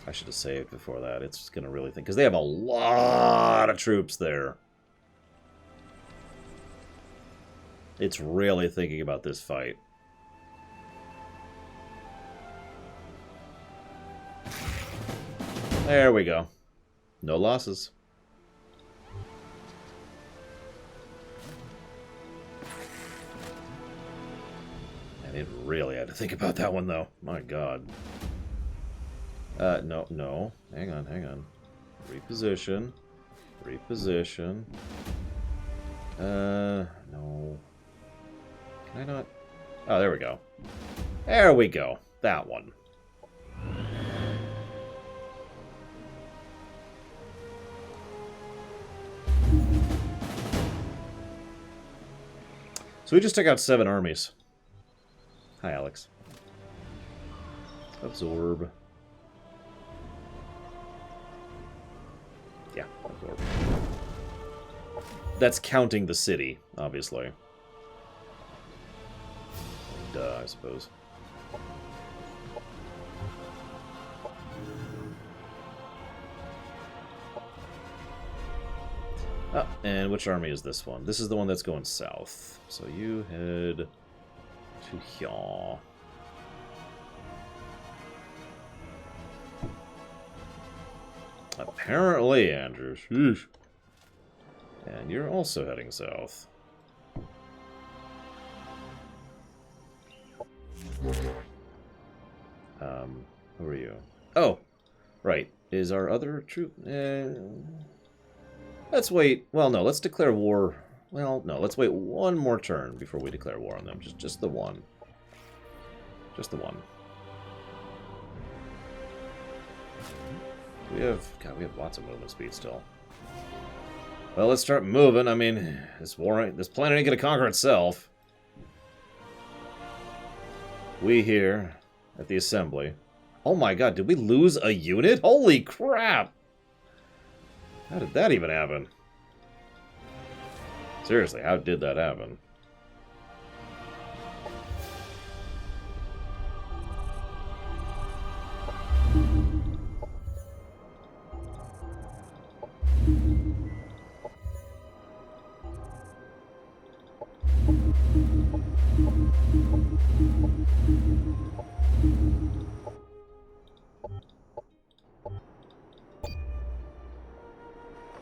I should have saved before that. It's going to really think... because they have a lot of troops there. It's really thinking about this fight. There we go. No losses. I didn't really have to think about that one, though. My god. No. Hang on. Reposition. Reposition. No. Can I not? Oh, there we go. There we go. That one. So we just took out 7 armies. Hi, Alex. Absorb. Yeah, absorb. That's counting the city, obviously. Duh, I suppose. Oh, and which army is this one? This is the one that's going south. So you head to here. Apparently, Andrew. Sheesh. And you're also heading south. Who are you? Oh, right. Is our other troop... let's wait. Well, no, let's declare war. Well, no, let's wait one more turn before we declare war on them. Just the one. Just the one. We have lots of movement speed still. Well, let's start moving. I mean, this planet ain't gonna conquer itself. We here at the assembly. Oh my god, did we lose a unit? Holy crap! How did that even happen? Seriously, how did that happen?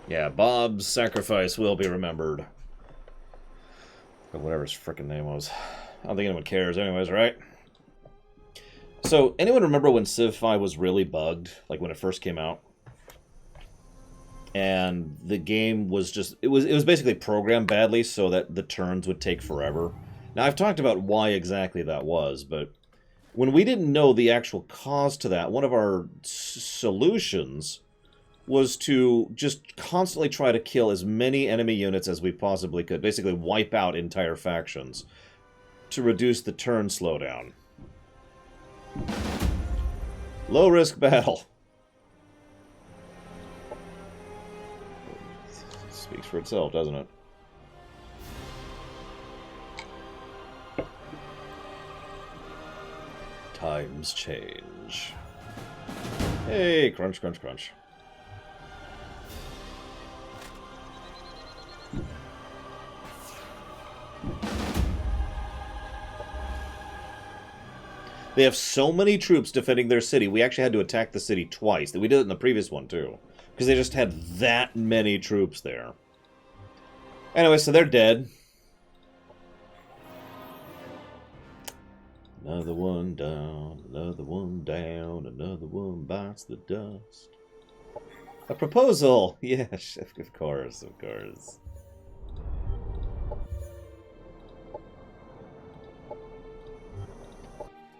Yeah, Bob's sacrifice will be remembered. Or whatever his frickin' name was. I don't think anyone cares anyways, right? So, anyone remember when Civ 5 was really bugged? Like when it first came out? And the game was just... It was basically programmed badly so that the turns would take forever. Now, I've talked about why exactly that was, but... When we didn't know the actual cause to that, one of our solutions was to just constantly try to kill as many enemy units as we possibly could. Basically wipe out entire factions to reduce the turn slowdown. Low-risk battle. Speaks for itself, doesn't it? Times change. Hey, crunch, crunch, crunch. They have so many troops defending their city, we actually had to attack the city twice. We did it in the previous one, too. Because they just had that many troops there. Anyway, so they're dead. Another one down, another one down, another one bites the dust. A proposal! Yes, of course, of course.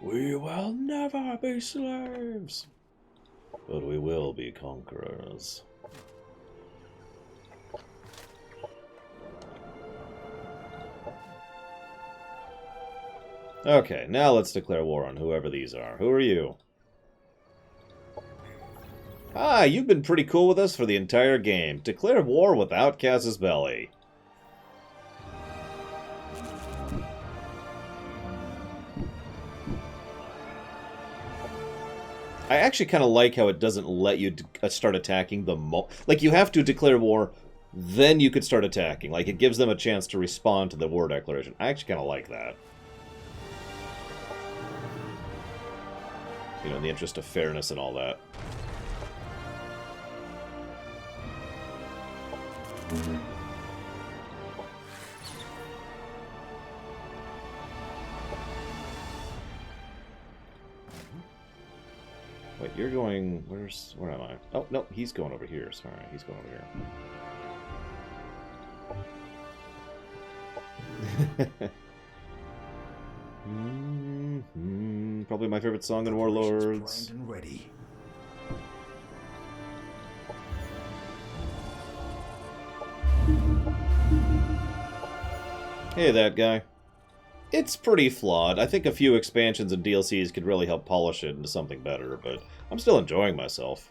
We will never be slaves, but we will be conquerors. Okay, now let's declare war on whoever these are. Who are you? Ah, you've been pretty cool with us for the entire game. Declare war without Casus Belli. I actually kind of like how it doesn't let you start attacking the like, you have to declare war, then you could start attacking. Like, it gives them a chance to respond to the war declaration. I actually kind of like that. You know, in the interest of fairness and all that. Wait, you're going... Where am I? Oh, no, he's going over here. Sorry, he's going over here. Probably my favorite song in Warlords. Planned and ready. Hey, that guy. It's pretty flawed. I think a few expansions and DLCs could really help polish it into something better, but I'm still enjoying myself.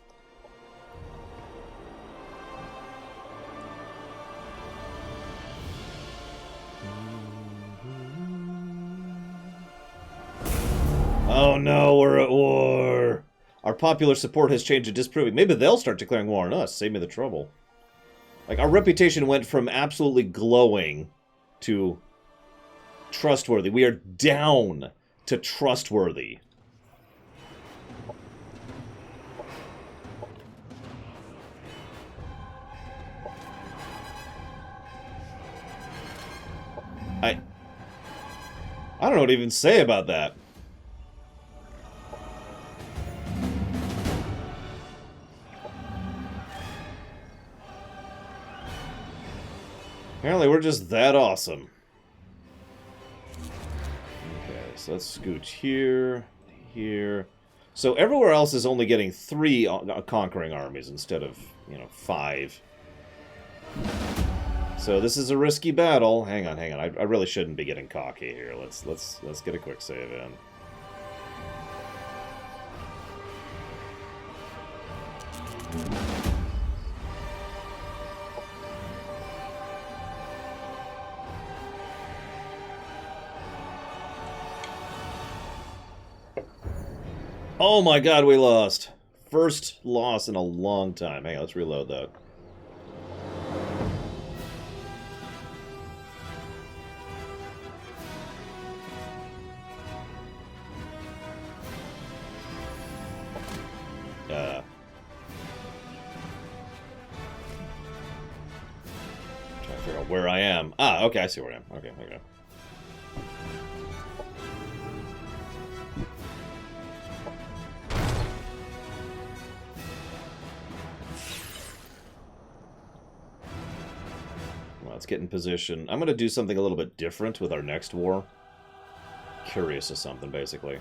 Oh no, we're at war! Our popular support has changed to disproving. Maybe they'll start declaring war on us. Save me the trouble. Like, our reputation went from absolutely glowing to trustworthy. We are down to trustworthy. I don't know what to even say about that. Apparently we're just that awesome. Okay, so let's scooch here, here. So everywhere else is only getting 3 conquering armies instead of, 5. So this is a risky battle. Hang on. I really shouldn't be getting cocky here. Let's get a quick save in. Oh my god, we lost. First loss in a long time. Hang on, let's reload that. Trying to figure out where I am. Ah, okay, I see where I am. Okay, okay. Well, let's get in position. I'm going to do something a little bit different with our next war. Curious of something, basically.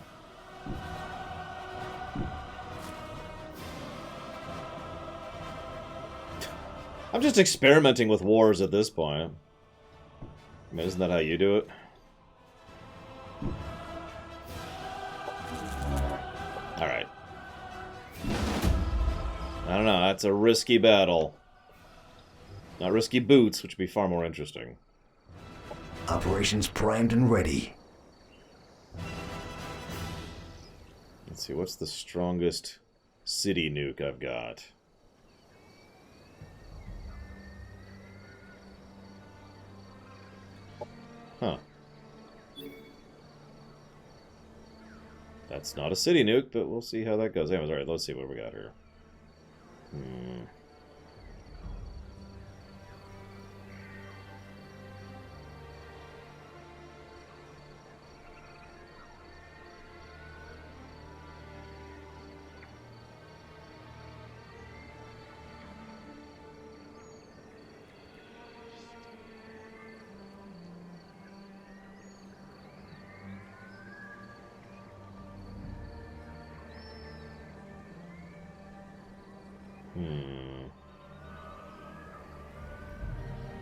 I'm just experimenting with wars at this point. I mean, isn't that how you do it? Alright. I don't know, that's a risky battle. Not risky boots, which would be far more interesting. Operations primed and ready. Let's see, what's the strongest city nuke I've got? Huh. That's not a city nuke, but we'll see how that goes. Anyways, alright, let's see what we got here.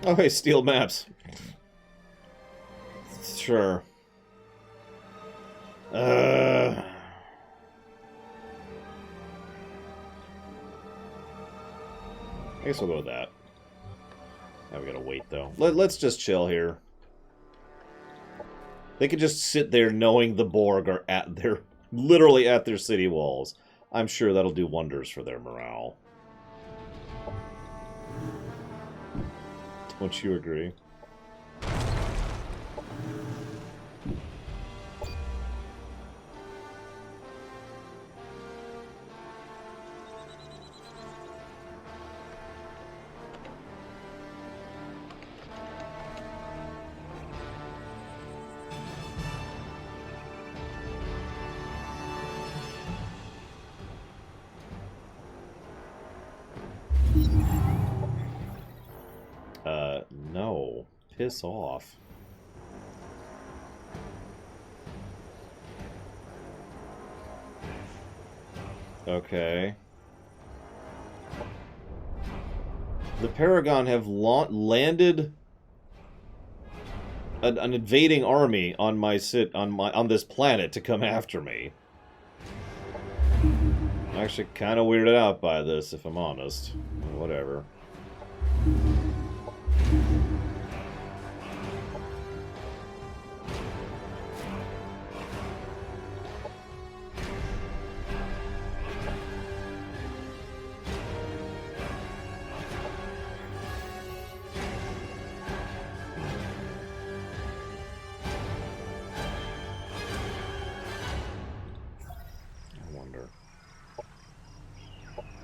Oh, hey, steel maps. Sure. I guess we'll go with that. Now we gotta wait, though. Let's just chill here. They could just sit there knowing the Borg are at their... literally at their city walls. I'm sure that'll do wonders for their morale. Don't you agree? No. Piss off. Okay. The Paragon have landed an invading army on my on this planet to come after me. I'm actually kind of weirded out by this, if I'm honest. Whatever.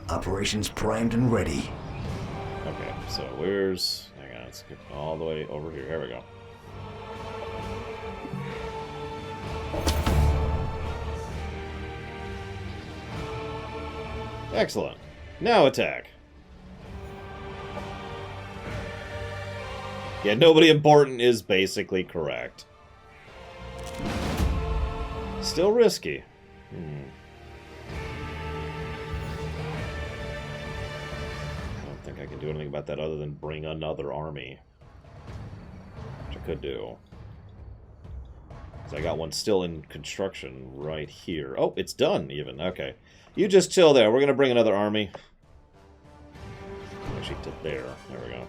Operations primed and ready. Okay, so where's... Hang on, let's get all the way over here. Here we go. Excellent. Now attack. Yeah, nobody important is basically correct. Still risky. I can do anything about that other than bring another army. Which I could do. Because I got one still in construction right here. Oh, it's done even. Okay. You just chill there. We're going to bring another army. Actually, to there. There we go.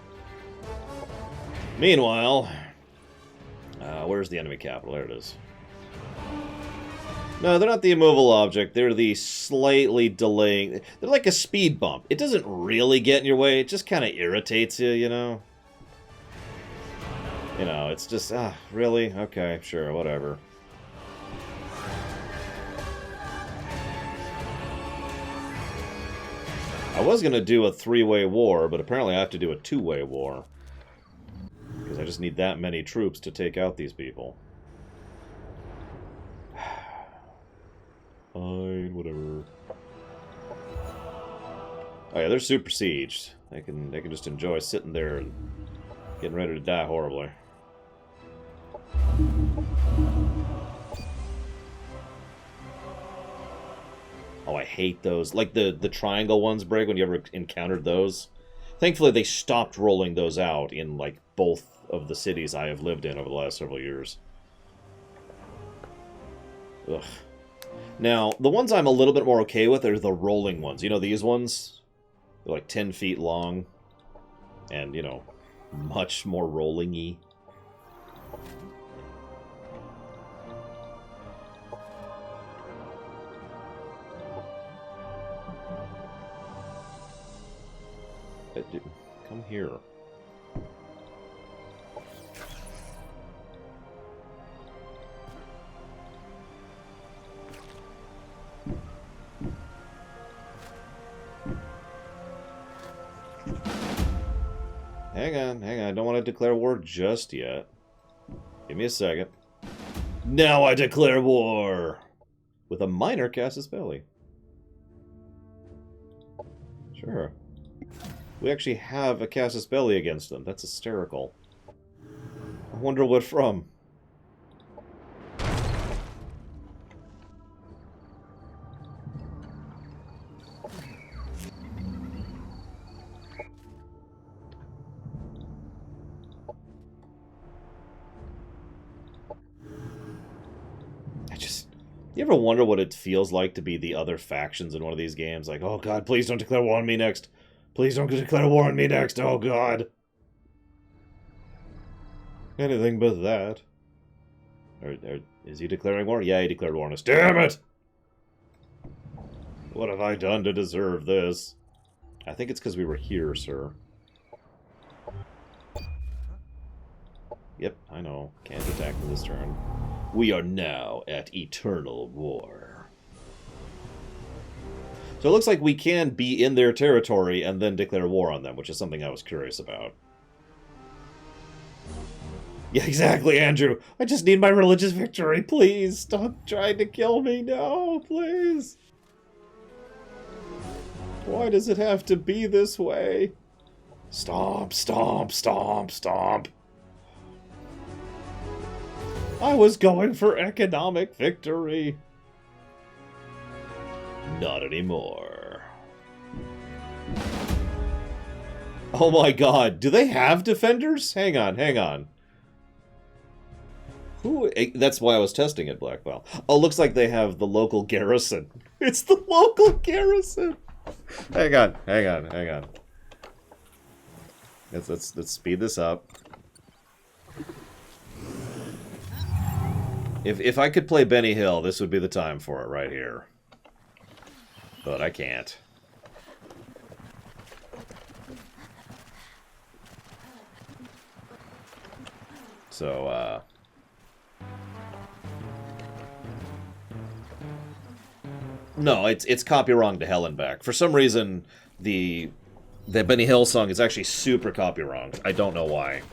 Meanwhile, where's the enemy capital? There it is. No, they're not the immovable object. They're the slightly delaying... They're like a speed bump. It doesn't really get in your way. It just kind of irritates you, you know? You know, it's just... really? Okay, sure, whatever. I was going to do a three-way war, but apparently I have to do a two-way war. Because I just need that many troops to take out these people. Fine, whatever. Oh yeah, they're super sieged. They can just enjoy sitting there and getting ready to die horribly. Oh, I hate those. Like the triangle ones break when you ever encountered those. Thankfully, they stopped rolling those out in like both of the cities I have lived in over the last several years. Ugh. Now, the ones I'm a little bit more okay with are the rolling ones. You know, these ones? They're like 10 feet long. And, you know, much more rolling-y. Come here. Hang on. I don't want to declare war just yet. Give me a second. Now I declare war! With a minor casus belli. Sure. We actually have a casus belli against them. That's hysterical. I wonder what from. You ever wonder what it feels like to be the other factions in one of these games? Like, oh god, please don't declare war on me next. Please don't declare war on me next, oh god. Anything but that. Or is he declaring war? Yeah, he declared war on us. Damn it! What have I done to deserve this? I think it's because we were here, sir. Yep, I know. Can't attack me this turn. We are now at eternal war. So it looks like we can be in their territory and then declare war on them, which is something I was curious about. Yeah, exactly, Andrew. I just need my religious victory. Please, stop trying to kill me. No, please. Why does it have to be this way? Stomp, stomp, stomp, stomp. I was going for economic victory. Not anymore. Oh my god, do they have defenders? Hang on. Who? That's why I was testing it, Blackball. Oh, looks like they have the local garrison. It's the local garrison! Hang on. Let's speed this up. If I could play Benny Hill, this would be the time for it right here. But I can't. So, no, it's copy wrong to hell and back. For some reason, the Benny Hill song is actually super copy wrong. I don't know why.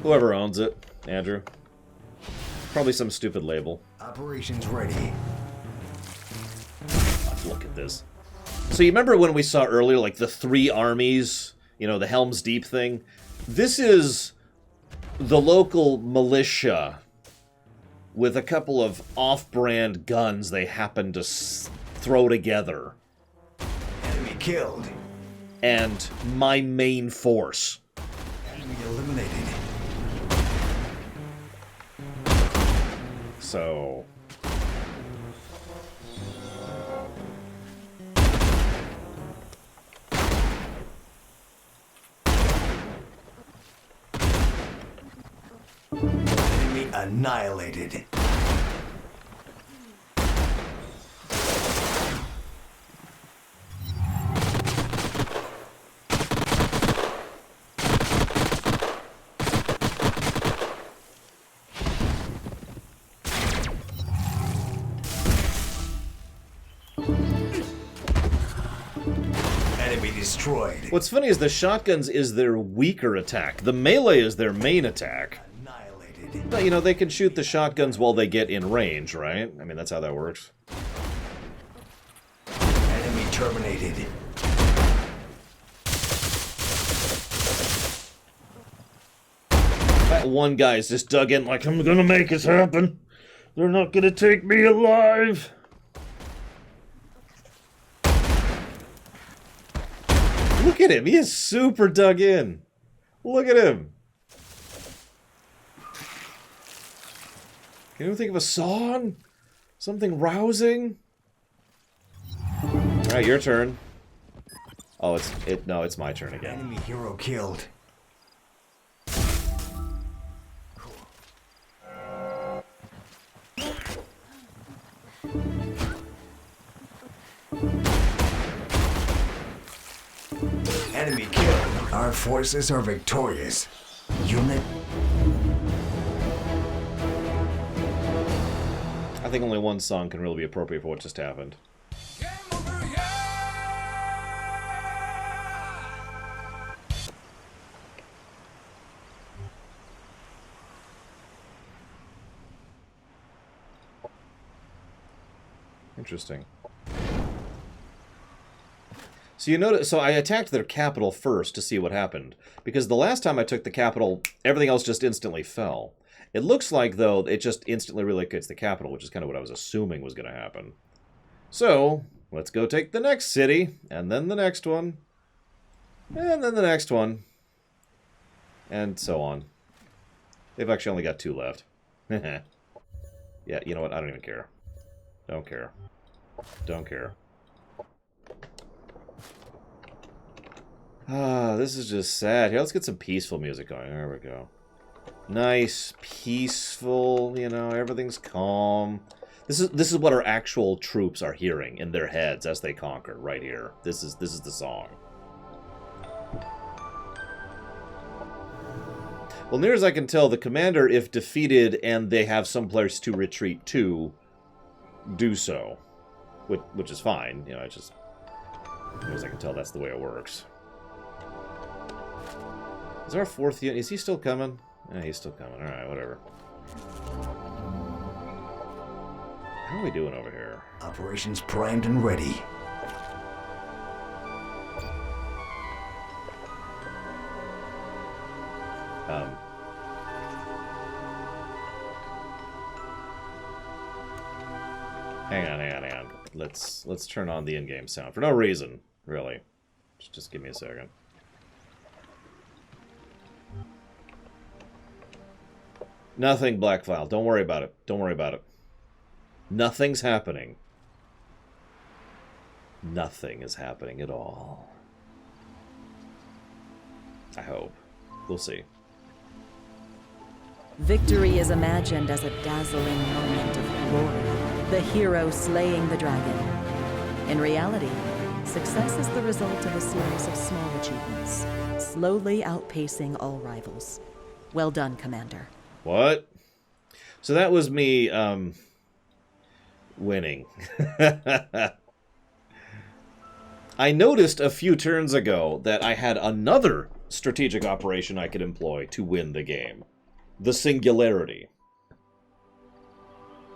Whoever owns it, Andrew. Probably some stupid label. Operations ready. Look at this. So you remember when we saw earlier, like, the 3 armies? You know, the Helm's Deep thing? This is the local militia with a couple of off-brand guns they happen to throw together. Enemy killed. And my main force. Enemy eliminated. So... annihilated. Enemy destroyed. What's funny is the shotguns is their weaker attack. The melee is their main attack. Annihilated. But, you know, they can shoot the shotguns while they get in range, right? I mean, that's how that works. Enemy terminated. That one guy's just dug in like, I'm gonna make this happen. They're not gonna take me alive. Look at him. He is super dug in. Look at him. Can you think of a song? Something rousing? Alright, your turn. Oh, it's my turn again. Enemy hero killed. Enemy killed. Our forces are victorious. Unit. I think only one song can really be appropriate for what just happened. Interesting. So you notice, so I attacked their capital first to see what happened, because the last time I took the capital, everything else just instantly fell. It looks like, though, it just instantly relocates the capital, which is kind of what I was assuming was going to happen. So, let's go take the next city, and then the next one, and then the next one, and so on. They've actually only got 2 left. Yeah, you know what? I don't even care. Don't care. Don't care. Ah, this is just sad. Here, let's get some peaceful music going. There we go. Nice, peaceful, you know, everything's calm. This is what our actual troops are hearing in their heads as they conquer, right here. This is the song. Well, near as I can tell, the commander, if defeated and they have some place to retreat to, do so. Which is fine, you know, it's just, near as I can tell, that's the way it works. Is our 4th unit, is he still coming? Yeah, he's still coming. Alright, whatever. How are we doing over here? Operations primed and ready. Hang on. Let's turn on the in-game sound. For no reason, really. Just give me a second. Nothing, Blackfile. Don't worry about it. Don't worry about it. Nothing's happening. Nothing is happening at all. I hope. We'll see. Victory is imagined as a dazzling moment of glory, the hero slaying the dragon. In reality, success is the result of a series of small achievements, slowly outpacing all rivals. Well done, Commander. What? So that was me, winning. I noticed a few turns ago that I had another strategic operation I could employ to win the game. The Singularity.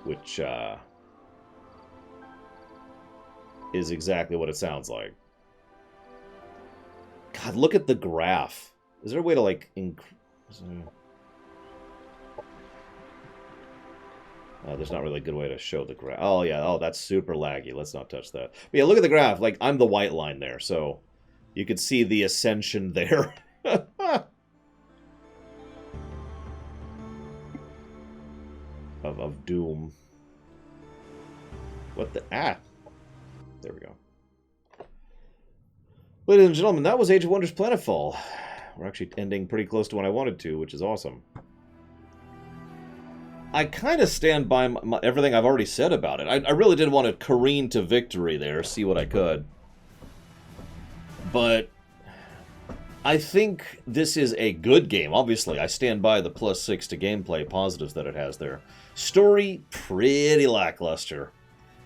Which, is exactly what it sounds like. God, look at the graph. Is there a way to, like, there's not really a good way to show the graph. Oh, yeah. Oh, that's super laggy. Let's not touch that. But yeah, look at the graph. Like, I'm the white line there, so you could see the ascension there. of doom. What the... Ah! There we go. Ladies and gentlemen, that was Age of Wonders Planetfall. We're actually ending pretty close to when I wanted to, which is awesome. I kind of stand by everything I've already said about it. I really did want to careen to victory there, see what I could. But I think this is a good game. Obviously, I stand by the +6 to gameplay positives that it has there. Story, pretty lackluster.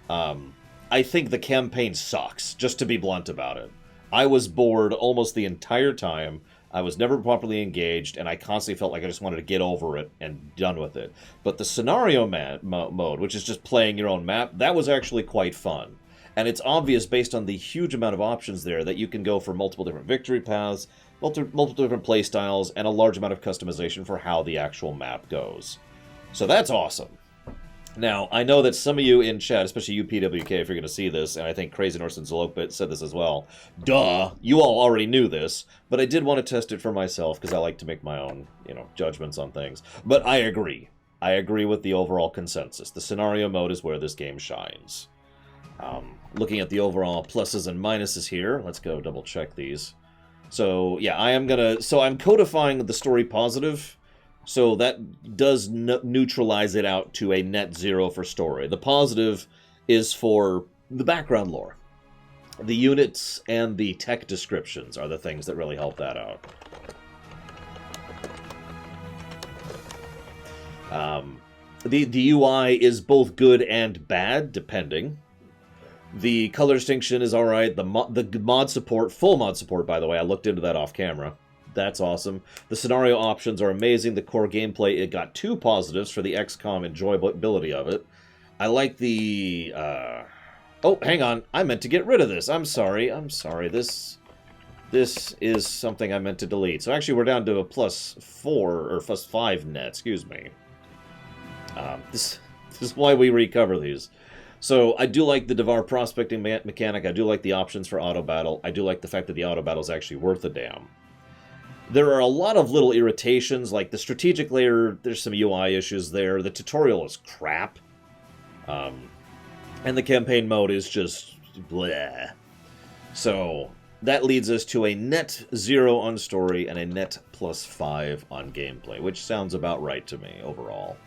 I think the campaign sucks, just to be blunt about it. I was bored almost the entire time. I was never properly engaged, and I constantly felt like I just wanted to get over it and done with it. But the scenario mode, which is just playing your own map, that was actually quite fun. And it's obvious, based on the huge amount of options there, that you can go for multiple different victory paths, multiple different playstyles, and a large amount of customization for how the actual map goes. So that's awesome. Now, I know that some of you in chat, especially you PWK, if you're going to see this, and I think Crazy Norse and Zolokbit said this as well. Duh! You all already knew this, but I did want to test it for myself, because I like to make my own, judgments on things. But I agree. I agree with the overall consensus. The scenario mode is where this game shines. Looking at the overall pluses and minuses here, let's go double check these. So, yeah, I'm codifying the story positive, so that does neutralize it out to a net 0 for story. The positive is for the background lore. The units and the tech descriptions are the things that really help that out. The UI is both good and bad, depending. The color distinction is alright. The mod support, full mod support, by the way, I looked into that off camera. That's awesome. The scenario options are amazing. The core gameplay, it got 2 positives for the XCOM enjoyability of it. I like the... Oh, hang on. I meant to get rid of this. I'm sorry. This is something I meant to delete. So actually, we're down to a +4, or +5 net, excuse me. This is why we recover these. So I do like the Devar prospecting mechanic. I do like the options for auto battle. I do like the fact that the auto battle is actually worth a damn. There are a lot of little irritations, like the strategic layer, there's some UI issues there. The tutorial is crap. And the campaign mode is just bleh. So that leads us to a net 0 on story and a net +5 on gameplay, which sounds about right to me overall.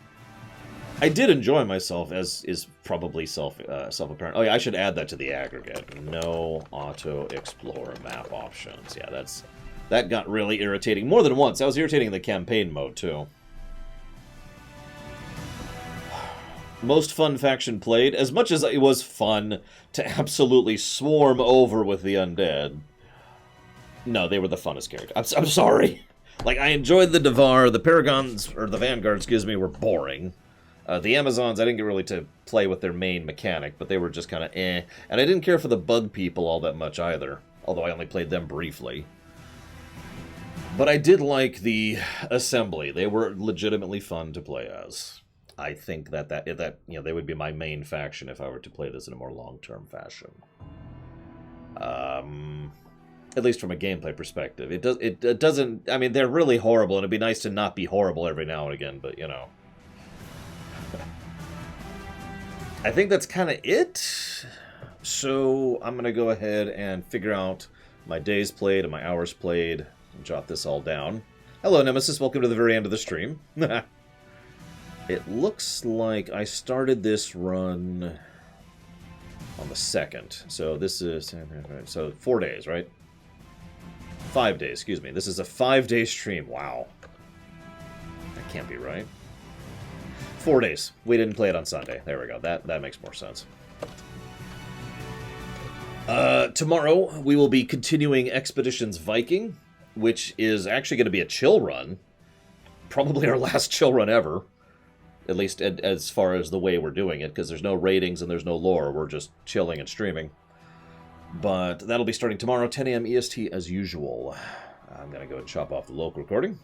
I did enjoy myself, as is probably self-apparent. Oh yeah, I should add that to the aggregate. No auto-explore map options. Yeah, that got really irritating more than once. That was irritating in the campaign mode, too. Most fun faction played. As much as it was fun to absolutely swarm over with the undead, no, they were the funnest character. I'm sorry. Like, I enjoyed the Devar. The Paragons, or the Vanguard, excuse me, were boring. The Amazons, I didn't get really to play with their main mechanic, but they were just kind of eh. And I didn't care for the bug people all that much either, although I only played them briefly. But I did like the assembly. They were legitimately fun to play as. I think that they would be my main faction if I were to play this in a more long-term fashion. At least from a gameplay perspective. It doesn't... I mean, they're really horrible, and it'd be nice to not be horrible every now and again, but, I think that's kind of it. So I'm going to go ahead and figure out my days played and my hours played. And jot this all down. Hello, Nemesis. Welcome to the very end of the stream. It looks like I started this run on the 2nd. So this is... So 4 days, right? 5 days, excuse me. This is a 5-day stream. Wow. That can't be right. 4 days. We didn't play it on Sunday. There we go. That makes more sense. Tomorrow, we will be continuing Expeditions Viking, which is actually going to be a chill run. Probably our last chill run ever. At least as far as the way we're doing it, because there's no ratings and there's no lore. We're just chilling and streaming. But that'll be starting tomorrow, 10 a.m. EST as usual. I'm going to go and chop off the local recording.